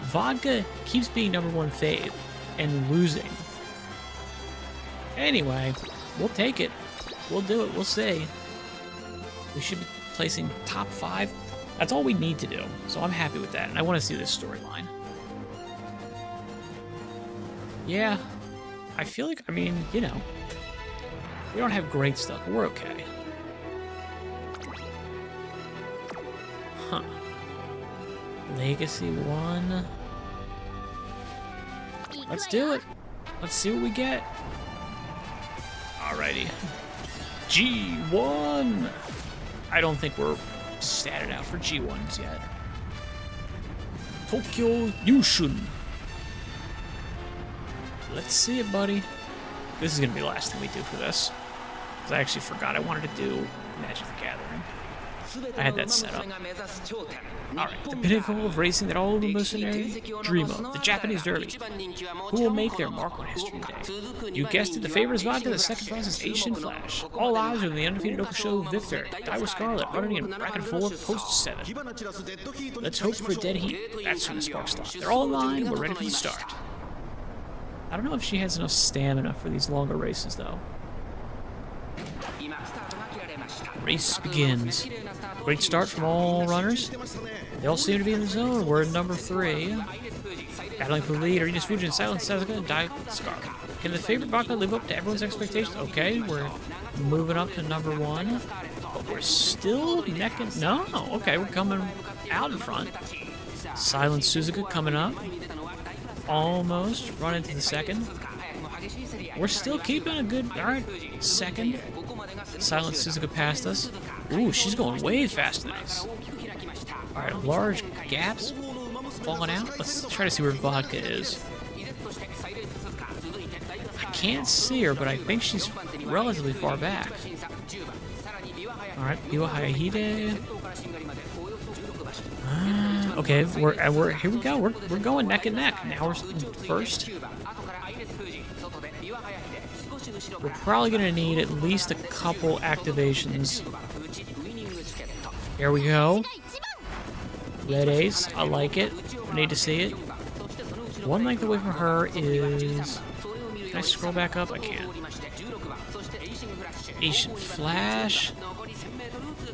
Vodka keeps being number one fave and losing. Anyway, we'll take it. We'll do it. We'll see. We should be placing top 5. That's all we need to do. So I'm happy with that. And I want to see this storyline. Yeah. I feel like, I mean, you know, we don't have great stuff. But we're okay. Huh. Legacy 1. Let's do it. Let's see what we get. Alrighty. G1! I don't think we're statted out for G1s yet. Tokyo Yushun. Let's see it, buddy. This is going to be the last thing we do for this. Because I actually forgot I wanted to do Magic the Gathering. I had that set up. Alright, the pinnacle of racing that all mercenaries dream of, the Japanese Derby. Who will make their mark on history today? You guessed it, the favorite is Vodka, the second prize is Asian Flash. All eyes are on the undefeated Okusho victor, Daiwa Scarlet, running in bracket 4, post 7. Let's hope for dead heat. That's when the sparks start. They're all in line, we're ready for the start. I don't know if she has enough stamina for these longer races, though. Race begins. Great start from all runners. They all seem to be in the zone. We're in number 3. Battling for the lead, Arenas Fujin, Silent Sasuke, and Dai Scar. Can the favorite Baka live up to everyone's expectations? Okay, we're moving up to number 1. But we're still neck and... No, okay, we're coming out in front. Silent Suzuka coming up. Almost run into the second. We're still keeping a good... Alright, second. Silent Suzuka passed us. Ooh, she's going way faster than us. Alright, large gaps falling out. Let's try to see where Vodka is. I can't see her, but I think she's relatively far back. Alright, Biwa Hayahide. Okay, we're here we go. We're going neck and neck. Now we're first. We're probably gonna need at least a couple activations. Here we go. Red Ace, I like it. I need to see it. One length away from her is... Can I scroll back up? I can. Asian Flash.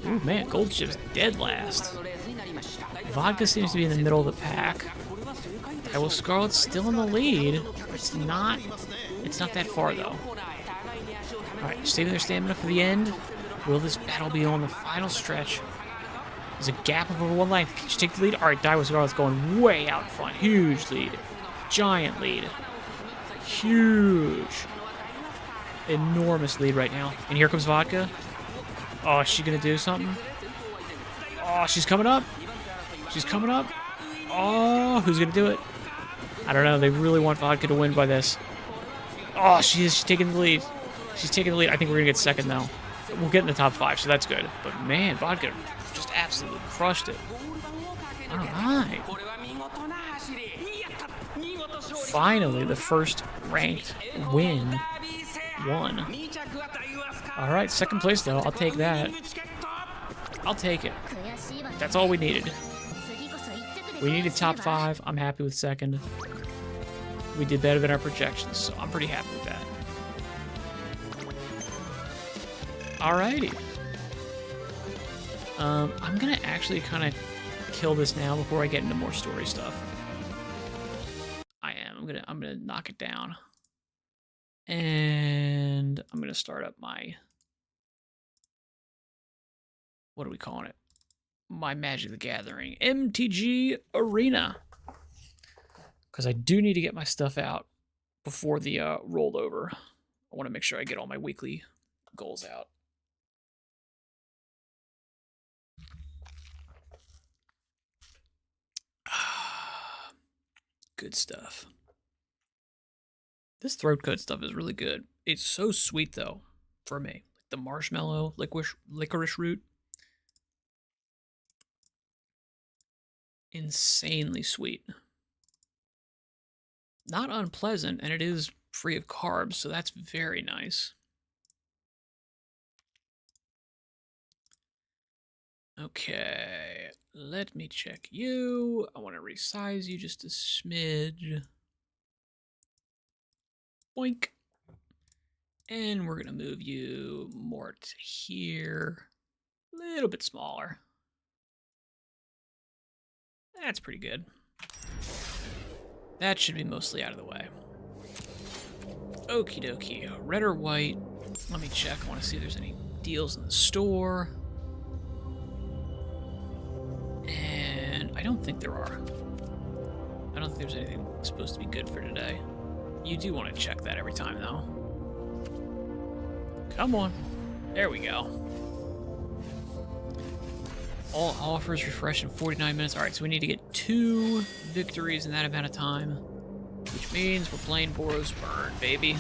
Ooh, man, Gold Chip's dead last. Vodka seems to be in the middle of the pack. Daiwa Scarlet's still in the lead. It's not that far, though. Alright, saving their stamina for the end. Will this battle be on the final stretch? There's a gap of over 1 length. Can she take the lead? Alright, Daiwa Scarlet's going way out in front. Huge lead. Giant lead. Huge. Enormous lead right now. And here comes Vodka. Oh, is she gonna do something? Oh, she's coming up. She's coming up. Oh, who's gonna do it? I don't know. They really want Vodka to win by this. Oh, she is. She's taking the lead. She's taking the lead. I think we're gonna get second though. We'll get in the top 5, so that's good. But man, Vodka just absolutely crushed it. All right. Finally, the first ranked win won. All right, second place though. I'll take that. I'll take it. That's all we needed. We needed top 5. I'm happy with second. We did better than our projections, so I'm pretty happy with that. Alrighty. I'm gonna actually kind of kill this now before I get into more story stuff. I am. I'm gonna knock it down, and I'm gonna start up my, what are we calling it? My Magic the Gathering MTG Arena, because I do need to get my stuff out before the rollover. I want to make sure I get all my weekly goals out. Good stuff. This throat coat stuff is really good. It's so sweet though, for me. The marshmallow, licorice root. Insanely sweet. Not unpleasant, and it is free of carbs, so that's very nice. Okay, let me check you. I want to resize you just a smidge. Boink. And we're going to move you more to here. A little bit smaller. That's pretty good. That should be mostly out of the way. Okie dokie. Red or white? Let me check. I want to see if there's any deals in the store. And I don't think there are. I don't think there's anything supposed to be good for today. You do want to check that every time, though. Come on. There we go. All offers refresh in 49 minutes. All right, so we need to get 2 victories in that amount of time, which means we're playing Boros Burn, baby.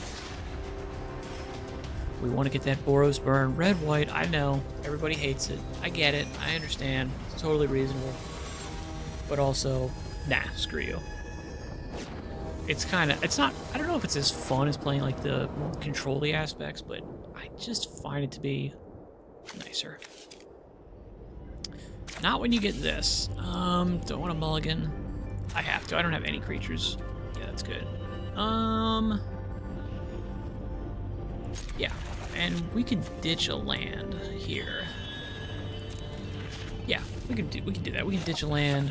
We want to get that Boros Burn. Red, white, I know. Everybody hates it. I get it. I understand. It's totally reasonable. But also, nah, screw you. It's not, I don't know if it's as fun as playing like the control-y aspects, but I just find it to be nicer. Not when you get this. Don't want a mulligan. I have to. I don't have any creatures. Yeah, that's good. Yeah, and we can ditch a land here. Yeah, we can do that. We can ditch a land.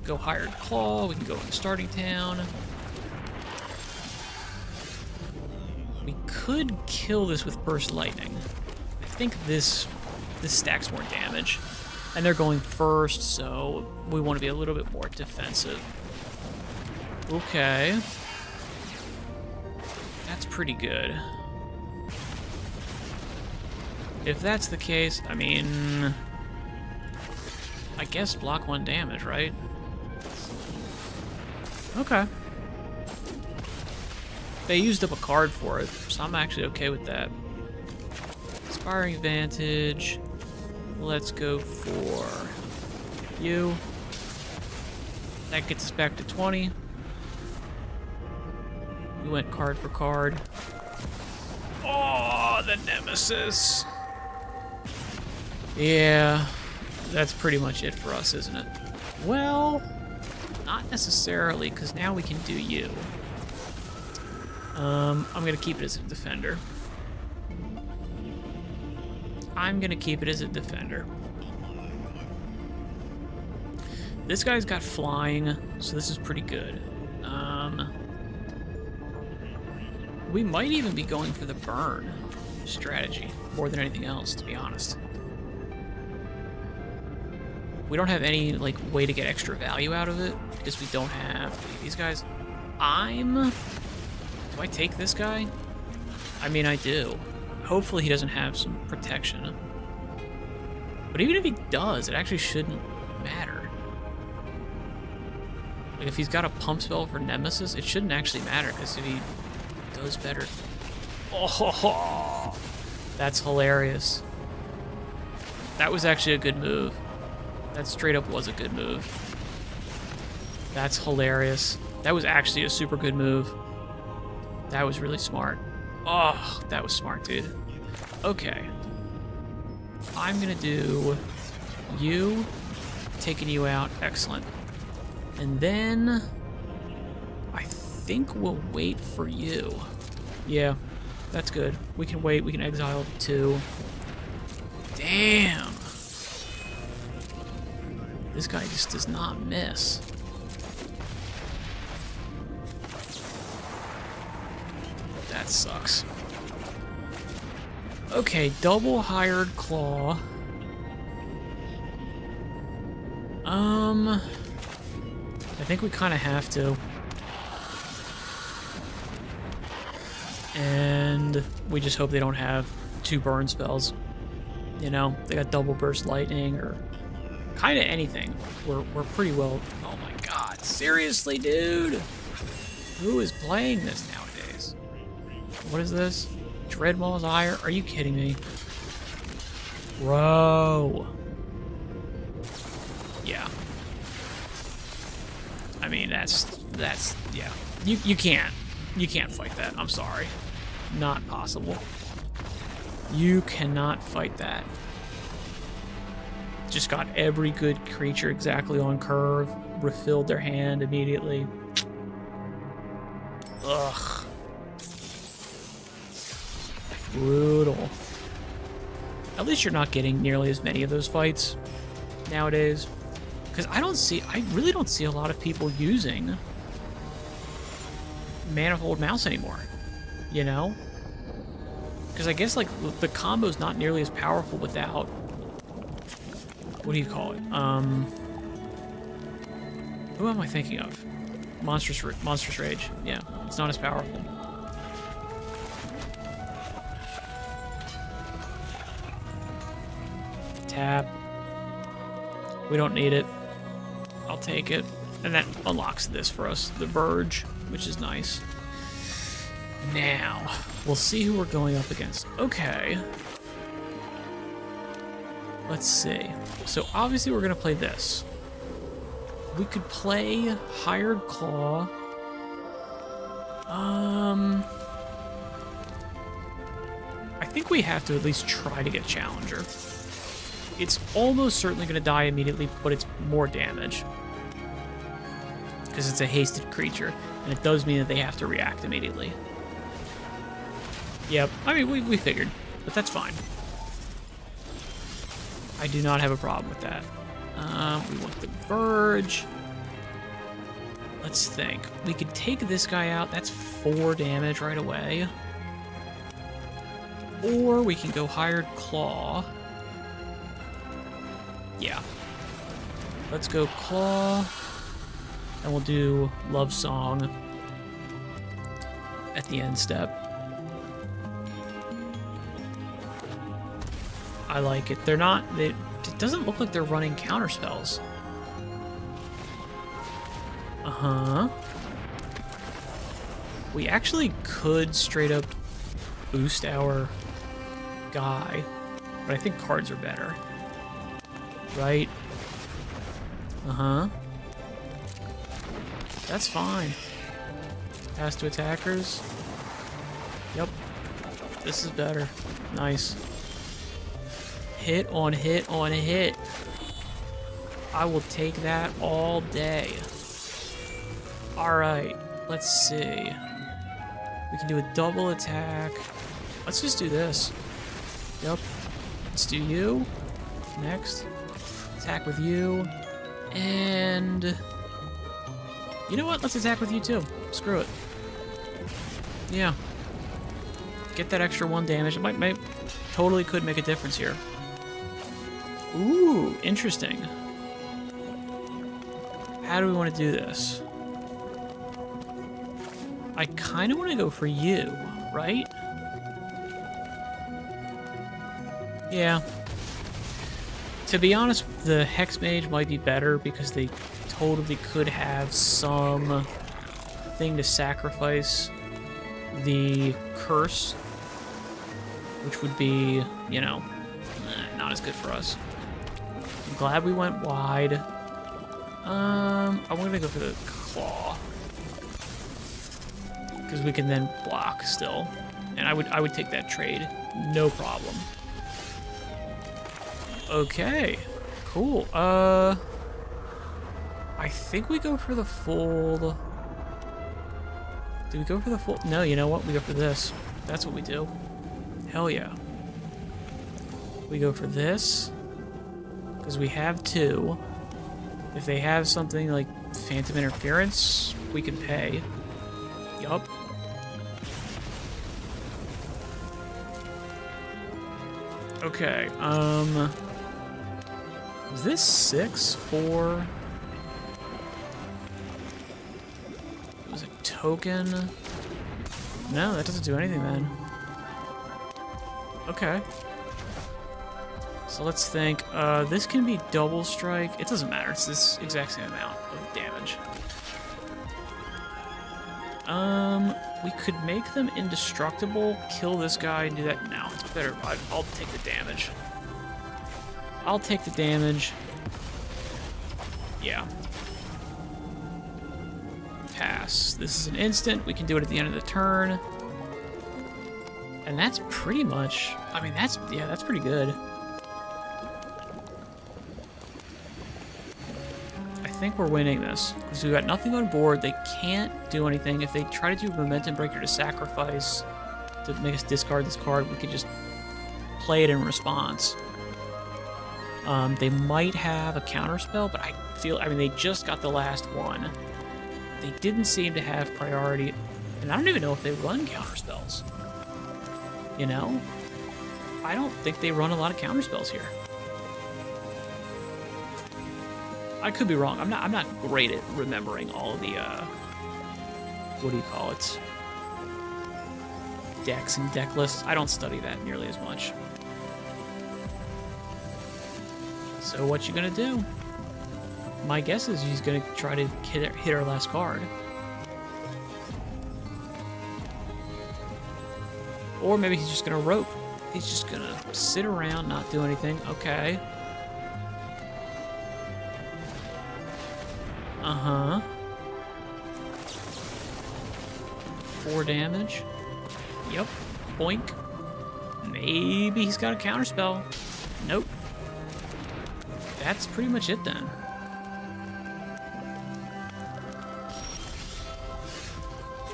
Go Hired Claw. We can go into Starting Town. We could kill this with Burst Lightning. I think this stacks more damage. And they're going first, so we want to be a little bit more defensive. Okay. That's pretty good. If that's the case, I mean, I guess block 1 damage, right? Okay. They used up a card for it, so I'm actually okay with that. Inspiring Advantage. Let's go for you. That gets us back to 20. We went card for card. Oh, the Nemesis. Yeah, that's pretty much it for us, isn't it? Well, not necessarily, because now we can do you. I'm going to keep it as a defender. I'm going to keep it as a defender. This guy's got flying, so this is pretty good. We might even be going for the burn strategy more than anything else, to be honest. We don't have any like way to get extra value out of it because we don't have these guys. Do I take this guy? I mean, I do. Hopefully he doesn't have some protection. But even if he does, it actually shouldn't matter. Like, if he's got a pump spell for Nemesis, it shouldn't actually matter, because if he does better... Oh, that's hilarious. That was actually a good move. That straight up was a good move. That's hilarious. That was actually a super good move. That was really smart. Oh, that was smart, dude. Okay. I'm gonna do you, taking you out. Excellent. And then I think we'll wait for you. Yeah, that's good. We can wait. We can exile 2. Damn. This guy just does not miss. That sucks. Okay, double hired claw. I think we kind of have to. And we just hope they don't have 2 burn spells. You know, they got double burst lightning or kind of anything. We're pretty well. Oh my god, seriously, dude? Who is playing this nowadays? What is this? Dreadmaw's Ire? Are you kidding me? Bro. Yeah. I mean, that's yeah. You can't fight that. I'm sorry. Not possible. You cannot fight that. Just got every good creature exactly on curve. Refilled their hand immediately. Ugh. Brutal. At least you're not getting nearly as many of those fights nowadays. Because I really don't see a lot of people using Manifold Mouse anymore. You know? Because I guess, like, the combo's not nearly as powerful without... What do you call it? Who am I thinking of? Monstrous Rage. Yeah, it's not as powerful. Tap. We don't need it. I'll take it. And that unlocks this for us, the Verge, which is nice. Now, we'll see who we're going up against. Okay. Let's see. So obviously we're going to play this. We could play Hired Claw. I think we have to at least try to get Challenger. It's almost certainly going to die immediately, but it's more damage. Because it's a hasted creature, and it does mean that they have to react immediately. Yep, I mean, we figured, but that's fine. I do not have a problem with that. We want the Verge. Let's think. We could take this guy out. That's 4 damage right away. Or we can go Hired Claw. Yeah. Let's go Claw. And we'll do Love Song at the end step. I like it. It doesn't look like they're running counter spells. Uh-huh. We actually could straight up boost our guy, but I think cards are better. Right? Uh-huh. That's fine. Pass to attackers. Yep. This is better. Nice. Hit on hit on hit. I will take that all day. Alright, let's see. We can do a double attack. Let's just do this. Yep. Let's do you. Next. Attack with you. And... you know what? Let's attack with you too. Screw it. Yeah. Get that extra 1 damage. It might totally could make a difference here. Ooh, interesting. How do we want to do this? I kind of want to go for you, right? Yeah. To be honest, the Hex Mage might be better because they totally could have some thing to sacrifice the curse, which would be, you know, not as good for us. I'm glad we went wide. I'm gonna go for the claw because we can then block still, and I would take that trade, no problem. Okay, cool. I think we go for the full. Do we go for the full? No, you know what? We go for this. That's what we do. Hell yeah. We go for this because we have 2. If they have something like Phantom Interference, we can pay. Yup. Okay, is this 6 for... It was a token? No, that doesn't do anything then. Okay. So let's think, this can be double strike. It doesn't matter, it's this exact same amount of damage. We could make them indestructible, kill this guy, and do that. No, it's better. I'll take the damage. I'll take the damage. Yeah. Pass. This is an instant. We can do it at the end of the turn. And that's pretty much... I mean, that's pretty good. I think we're winning this because we've got nothing on board. They can't do anything. If they try to do Momentum Breaker to sacrifice to make us discard this card, we could just play it in response. They might have a counterspell, but I mean, they just got the last one. They didn't seem to have priority, and I don't even know if they run counterspells. You know, I don't think they run a lot of counterspells here. I could be wrong. I'm not great at remembering all of the what do you call it? Decks and deck lists. I don't study that nearly as much. So what you gonna do? My guess is he's gonna try to hit our last card. Or maybe he's just gonna rope. He's just gonna sit around, not do anything. Okay. Uh-huh. 4 damage. Yep. Boink. Maybe he's got a counterspell. Nope. That's pretty much it then.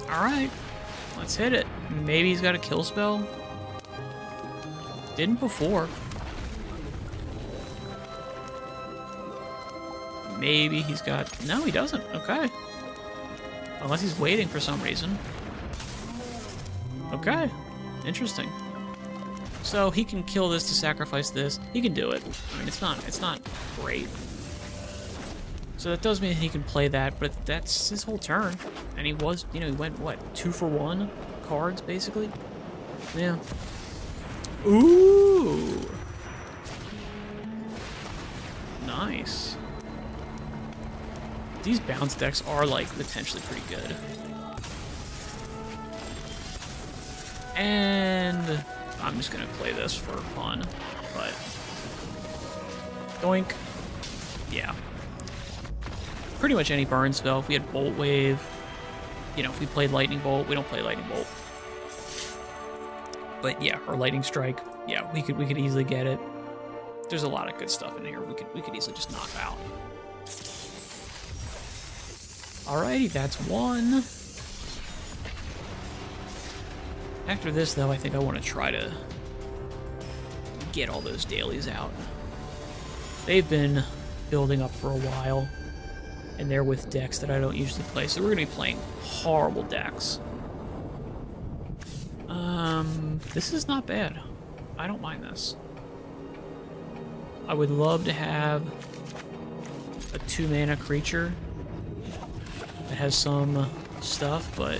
Alright. Let's hit it. Maybe he's got a kill spell. Didn't before. Maybe he's got... No, he doesn't. Okay. Unless he's waiting for some reason. Okay. Interesting. So he can kill this to sacrifice this. He can do it. I mean, it's not great. So that does mean he can play that, but that's his whole turn. And he was, you know, he went, what, 2 for 1 cards, basically? Yeah. Ooh! Nice. These bounce decks are, like, potentially pretty good. And I'm just gonna play this for fun, but... Doink. Yeah. Pretty much any burn spell. If we had Bolt Wave, you know, if we played Lightning Bolt, we don't play Lightning Bolt. But yeah, or Lightning Strike, yeah, we could easily get it. There's a lot of good stuff in here. We could easily just knock out. Alrighty, that's 1. After this, though, I think I want to try to get all those dailies out. They've been building up for a while, and they're with decks that I don't usually play, so we're going to be playing horrible decks. This is not bad. I don't mind this. I would love to have a 2-mana creature that has some stuff, but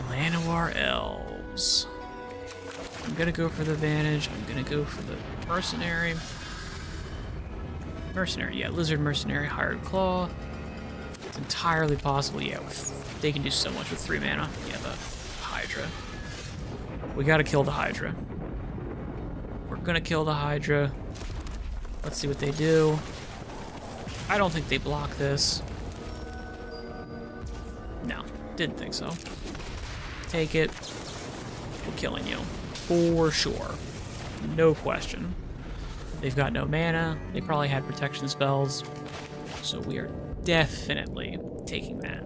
Llanowar Elves. I'm gonna go for the advantage. I'm gonna go for the mercenary. Mercenary, yeah, lizard mercenary, hired claw. It's entirely possible, yeah. They can do so much with 3 mana. Yeah, the Hydra. We gotta kill the Hydra. We're gonna kill the Hydra. Let's see what they do. I don't think they block this. No, didn't think so. Take it. We're killing you. For sure. No question. They've got no mana. They probably had protection spells. So we are definitely taking that.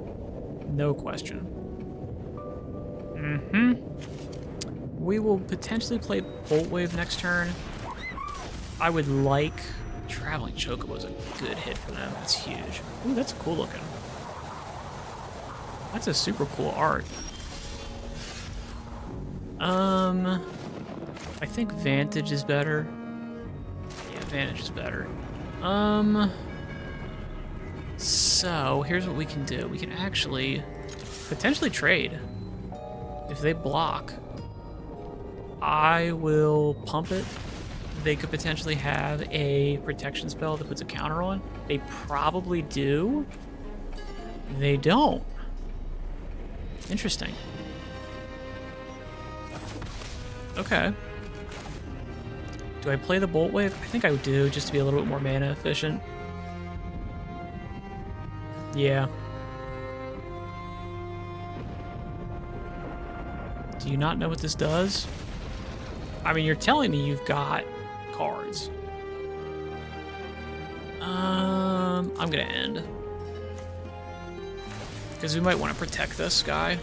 No question. We will potentially play Bolt Wave next turn. I would like... Traveling Chocobo's a good hit for them. That's huge. Ooh, that's cool looking. That's a super cool art. I think Vantage is better. Yeah, Vantage is better. So, here's what we can do. We can actually potentially trade. If they block, I will pump it. They could potentially have a protection spell that puts a counter on. They probably do. They don't. Interesting. Okay. Do I play the Bolt Wave? I think I would do, just to be a little bit more mana efficient. Yeah. Do you not know what this does? I mean, you're telling me you've got cards. I'm gonna end. Because we might want to protect this guy.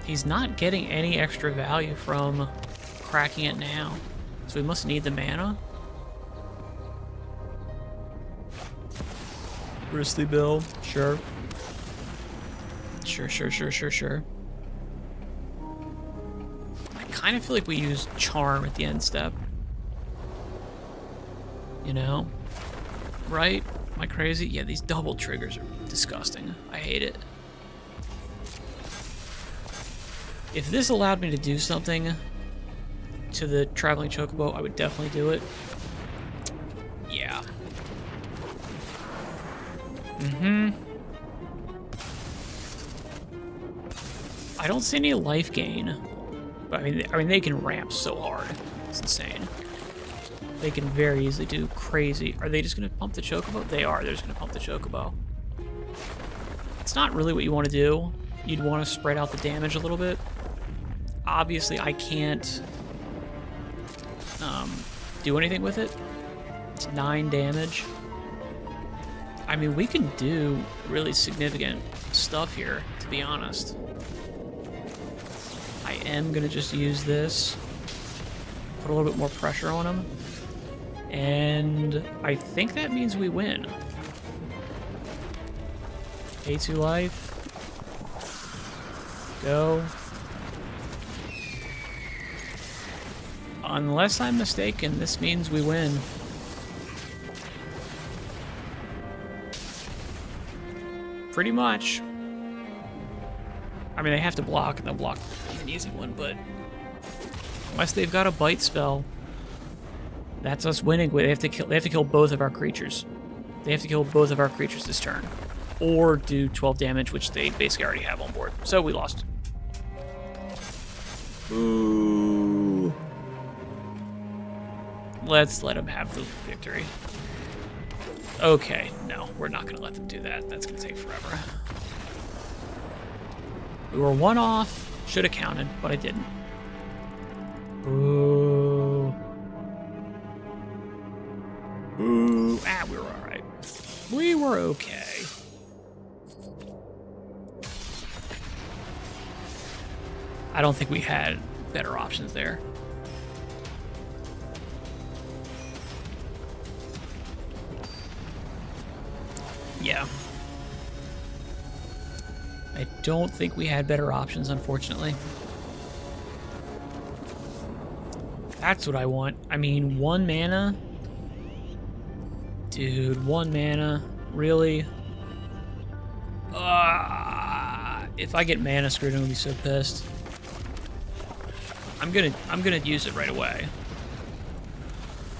He's not getting any extra value from cracking it now. So we must need the mana. Bristly Bill, sure. Sure. I kind of feel like we use Charm at the end step. You know? Right? Am I crazy? Yeah, these double triggers are disgusting. I hate it. If this allowed me to do something to the Traveling Chocobo, I would definitely do it. Yeah. I don't see any life gain. But I mean they can ramp so hard. It's insane. They can very easily do crazy. Are they just gonna pump the Chocobo? They are, they're just gonna pump the Chocobo. It's not really what you want to do. You'd want to spread out the damage a little bit. Obviously I can't do anything with it. It's 9 damage. I mean, we can do really significant stuff here, to be honest. I am gonna just use this, put a little bit more pressure on him, and I think that means we win. A2 life. Go. Unless I'm mistaken, this means we win. Pretty much. I mean, they have to block, and they'll block an easy one, but unless they've got a bite spell, that's us winning. They have to kill both of our creatures. They have to kill both of our creatures this turn, or do 12 damage, which they basically already have on board. So we lost. Ooh. Let's let them have the victory. Okay, no, we're not gonna let them do that. That's gonna take forever. We were 1 off. Should have counted, but I didn't. Ooh. Ooh. Ah, we were alright. We were okay. I don't think we had better options there. Yeah. I don't think we had better options, unfortunately. That's what I want. I mean, 1 mana? Dude, 1 mana? Really? If I get mana screwed, I'm gonna be so pissed. I'm gonna use it right away.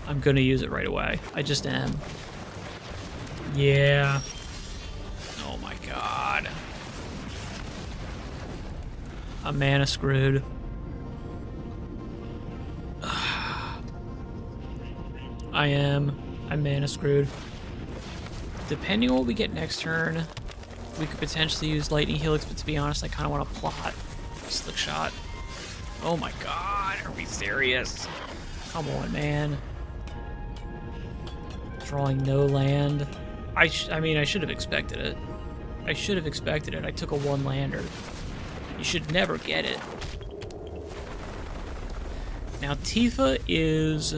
I'm gonna use it right away. I just am. Yeah. Oh my god. I'm mana screwed. I'm mana screwed. Depending on what we get next turn, we could potentially use Lightning Helix, but to be honest, I kind of want to plot Slick Shot. Oh my god, are we serious? Come on, man. Drawing no land. I mean, I should have expected it. I should have expected it. I took a one-lander. You should never get it. Now, Tifa is...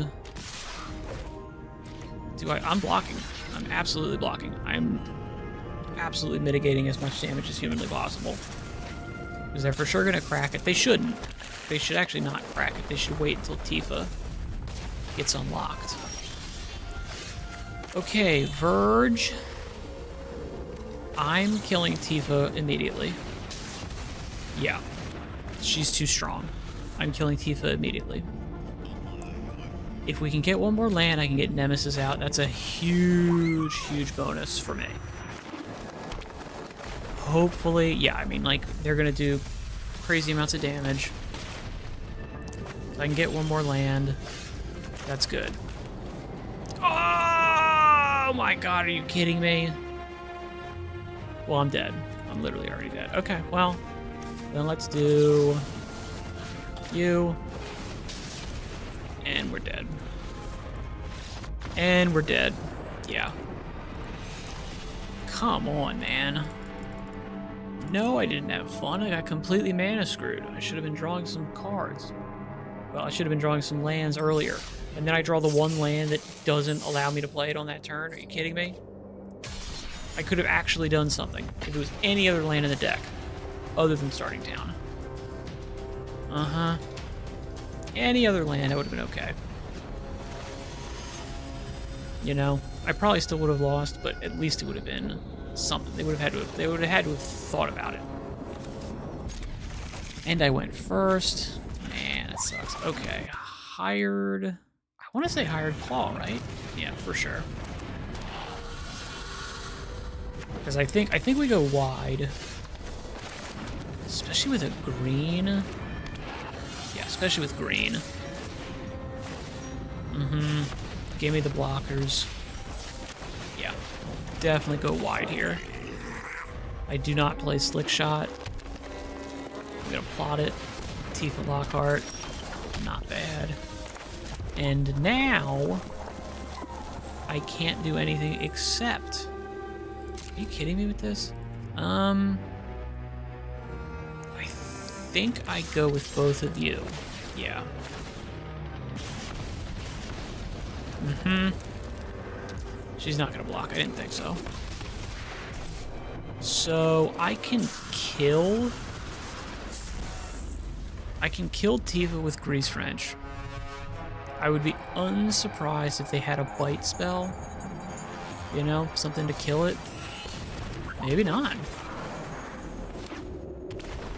I'm blocking. I'm absolutely blocking. I'm absolutely mitigating as much damage as humanly possible. Because they're for sure going to crack it. They shouldn't. They should actually not crack it. They should wait until Tifa gets unlocked. Okay, Verge. I'm killing Tifa immediately. Yeah. She's too strong. I'm killing Tifa immediately. If we can get one more land, I can get Nemesis out. That's a huge, huge bonus for me. Hopefully, yeah, I mean, like, they're going to do crazy amounts of damage. If I can get one more land, that's good. Oh my god, are you kidding me? Well, I'm dead. I'm literally already dead. Okay, well, then let's do you. And we're dead. And we're dead. Yeah. Come on, man. No, I didn't have fun. I got completely mana screwed. I should have been drawing some cards. Well, I should have been drawing some lands earlier. And then I draw the one land that doesn't allow me to play it on that turn. Are you kidding me? I could have actually done something if it was any other land in the deck other than Starting Town. Uh-huh. Any other land, I would have been okay. You know, I probably still would have lost, but at least it would have been something. They would have had to have thought about it. And I went first. Man, that sucks. Okay, hired. I want to say hired Claw, right? Yeah, for sure. Because I think we go wide, especially with a green. Yeah, especially with green. Mm-hmm. Give me the blockers. Yeah, definitely go wide here. I do not play Slick Shot. I'm gonna plot it. Tifa Lockhart. Not bad. And now I can't do anything except... Are you kidding me with this? I think I go with both of you. Yeah. Mm-hmm. She's not gonna block. I didn't think so. So I can kill Tifa with Grease French. I would be unsurprised if they had a bite spell. You know, something to kill it. Maybe not.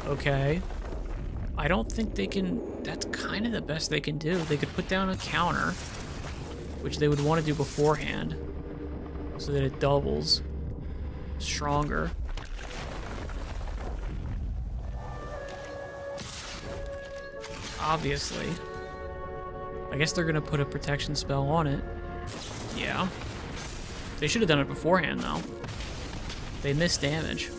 Okay. I don't think they can... That's kind of the best they can do. They could put down a counter, which they would want to do beforehand, so that it doubles stronger. Obviously. I guess they're going to put a protection spell on it. Yeah. They should have done it beforehand, though. They missed damage.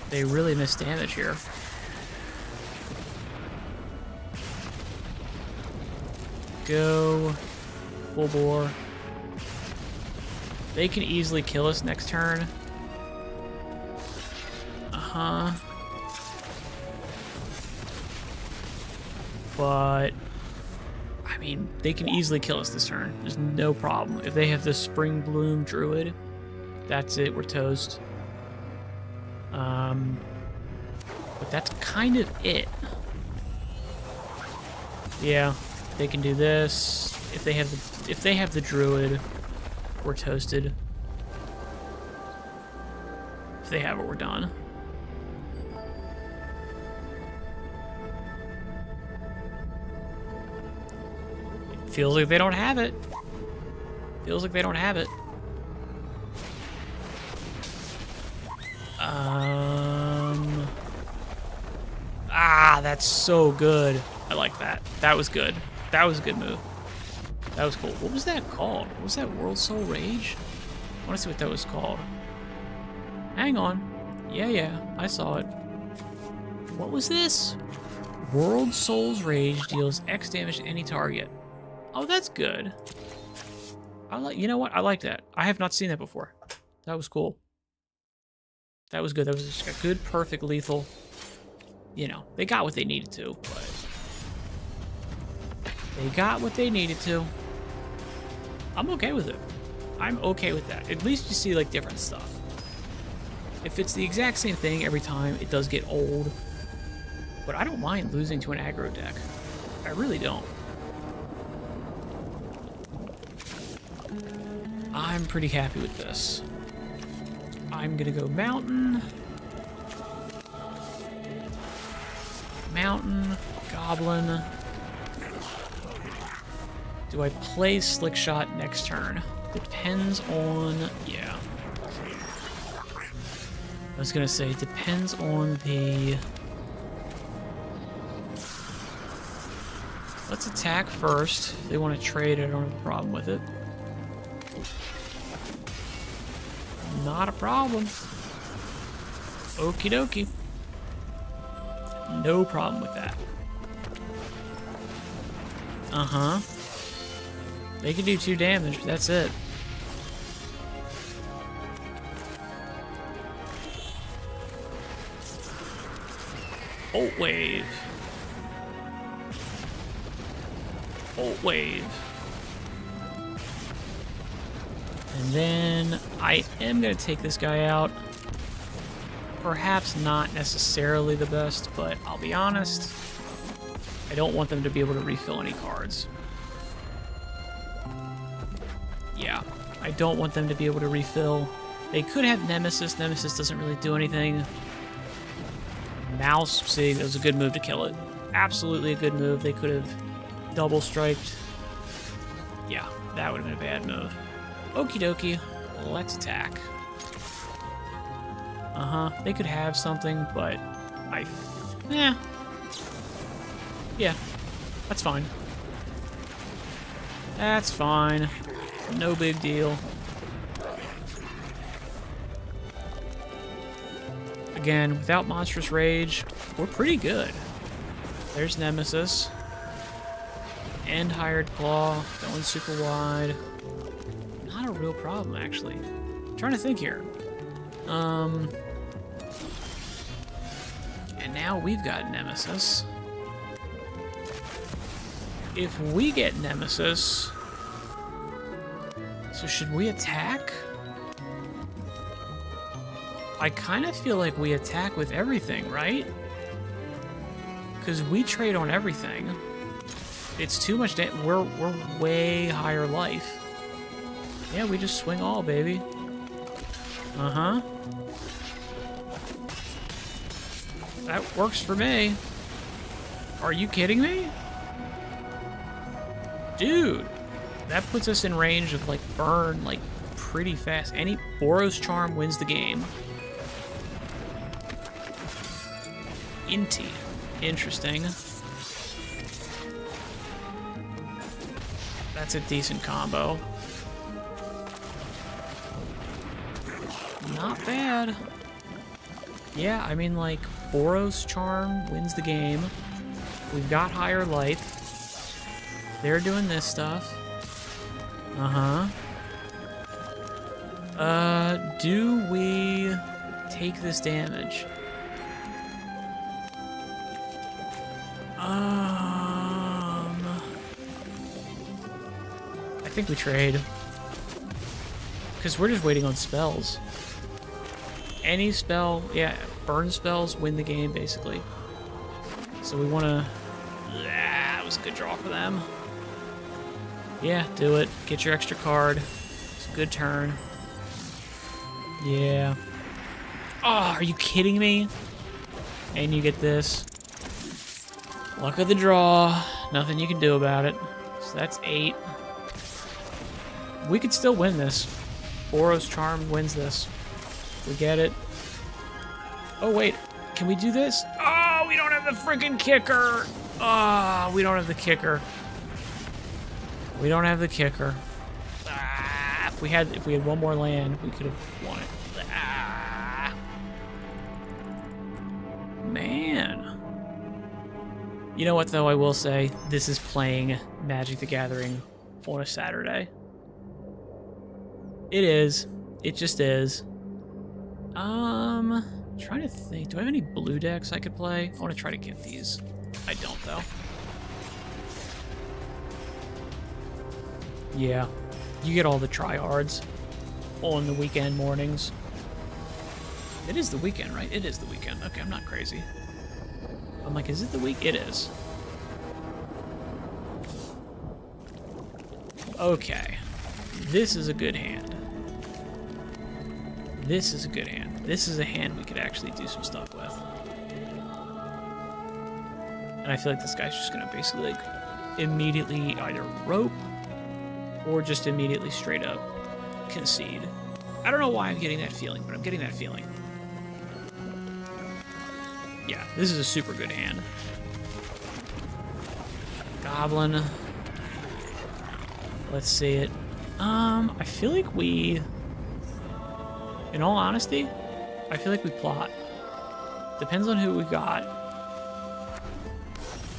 They really missed damage here. Go. Full bore. They can easily kill us next turn. Uh-huh. But... I mean, they can easily kill us this turn. There's no problem. If they have the Spring Bloom Druid, that's it. We're toast. But that's kind of it. Yeah, they can do this. If they have the Druid, we're toasted. they have it, we're done. It feels like they don't have it. Feels like they don't have it. Ah, that's so good. I like that. That was good. That was a good move. That was cool. What was that called? What was that World Soul Rage? I want to see what that was called. Hang on. Yeah, I saw it. What was this? World Soul's Rage deals X damage to any target. Oh, that's good. You know what? I like that. I have not seen that before. That was cool. That was good. That was just a good, perfect, lethal. You know, they got what they needed to, but they got what they needed to. I'm okay with it. I'm okay with that. At least you see, like, different stuff. If it's the exact same thing every time, it does get old. But I don't mind losing to an aggro deck. I really don't. I'm pretty happy with this. I'm gonna go Mountain. Mountain, Goblin. Do I play Slick Shot next turn? Depends on... yeah. I was gonna say, depends on the... let's attack first. If they want to trade, I don't have a problem with it. Not a problem. Okie dokie. No problem with that. Uh-huh. They can do 2 damage, but that's it. Bolt Wave. Bolt Wave. And then I am going to take this guy out. Perhaps not necessarily the best, but I'll be honest. I don't want them to be able to refill any cards. Yeah, I don't want them to be able to refill. They could have Nemesis. Nemesis doesn't really do anything. Mouse, see, that was a good move to kill it. Absolutely a good move. They could have double striked. Yeah, that would have been a bad move. Okie dokie, let's attack. They could have something, but yeah, that's fine. That's fine. No big deal. Again, without Monstrous Rage, we're pretty good. There's Nemesis. And Hired Claw, going super wide. Not a real problem, actually. I'm trying to think here. And now we've got Nemesis. If we get Nemesis... so should we attack? I kind of feel like we attack with everything, right? Because we trade on everything. It's too much we're way higher life. Yeah, we just swing all, baby. That works for me. Are you kidding me? Dude, that puts us in range of, like, burn, like, pretty fast. Any Boros Charm wins the game. Inti. Interesting. That's a decent combo. Not bad. Yeah, I mean, like, Boros Charm wins the game. We've got higher life. They're doing this stuff. Do we take this damage? I think we trade. Because we're just waiting on spells. Any spell, yeah, burn spells win the game, basically. So we want to... that was a good draw for them. Yeah, do it. Get your extra card. It's a good turn. Yeah. Oh, are you kidding me? And you get this. Luck of the draw. Nothing you can do about it. So that's 8. We could still win this. Boros Charm wins this. We get it. Oh, wait. Can we do this? Oh, we don't have the freaking kicker. Oh, we don't have the kicker. We don't have the kicker. Ah, if we had one more land, we could have won it. Ah. Man. You know what, though, I will say? This is playing Magic the Gathering on a Saturday. It is. It just is. Trying to think. Do I have any blue decks I could play? I want to try to get these. I don't, though. Yeah. You get all the tryhards on the weekend mornings. It is the weekend, right? It is the weekend. Okay, I'm not crazy. I'm like, is it the week? It is. Okay. This is a good hand. This is a good hand. This is a hand we could actually do some stuff with. And I feel like this guy's just gonna basically, like, immediately either rope or just immediately straight up concede. I don't know why I'm getting that feeling, but I'm getting that feeling. Yeah, this is a super good hand. Goblin. Let's see it. I feel like we... In all honesty, I feel like we plot. Depends on who we got.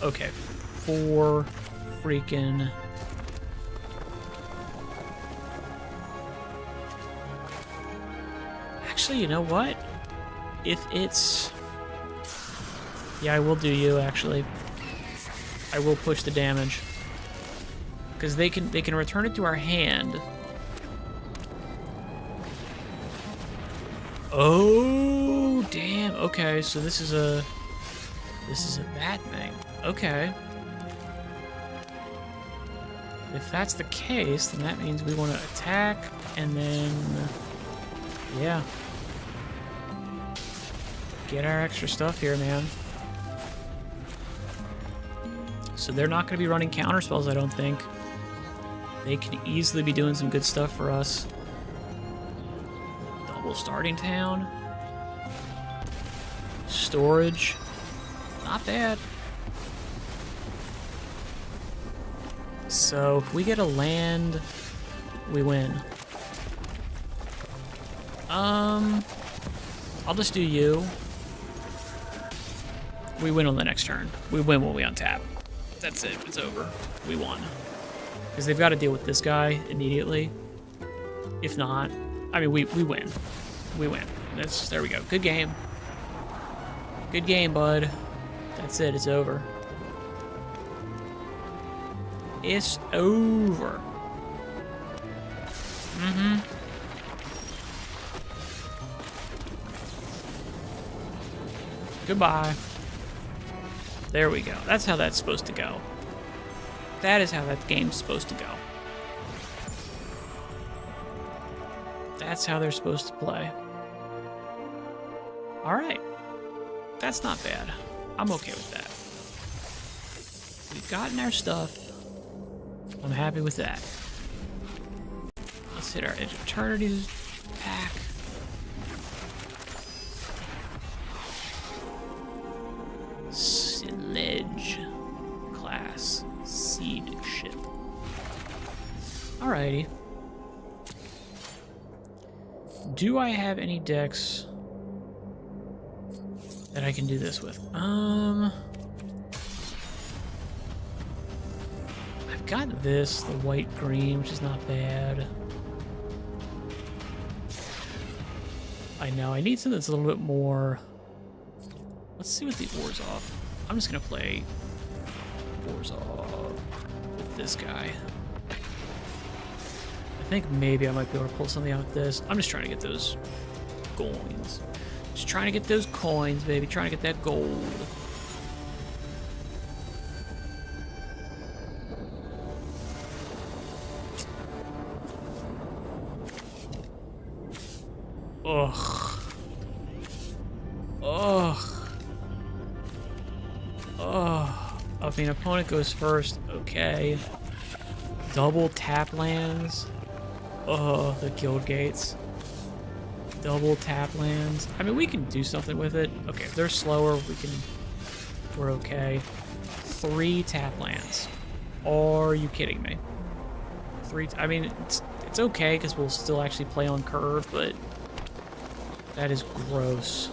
Okay, 4 freaking... Actually, you know what? If it's... Yeah, I will do you, actually. I will push the damage. Because they can return it to our hand. Oh, damn. Okay, so this is a bad thing. Okay. If that's the case, then that means we want to attack and then yeah. Get our extra stuff here, man. So they're not going to be running counter spells, I don't think. They can easily be doing some good stuff for us. Double starting town. Storage. Not bad. So if we get a land, we win. I'll just do you. We win on the next turn. We win when we untap. That's it. It's over. We won. Because they've got to deal with this guy immediately. If not, I mean, we win. We win. There we go. Good game. Good game, bud. That's it. It's over. It's over. Mm-hmm. Goodbye. There we go. That's how that's supposed to go. That is how that game's supposed to go. That's how they're supposed to play. Alright. That's not bad. I'm okay with that. We've gotten our stuff. I'm happy with that. Let's hit our Edge of Eternity pack. Sledge class seed ship. Alrighty. Do I have any decks that I can do this with? I've got this, the white-green, which is not bad. I know, I need something that's a little bit more... Let's see what the Oars off. I'm just gonna play Oars off with this guy. I think maybe I might be able to pull something out with this. I'm just trying to get those coins. Just trying to get those coins, baby. Trying to get that gold. Ugh. I mean, opponent goes first. Okay. Double tap lands. Oh, the guild gates. Double tap lands. I mean, we can do something with it. Okay, if they're slower, we're okay. 3 tap lands. Are you kidding me? I mean, it's okay because we'll still actually play on curve, but that is gross.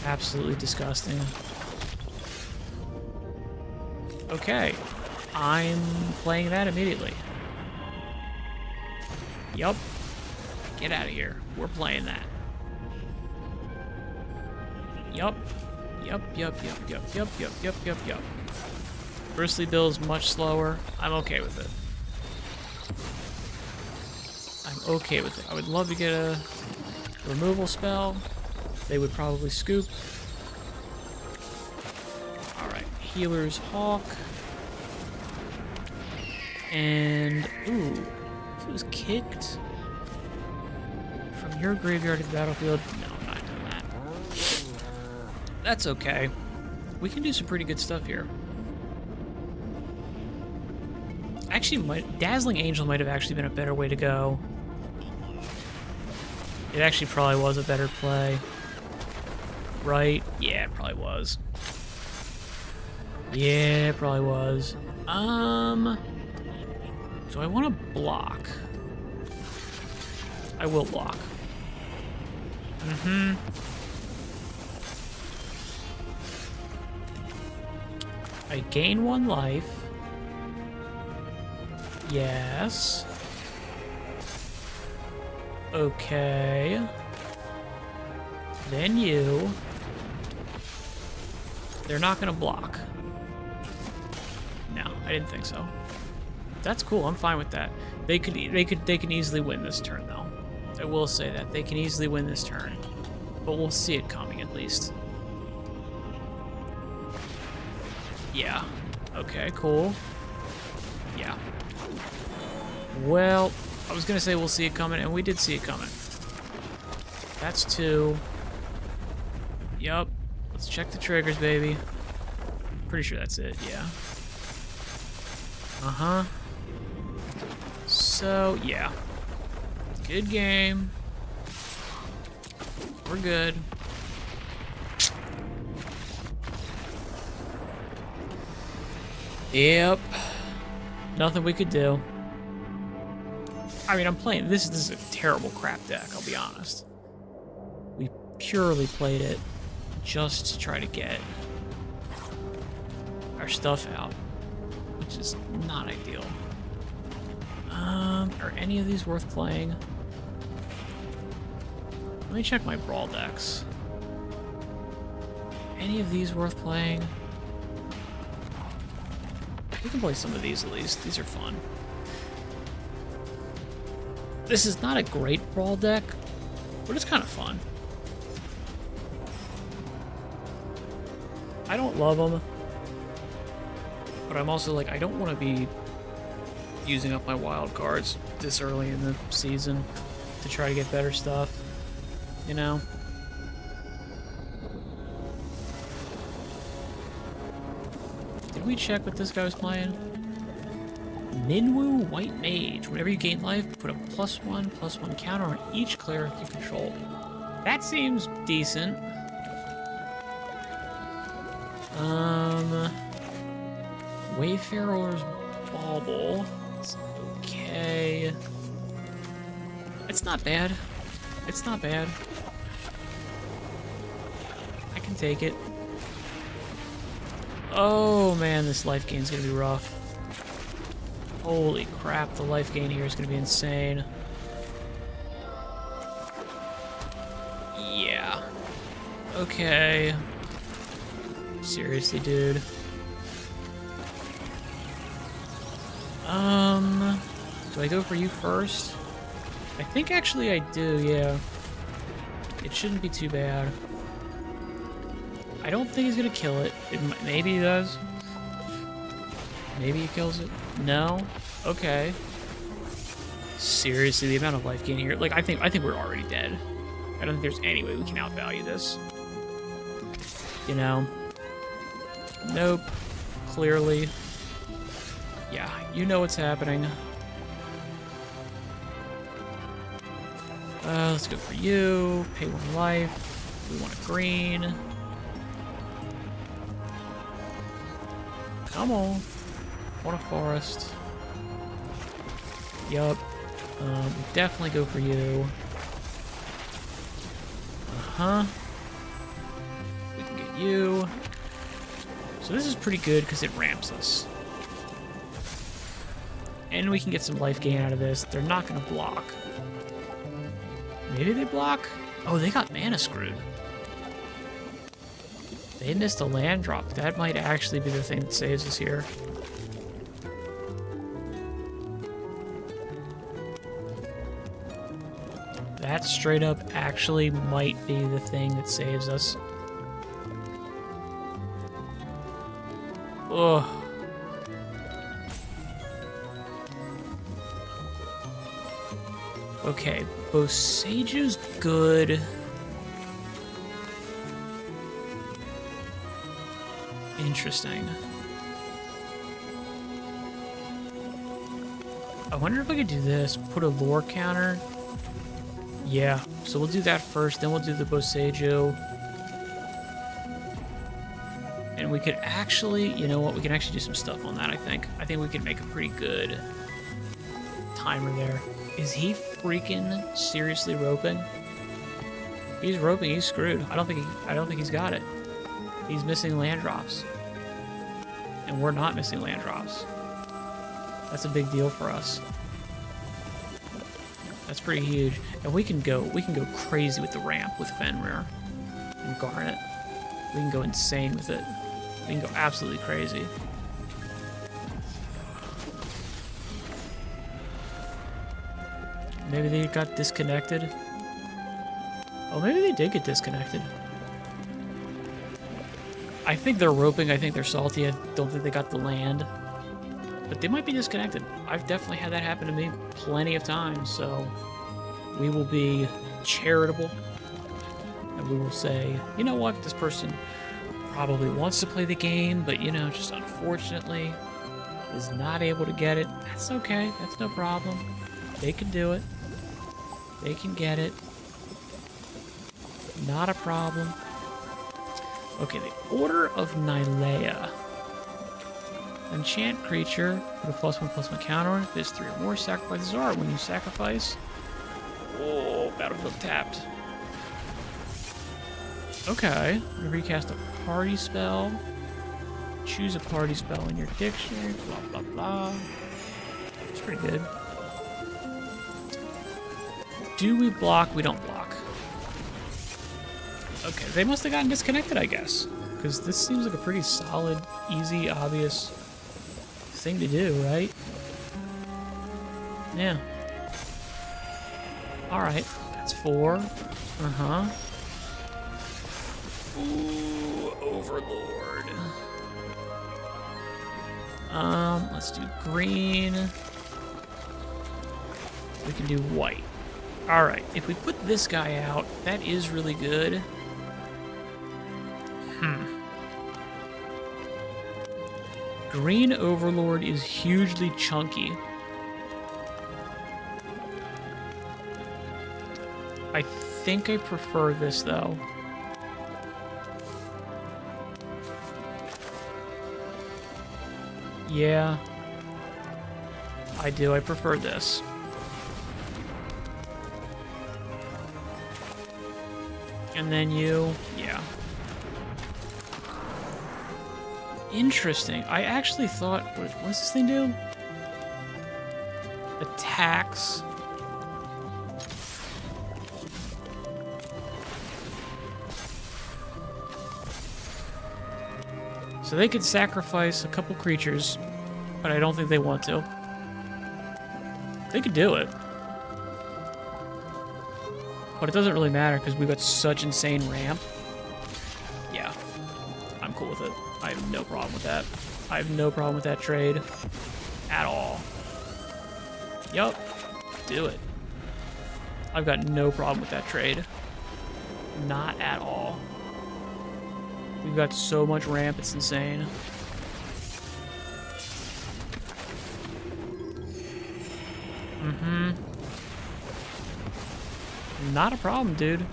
Absolutely disgusting. Okay, I'm playing that immediately. Yup. Get out of here. We're playing that. Yup. Yup. Bristly Bill's much slower. I'm okay with it. I'm okay with it. I would love to get a removal spell. They would probably scoop. Alright, Healer's Hawk. And, ooh, if it was kicked from your graveyard to the battlefield, no, I'm not doing that. That's okay. We can do some pretty good stuff here. Actually, Dazzling Angel might have actually been a better way to go. It actually probably was a better play. Right? Yeah, it probably was. Yeah, it probably was. Do I want to block? I will block. I gain 1 life. Yes. Okay. Then you. They're not gonna block. No, I didn't think so. That's cool. I'm fine with that. They can easily win this turn though. I will say that they can easily win this turn, but we'll see it coming at least. Yeah. Okay. Cool. Yeah. Well, I was gonna say we'll see it coming, and we did see it coming. That's 2. Yup. Let's check the triggers, baby. Pretty sure that's it, yeah. Uh-huh. So, yeah. Good game. We're good. Yep. Nothing we could do. I mean, I'm playing... This is a terrible crap deck, I'll be honest. We purely played it just to try to get our stuff out, which is not ideal. Are any of these worth playing? Let me check my Brawl decks. Any of these worth playing? We can play some of these at least. These are fun. This is not a great Brawl deck, but it's kind of fun. I don't love them, but I'm also like, I don't want to be using up my wild cards this early in the season to try to get better stuff, you know? Did we check what this guy was playing? Minwu White Mage. Whenever you gain life, put a +1/+1 counter on each cleric you control. That seems decent. Wayfarer's Bauble. It's okay. It's not bad. It's not bad. I can take it. Oh man, this life gain's gonna be rough. Holy crap, the life gain here is gonna be insane. Yeah. Okay. Seriously, dude. Do I go for you first? I think actually I do, yeah. It shouldn't be too bad. I don't think he's gonna kill it. Maybe he does. Maybe he kills it. No? Okay. Seriously, the amount of life gain here. Like, I think we're already dead. I don't think there's any way we can outvalue this. You know? Nope. Clearly. Yeah, you know what's happening. Let's go for you. Pay 1 life. We want a green. Come on. Want a forest. Yup. Definitely go for you. Uh-huh. We can get you. So this is pretty good because it ramps us. And we can get some life gain out of this. They're not going to block. Maybe they block? Oh, they got mana screwed. They missed a land drop. That might actually be the thing that saves us here. That straight up actually might be the thing that saves us. Ugh. Okay, Boseju's good. Interesting. I wonder if I could do this. Put a lore counter. Yeah, so we'll do that first, then we'll do the Boseju. And we could actually, you know what, we can actually do some stuff on that, I think. I think we can make a pretty good timer there. Is he freaking seriously roping? He's roping, he's screwed. I don't think he's got it. He's missing land drops. And we're not missing land drops. That's a big deal for us. That's pretty huge. And we can go crazy with the ramp with Fenrir and Garnet. We can go insane with it. We can go absolutely crazy. Maybe they got disconnected. Oh, maybe they did get disconnected. I think they're roping. I think they're salty. I don't think they got the land. But they might be disconnected. I've definitely had that happen to me plenty of times, so we will be charitable. And we will say, you know what, this person probably wants to play the game, but, you know, just unfortunately is not able to get it. That's okay. That's no problem. They can do it. They can get it. Not a problem. Okay, the Order of Nylea. Enchant creature with a +1/+1 counter. If there's 3 or more sacrifices are when you sacrifice. Oh, battlefield tapped. Okay, recast a party spell. Choose a party spell in your dictionary. Blah blah blah. It's pretty good. Do we block? We don't block. Okay, they must have gotten disconnected, I guess. Because this seems like a pretty solid, easy, obvious thing to do, right? Yeah. Alright, that's 4. Uh-huh. Ooh, Overlord. Let's do green. We can do white. Alright, if we put this guy out, that is really good. Green Overlord is hugely chunky. I think I prefer this, though. Yeah. I do. I prefer this. And then you... yeah. Interesting. I actually thought... what does this thing do? Attacks. So they could sacrifice a couple creatures, but I don't think they want to. They could do it. But it doesn't really matter because we've got such insane ramp. Yeah. I'm cool with it. I have no problem with that. I have no problem with that trade. At all. Yup. Do it. I've got no problem with that trade. Not at all. We've got so much ramp, it's insane. Mm-hmm. Not a problem, dude.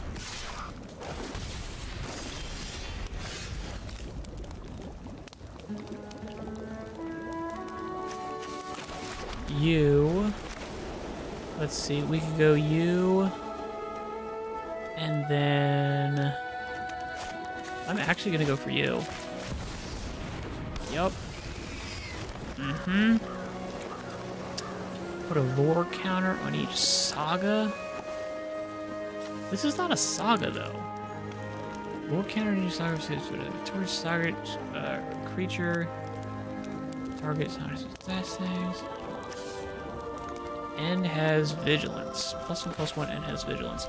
You. Let's see, we could go you. And then... I'm actually gonna go for you. Yup. Mm-hmm. Put a lore counter on each saga. This is not a saga, though. Lore counter on each saga. Target saga creature. Target things. And has vigilance. +1/+1 and has vigilance.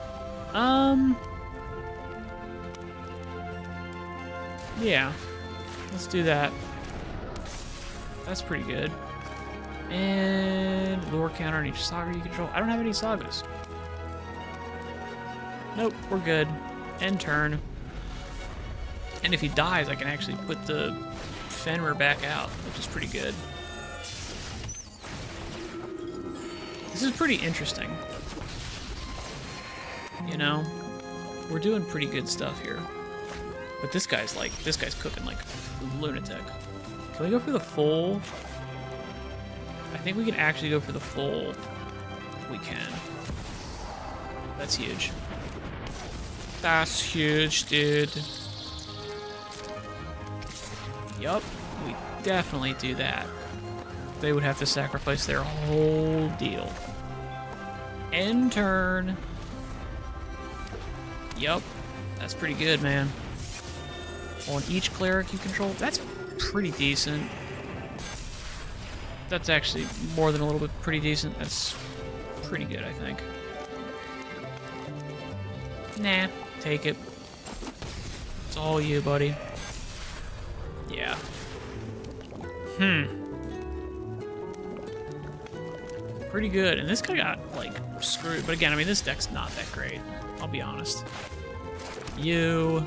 Yeah. Let's do that. That's pretty good. And lore counter on each saga you control. I don't have any sagas. Nope, we're good. End turn. And if he dies, I can actually put the Fenrir back out, which is pretty good. This is pretty interesting. You know? We're doing pretty good stuff here. But this guy's cooking like a lunatic. Can we go for the full? I think we can actually go for the full. We can. That's huge. That's huge, dude. Yup, we definitely do that. They would have to sacrifice their whole deal. End turn. Yup, that's pretty good, man. On each cleric you control, that's pretty decent. That's actually more than a little bit pretty decent. That's pretty good, I think. Nah, take it. It's all you, buddy. Yeah. Pretty good. And this guy got, like, screwed. But again, I mean, this deck's not that great. I'll be honest. You.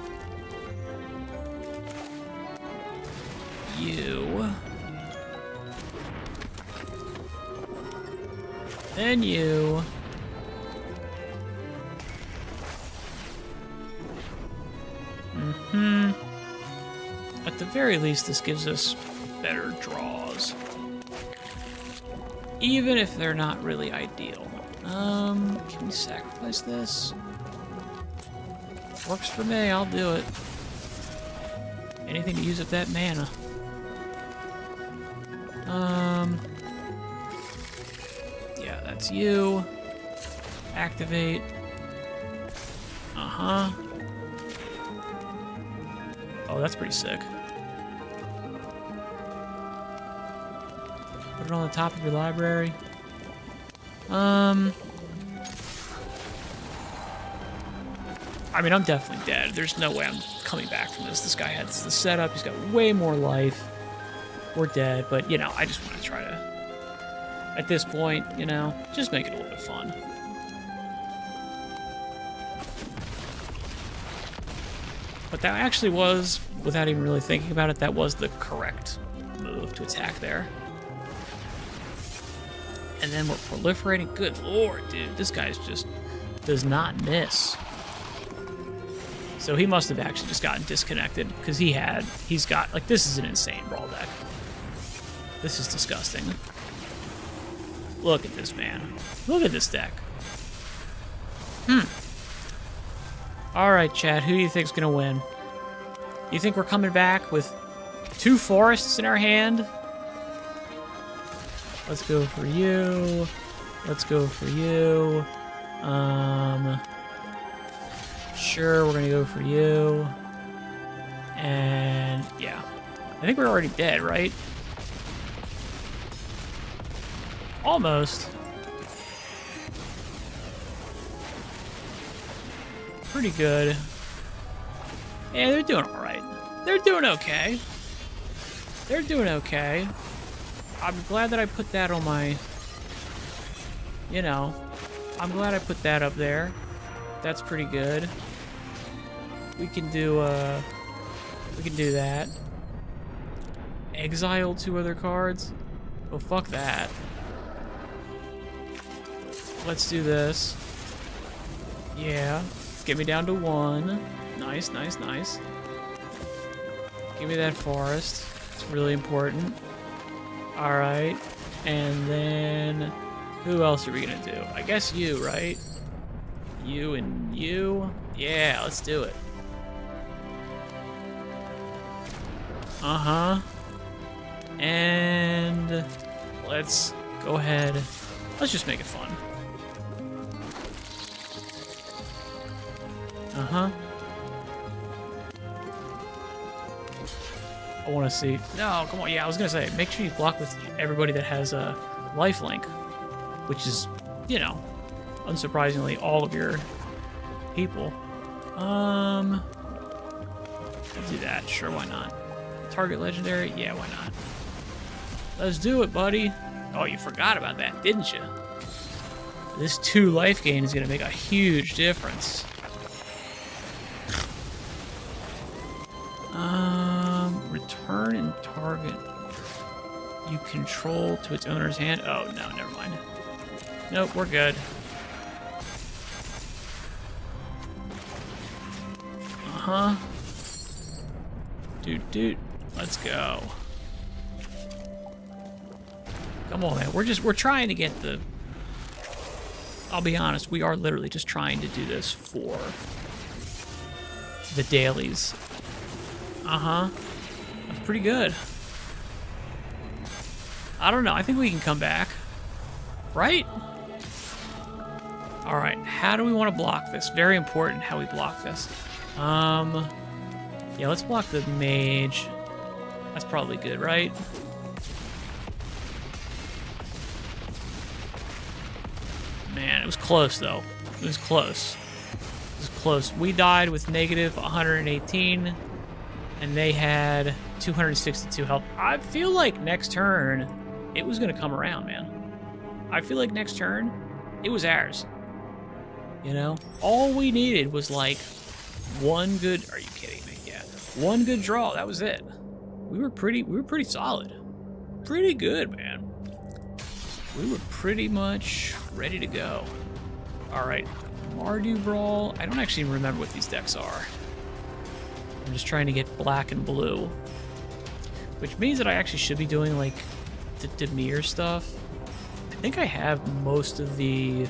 Then you. At the very least, this gives us better draws. Even if they're not really ideal. Can we sacrifice this? Works for me, I'll do it. Anything to use up that mana. Yeah, that's you. Activate. Uh-huh. Oh, that's pretty sick. Put it on the top of your library. I mean, I'm definitely dead. There's no way I'm coming back from this. This guy has the setup. He's got way more life. We're dead, but, you know, I just want to try to, at this point, you know, just make it a little bit fun. But that actually was, without even really thinking about it, that was the correct move to attack there. And then we're proliferating. Good lord, dude. This guy's just does not miss. So he must have actually just gotten disconnected, because he's got, like, this is an insane brawl deck. This is disgusting. Look at this, man. Look at this deck. Alright, Chad, who do you think's gonna win? You think we're coming back with 2 forests in our hand? Let's go for you. Let's go for you. Sure, we're gonna go for you. And yeah. I think we're already dead, right? Almost. Pretty good. Yeah, they're doing alright. They're doing okay. They're doing okay. I'm glad that I put that on my... You know, I'm glad I put that up there. That's pretty good. We can do, We can do that. Exile 2 other cards? Oh, fuck that. Let's do this. Yeah. Get me down to 1. Nice, nice, nice. Give me that forest. It's really important. Alright. And then... who else are we gonna do? I guess you, right? You and you? Yeah, let's do it. Uh-huh. And... let's go ahead. Let's just make it fun. Uh-huh. I want to see... no, come on. Yeah, I was going to say, make sure you block with everybody that has a lifelink, which is, you know, unsurprisingly, all of your people. Let's do that. Sure, why not? Target legendary? Yeah, why not? Let's do it, buddy. Oh, you forgot about that, didn't you? This 2 life gain is going to make a huge difference. Return and target you control to its owner's hand. Oh, no, never mind. Nope, we're good. Uh-huh. Dude, let's go. Come on, man. We're trying to get the... I'll be honest, we are literally just trying to do this for the dailies. Uh-huh. That's pretty good. I don't know. I think we can come back. Right? Alright, how do we want to block this? Very important how we block this. Yeah, let's block the mage. That's probably good, right? Man, it was close, though. It was close. It was close. We died with negative 118, and they had 262 health. I feel like next turn, it was going to come around, man. I feel like next turn, it was ours. You know? All we needed was, like, one good... Are you kidding me? Yeah. One good draw. That was it. We were pretty solid. Pretty good, man. We were pretty much ready to go. All right, Mardu Brawl. I don't actually remember what these decks are. I'm just trying to get black and blue, which means that I actually should be doing like the Dimir stuff. I think I have most of the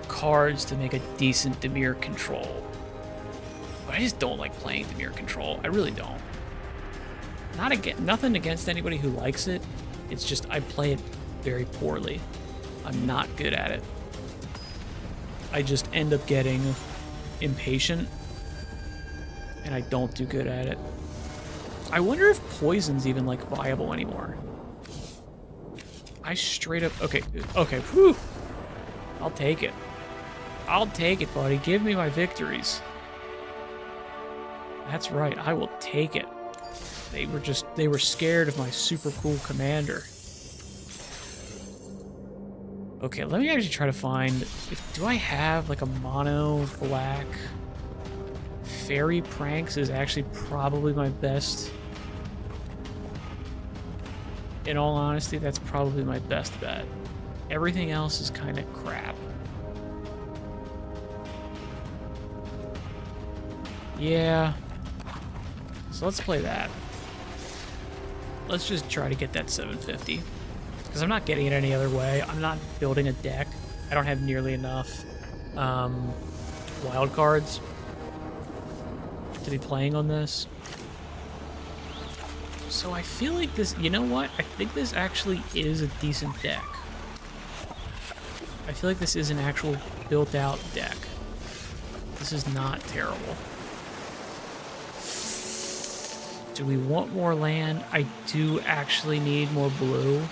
cards to make a decent Dimir control, but I just don't like playing Dimir control. I really don't. Nothing against anybody who likes it. It's just I play it very poorly. I'm not good at it. I just end up getting impatient, and I don't do good at it. I wonder if poison's even like viable anymore. I straight up... Okay, whew. I'll take it. I'll take it, buddy. Give me my victories. That's right, I will take it. They were scared of my super cool commander. Okay, let me actually try to find... do I have, like, a mono black... Fairy Pranks is actually probably my best... In all honesty, that's probably my best bet. Everything else is kind of crap. Yeah. So let's play that. Let's just try to get that 750. Because I'm not getting it any other way. I'm not building a deck. I don't have nearly enough wild cards to be playing on this. So I feel like this, you know what? I think this actually is a decent deck. I feel like this is an actual built out deck. This is not terrible. Do we want more land? I do actually need more blue,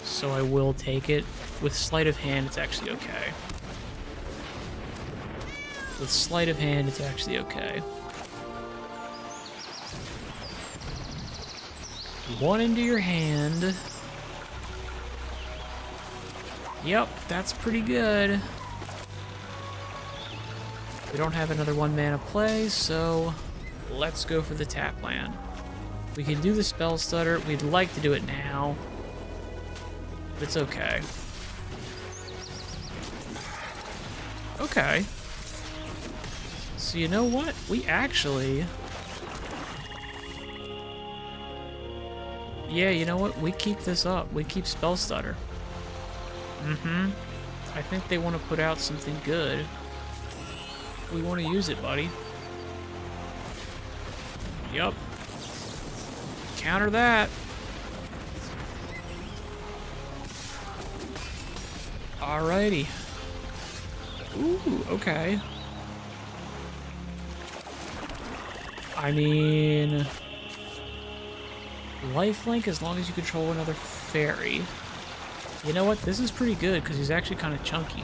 so I will take it. With sleight of hand, it's actually okay. With sleight of hand, it's actually okay. One into your hand. Yep, that's pretty good. We don't have another 1 mana play, so let's go for the tap land. We can do the spell stutter. We'd like to do it now. But it's okay. Okay. So you know what? We actually... Yeah, you know what? We keep this up. We keep spell stutter. Mm-hmm. I think they want to put out something good. We want to use it, buddy. Yup. Counter that. Alrighty. Ooh, okay. I mean... lifelink as long as you control another fairy. You know what? This is pretty good because he's actually kind of chunky.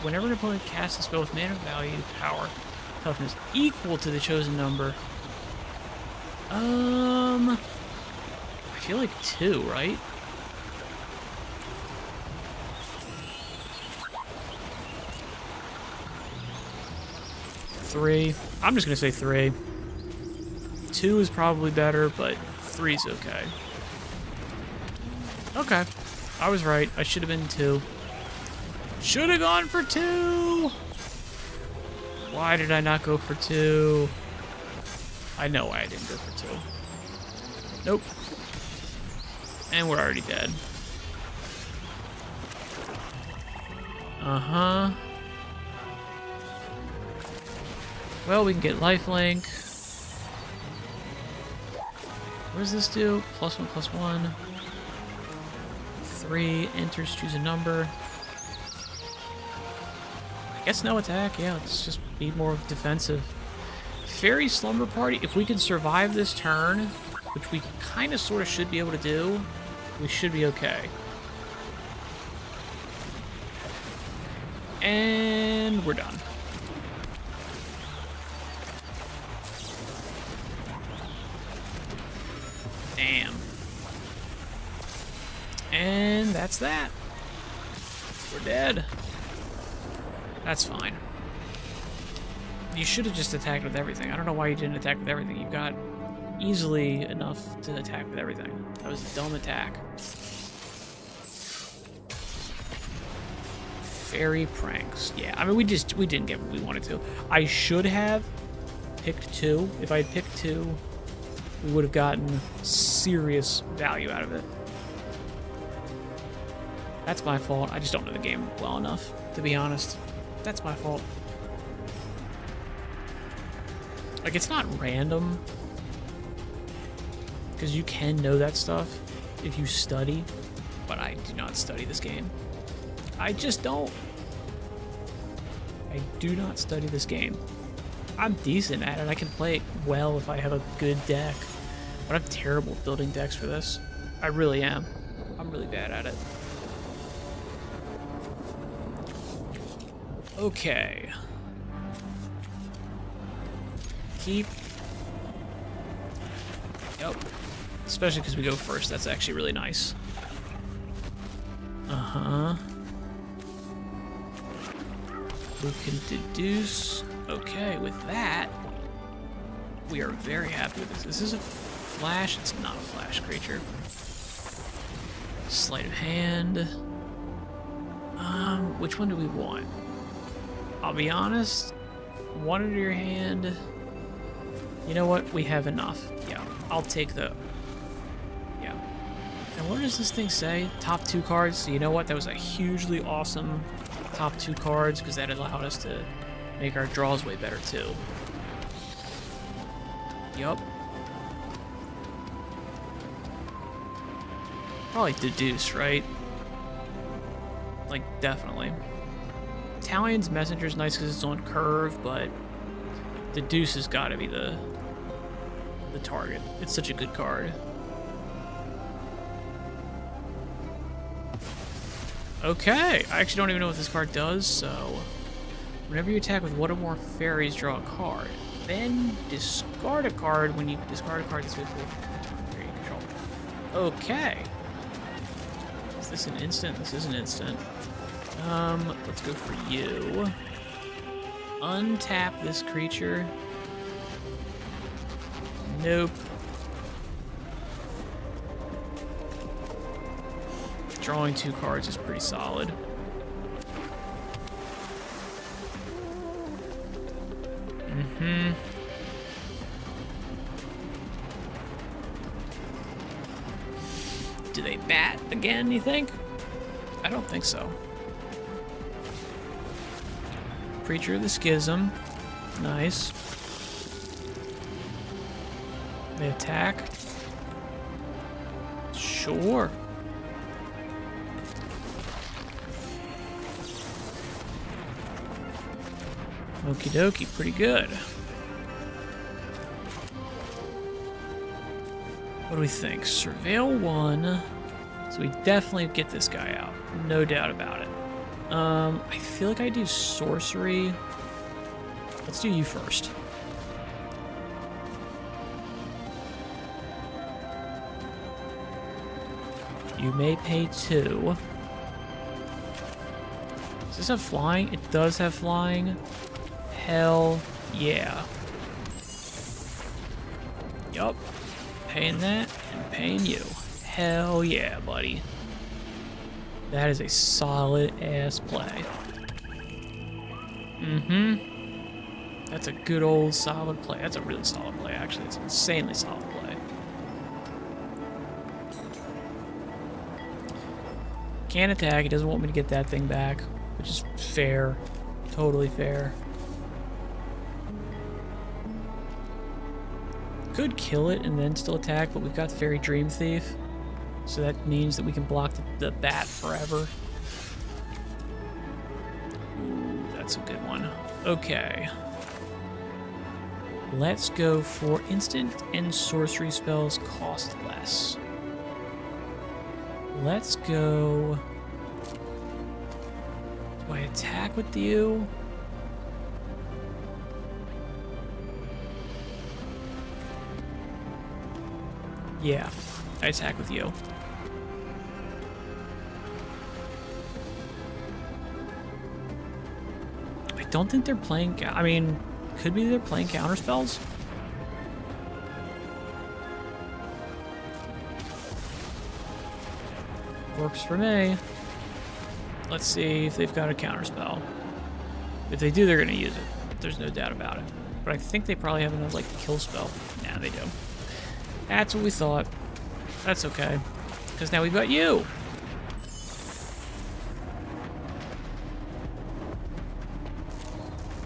Whenever an opponent casts a spell with mana value, power, toughness equal to the chosen number. I feel like 2, right? Three. I'm just gonna say 3. 2 is probably better, but 3's okay. Okay. I was right. I should have been 2. Should have gone for 2! Why did I not go for 2? I know why I didn't go for 2. Nope. And we're already dead. Uh-huh. Well, we can get lifelink. What does this do? +1/+1. 3, enters, choose a number. I guess no attack, yeah, let's just be more defensive. Fairy Slumber Party, if we can survive this turn, which we kind of sort of should be able to do, we should be okay. And we're done. Damn. And that's that. We're dead. That's fine. You should have just attacked with everything. I don't know why you didn't attack with everything. You got easily enough to attack with everything. That was a dumb attack. Fairy pranks. Yeah, I mean, we didn't get what we wanted to. I should have picked 2. If I had picked 2, we would have gotten serious value out of it. That's my fault. I just don't know the game well enough, to be honest. That's my fault. Like, it's not random, because you can know that stuff if you study, but I do not study this game. I just don't. I do not study this game. I'm decent at it. I can play it well if I have a good deck, but I'm terrible at building decks for this. I really am. I'm really bad at it. Okay. Keep. Yep. Especially because we go first. That's actually really nice. Uh-huh. We can deduce. Okay, with that, we are very happy with this. This is a flash. It's not a flash creature. Sleight of hand. Which one do we want? I'll be honest, one under your hand. You know what? We have enough. Yeah, I'll take the... Yeah. And what does this thing say? Top 2 cards. So you know what? That was a hugely awesome top 2 cards, because that allowed us to make our draws way better, too. Yup. Probably deduce, right? Like, definitely. Talion's Messenger's nice because it's on curve, but deduce has got to be the target. It's such a good card. Okay, I actually don't even know what this card does, so whenever you attack with one or more fairies, draw a card. Then discard a card. When you discard a card, this will fairy control. Okay. Is this an instant? This is an instant. Let's go for you. Untap this creature. Nope. Drawing 2 cards is pretty solid. Mm-hmm. Do they bat again, you think? I don't think so. Preacher of the Schism. Nice. They attack. Sure. Okie dokie, pretty good. What do we think? Surveil 1. So we definitely get this guy out. No doubt about it. I feel like I do sorcery. Let's do you first. You may pay 2. Does this have flying? It does have flying. Hell yeah. Yup. Paying that and paying you. Hell yeah, buddy. That is a solid ass play. Mm-hmm. That's a good old solid play. That's a really solid play, actually. It's an insanely solid play. Can't attack. He doesn't want me to get that thing back, which is fair. Totally fair. Could kill it and then still attack, but we've got Fairy Dream Thief. So that means that we can block the bat forever. Ooh, that's a good one. Okay. Let's go for instant and sorcery spells cost less. Let's go... Do I attack with you? Yeah, I attack with you. I don't think they're playing... I mean, could be they're playing counter spells. Works for me. Let's see if they've got a counter spell. If they do, they're going to use it. There's no doubt about it. But I think they probably have enough, like, kill spell. Yeah, they do. That's what we thought. That's okay. Because now we've got you.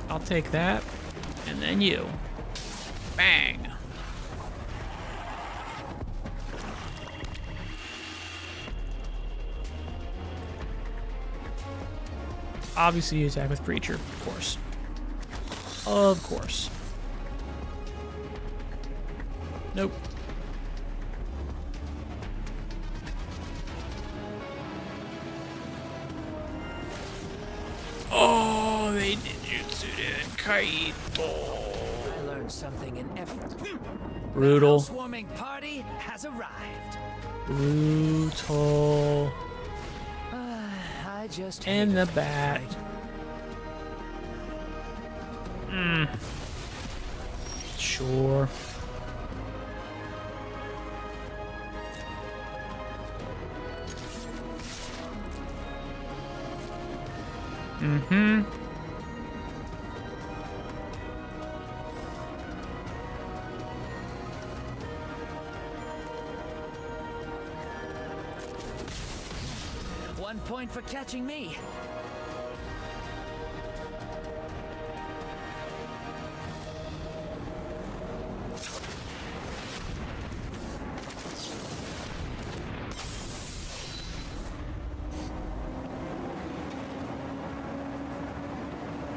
I'll take that. And then you. Bang. Obviously, you attack with Preacher, of course. Of course. Nope. Oh, they ninjutsu in Kaito. I learned something in every. Brutal. The swarming party has arrived. Brutal. I just And the bat. Sure. Mm-hmm. One point for catching me.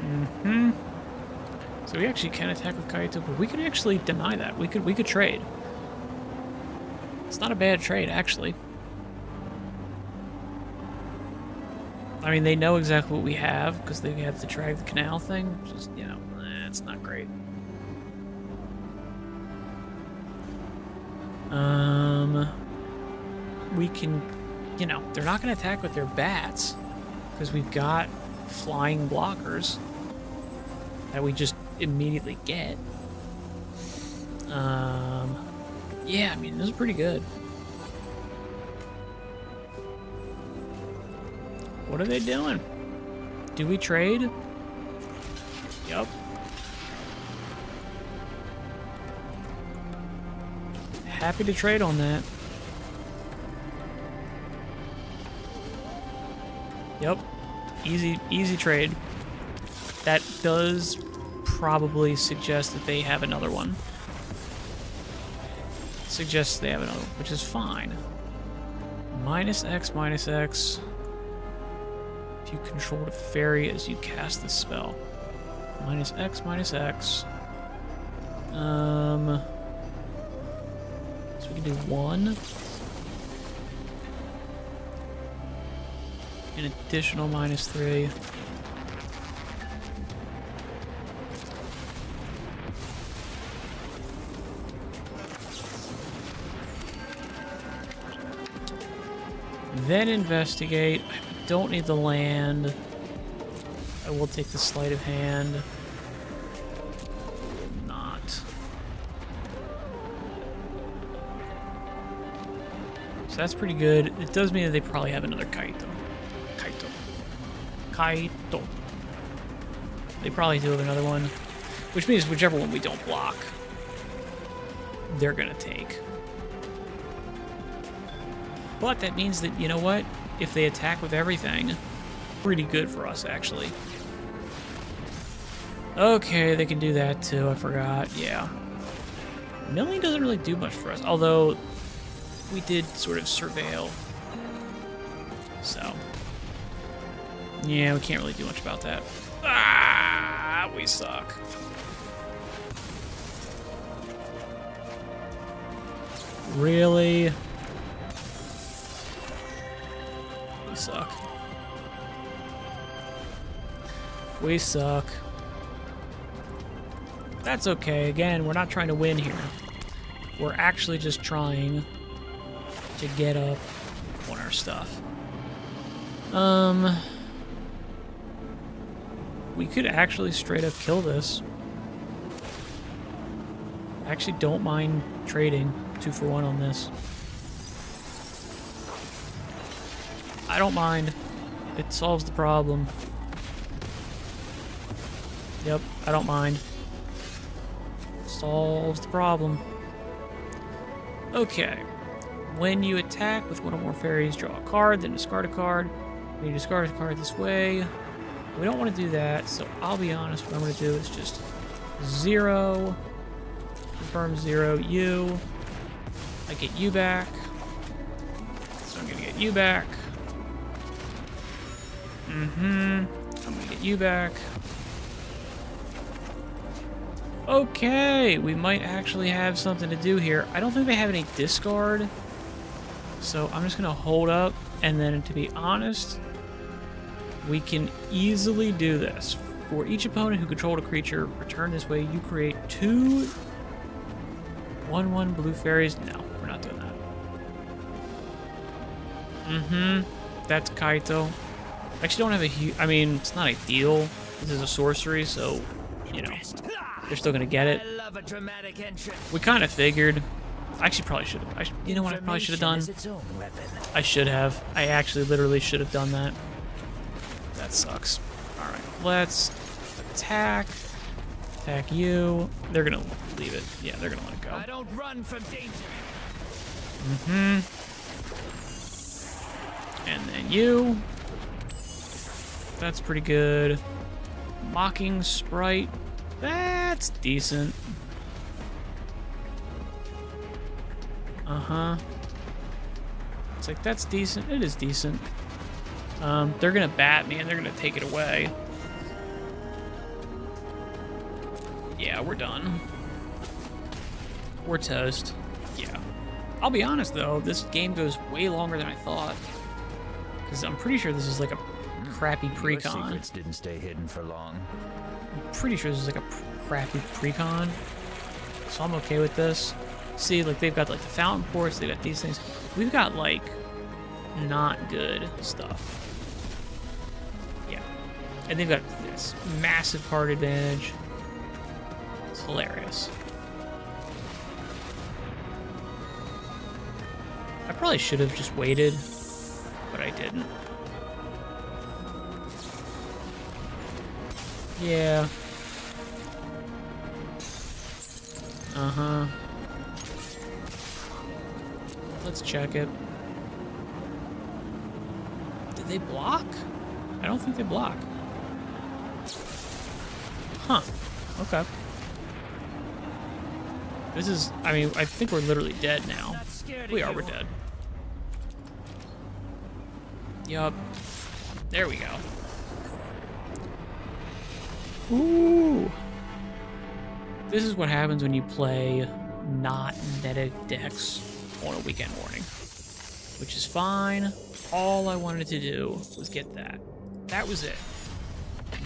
Mm-hmm. So we actually can attack with Kaito, but we could actually deny that. We could trade. It's not a bad trade, actually. I mean, they know exactly what we have because they have the drag the canal thing, which is, you know, it's not great. We can, you know, they're not going to attack with their bats because we've got flying blockers that we just immediately get. Yeah, I mean, this is pretty good. What are they doing? Do we trade? Yup. Happy to trade on that. Yep. Easy trade. That does probably suggest that they have another one. Suggests they have another one, which is fine. Minus X, minus X. If you control the fairy as you cast the spell. Minus X, minus X. So we can do 1. An additional minus 3. Then investigate. I don't need the land. I will take the sleight of hand. Not. So that's pretty good. It does mean that they probably have another Kaito. Kaito. They probably do have another one. Which means whichever one we don't block, they're gonna take. But that means that, you know what? If they attack with everything, pretty good for us, actually. Okay, they can do that too, I forgot. Yeah. Milling doesn't really do much for us, although we did sort of surveil. So. Yeah, we can't really do much about that. Ah, we suck. Really? We suck. We suck. That's okay. Again, we're not trying to win here. We're actually just trying to get up on our stuff. We could actually straight up kill this. I actually don't mind trading 2 for 1 on this. I don't mind. It solves the problem. Yep, I don't mind. Solves the problem. Okay. When you attack with one or more fairies, draw a card, then discard a card. When you discard a card this way, we don't want to do that, so I'll be honest, what I'm going to do is just 0, confirm 0, you. I get you back. So I'm going to get you back. I'm going to get you back. Okay, we might actually have something to do here. I don't think they have any discard, so I'm just going to hold up, and then to be honest, we can easily do this. For each opponent who controlled a creature, return this way, you create 2 1/1 blue fairies. No, we're not doing that. That's Kaito. I actually don't have a huge... I mean, it's not ideal. This is a sorcery, so, you know, they're still going to get it. I love a dramatic entrance. We kind of figured. I actually probably should have. You know what I probably should have done? I should have. I actually literally should have done that. That sucks. Alright, let's attack. Attack you. They're gonna leave it. Yeah, they're gonna let it go. I don't run from danger. And then you. That's pretty good. Mocking Sprite. That's decent. It's like, that's decent. It is decent. They're gonna bat me and they're gonna take it away. Yeah, we're done. We're toast. Yeah. I'll be honest though, this game goes way longer than I thought. Because I'm pretty sure this is like a crappy pre-con. Your secrets didn't stay hidden for long. I'm pretty sure this is like a crappy pre-con. So I'm okay with this. See, like they've got like the fountain ports, they got these things. We've got like not good stuff. Yeah. And they've got this massive card advantage. It's hilarious. probably should have just waited, but I didn't. Yeah. Uh-huh. Let's check it. Did they block? I don't think they block. Huh. Okay. This is, I mean, I think we're literally dead now. We're dead. Yup. There we go. Ooh. This is what happens when you play not meta decks on a weekend morning. Which is fine. All I wanted to do was get that. That was it.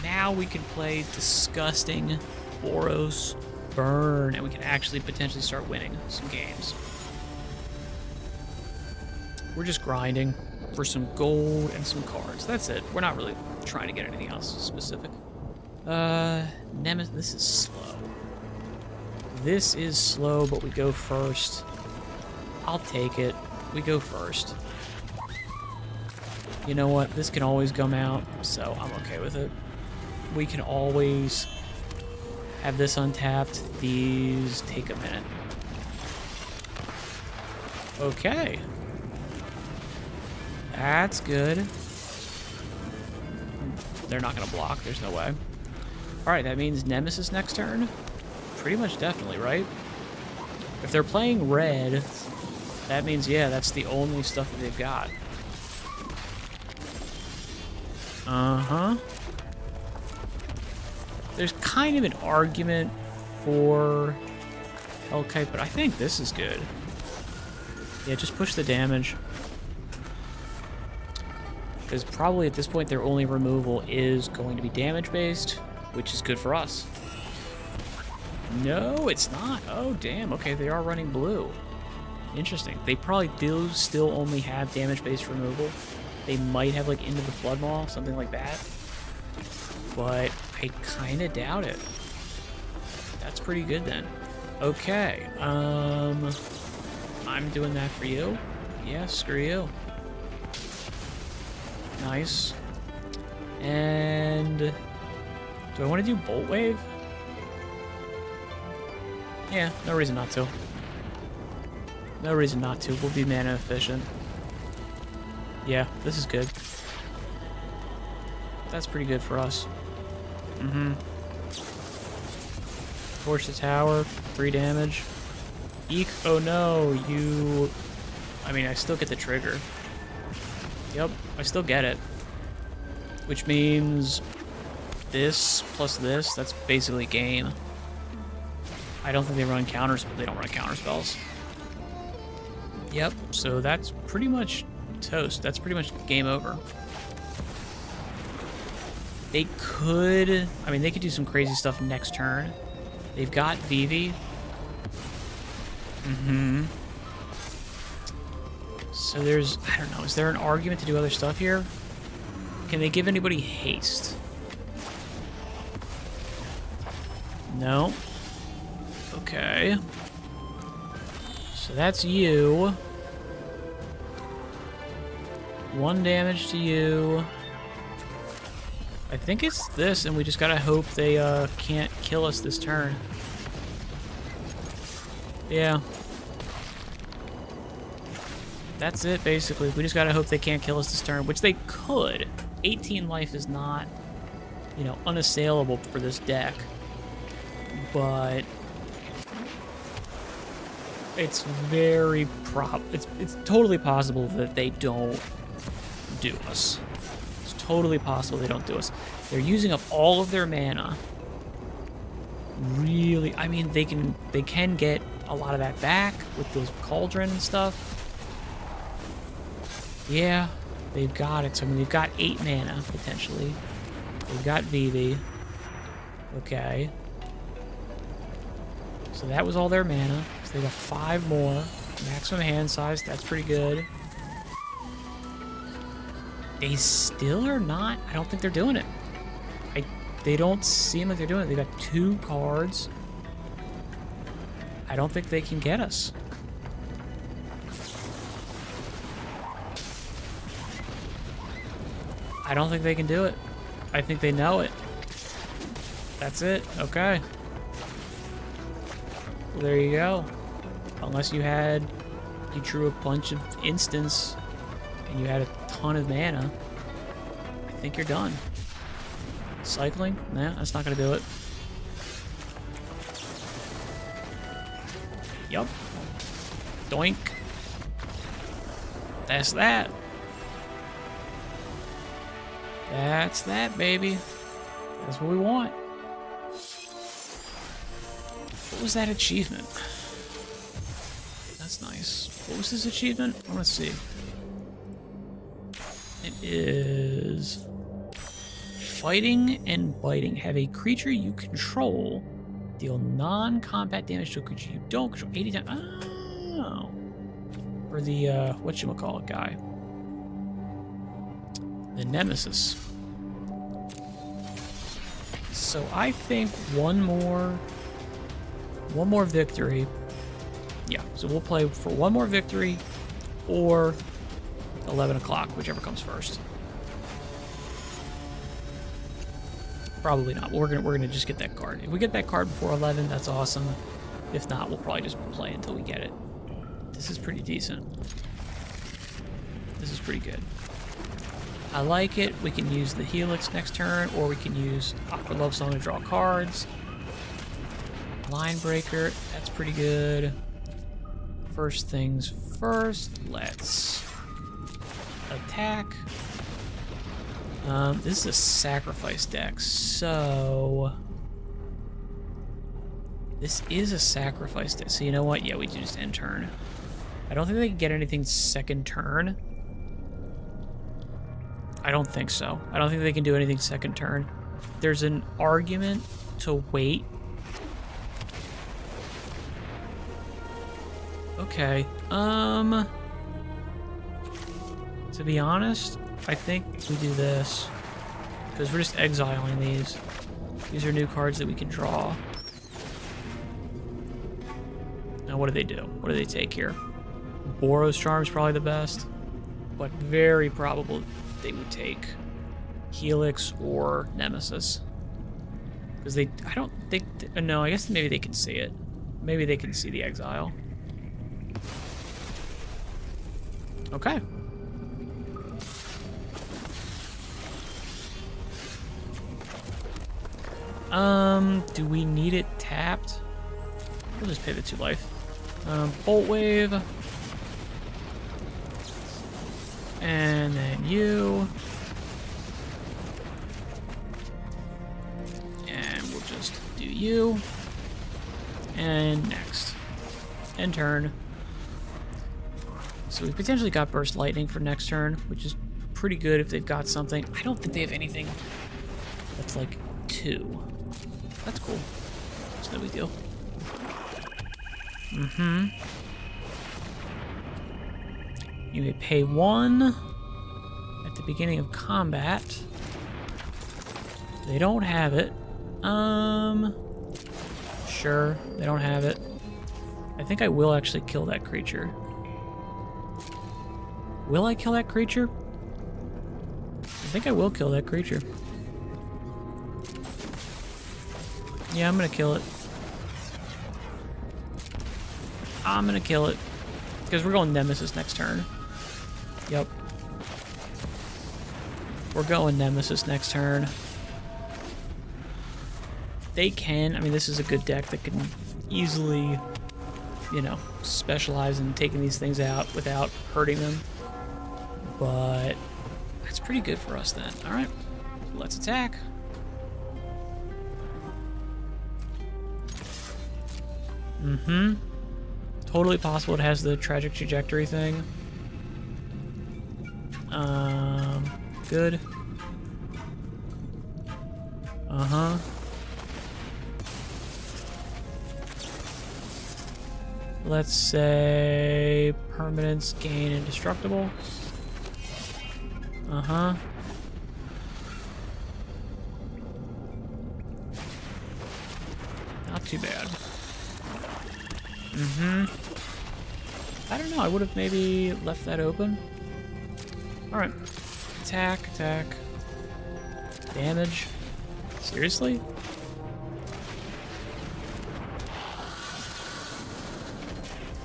Now we can play disgusting Boros Burn, and we can actually potentially start winning some games. We're just grinding for some gold and some cards. That's it. We're not really trying to get anything else specific. Nemesis, this is slow. This is slow, but we go first. I'll take it. We go first. You know what? This can always come out, so I'm okay with it. We can always have this untapped. These take a minute. Okay. That's good. They're not going to block. There's no way. All right, that means Nemesis next turn? Pretty much definitely, right? If they're playing red, that means, yeah, that's the only stuff that they've got. Uh-huh. There's kind of an argument for Hellkite, but I think this is good. Yeah, just push the damage. Because probably at this point their only removal is going to be damage-based, which is good for us. No, it's not. Oh, damn. Okay, they are running blue. Interesting. They probably do still only have damage-based removal. They might have, like, Into the Flood Maw, something like that. But I kind of doubt it. That's pretty good, then. Okay. I'm doing that for you. Yeah, screw you. Nice. And do I want to do Bolt Wave? Yeah, no reason not to. No reason not to. We'll be mana efficient. Yeah, this is good. That's pretty good for us. Mm-hmm. Torch the tower, 3 damage. Eek, oh no, you... I mean, I still get the trigger. Yep, I still get it. Which means this plus this, that's basically game. I don't think they run counters, but they don't run counter spells. Yep, so that's pretty much toast. That's pretty much game over. They could, I mean, they could do some crazy stuff next turn. They've got Vivi. Mm-hmm. So there's, I don't know, is there an argument to do other stuff here? Can they give anybody haste? No. Okay. So that's you. 1 damage to you. I think it's this, and we just gotta hope they can't kill us this turn. Yeah. That's it, basically. We just gotta hope they can't kill us this turn, which they could. 18 life is not, you know, unassailable for this deck. But it's very it's totally possible that they don't do us. It's totally possible they don't do us. They're using up all of their mana. Really, I mean, they can get a lot of that back with those cauldron and stuff. Yeah, they've got it. So, I mean, they've got 8 mana, potentially. They've got Vivi. Okay. So that was all their mana. So they got 5 more. Maximum hand size, that's pretty good. They still are not, I don't think they're doing it. They don't seem like they're doing it. They got 2 cards. I don't think they can get us. I don't think they can do it. I think they know it. That's it. Okay. Well, there you go. Unless you drew a bunch of instants and you had a ton of mana, I think you're done. Cycling? Nah, that's not gonna do it. Yup. Doink. That's that. That's that, baby. That's what we want. What was that achievement? That's nice. What was this achievement? I want to see. It is... Fighting and biting. Have a creature you control deal non-combat damage to a creature you don't control 80 times. Oh. Or the, whatchamacallit guy. The Nemesis. So I think one more victory. Yeah, so we'll play for one more victory or 11 o'clock, whichever comes first. Probably not. We're gonna just get that card. If we get that card before 11, that's awesome. If not, we'll probably just play until we get it. This is pretty decent. This is pretty good. I like it. We can use the Helix next turn, or we can use Aqua Love Song to draw cards. Line Breaker, that's pretty good. First things first, let's attack. This is a sacrifice deck, so... This is a sacrifice deck, so you know what? Yeah, we do just end turn. I don't think they can get anything second turn. I don't think so. I don't think they can do anything second turn. There's an argument to wait. Okay, to be honest, I think we do this, because we're just exiling these. These are new cards that we can draw. Now, what do they do? What do they take here? Boros Charm is probably the best, but very probable they would take Helix or Nemesis. Because I don't think, no, I guess maybe they can see it. Maybe they can see the exile. Okay. Do we need it tapped? We'll just pay the 2 life. Bolt Wave. And then you. And we'll just do you. And next. End turn. So we potentially got Burst Lightning for next turn, which is pretty good if they've got something. I don't think they have anything that's like 2. That's cool. It's no big deal. You may pay 1 at the beginning of combat. They don't have it. Sure, they don't have it. I think I will actually kill that creature. Will I kill that creature? I think I will kill that creature. Yeah, I'm gonna kill it. I'm gonna kill it. Because we're going Nemesis next turn. Yep. We're going Nemesis next turn. They can, I mean, this is a good deck that can easily, you know, specialize in taking these things out without hurting them. But that's pretty good for us then. Alright, let's attack. Totally possible it has the tragic trajectory thing. Good. Let's say permanence, gain, indestructible. Not too bad. I don't know, I would have maybe left that open. Alright. Attack, attack. damage. Seriously?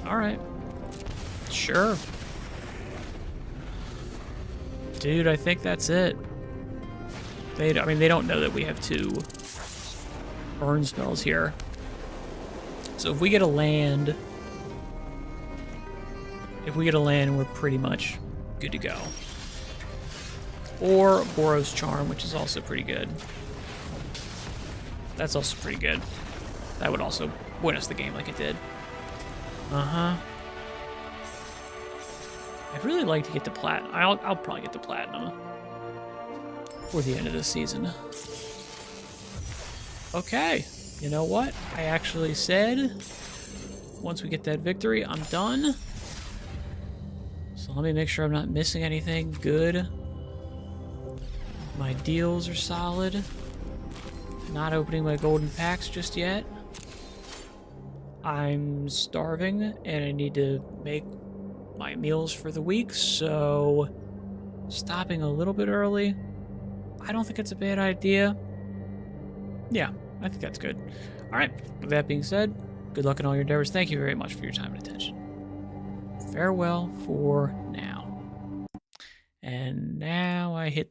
Alright. Sure. Dude, I think that's it. I mean, they don't know that we have 2 burn spells here. So if we get a land... we're pretty much good to go. Or Boros Charm, which is also pretty good. That's also pretty good. That would also win us the game like it did. Uh-huh. I'd really like to get the plat. I'll probably get the platinum for the end of the season. Okay. You know what? I actually said once we get that victory, I'm done. So let me make sure I'm not missing anything. Good. My deals are solid. Not opening my golden packs just yet. I'm starving and I need to make my meals for the week, so stopping a little bit early, I don't think it's a bad idea. Yeah, I think that's good. All right, with that being said, good luck in all your endeavors. Thank you very much for your time and attention. Farewell for now. And now I hit the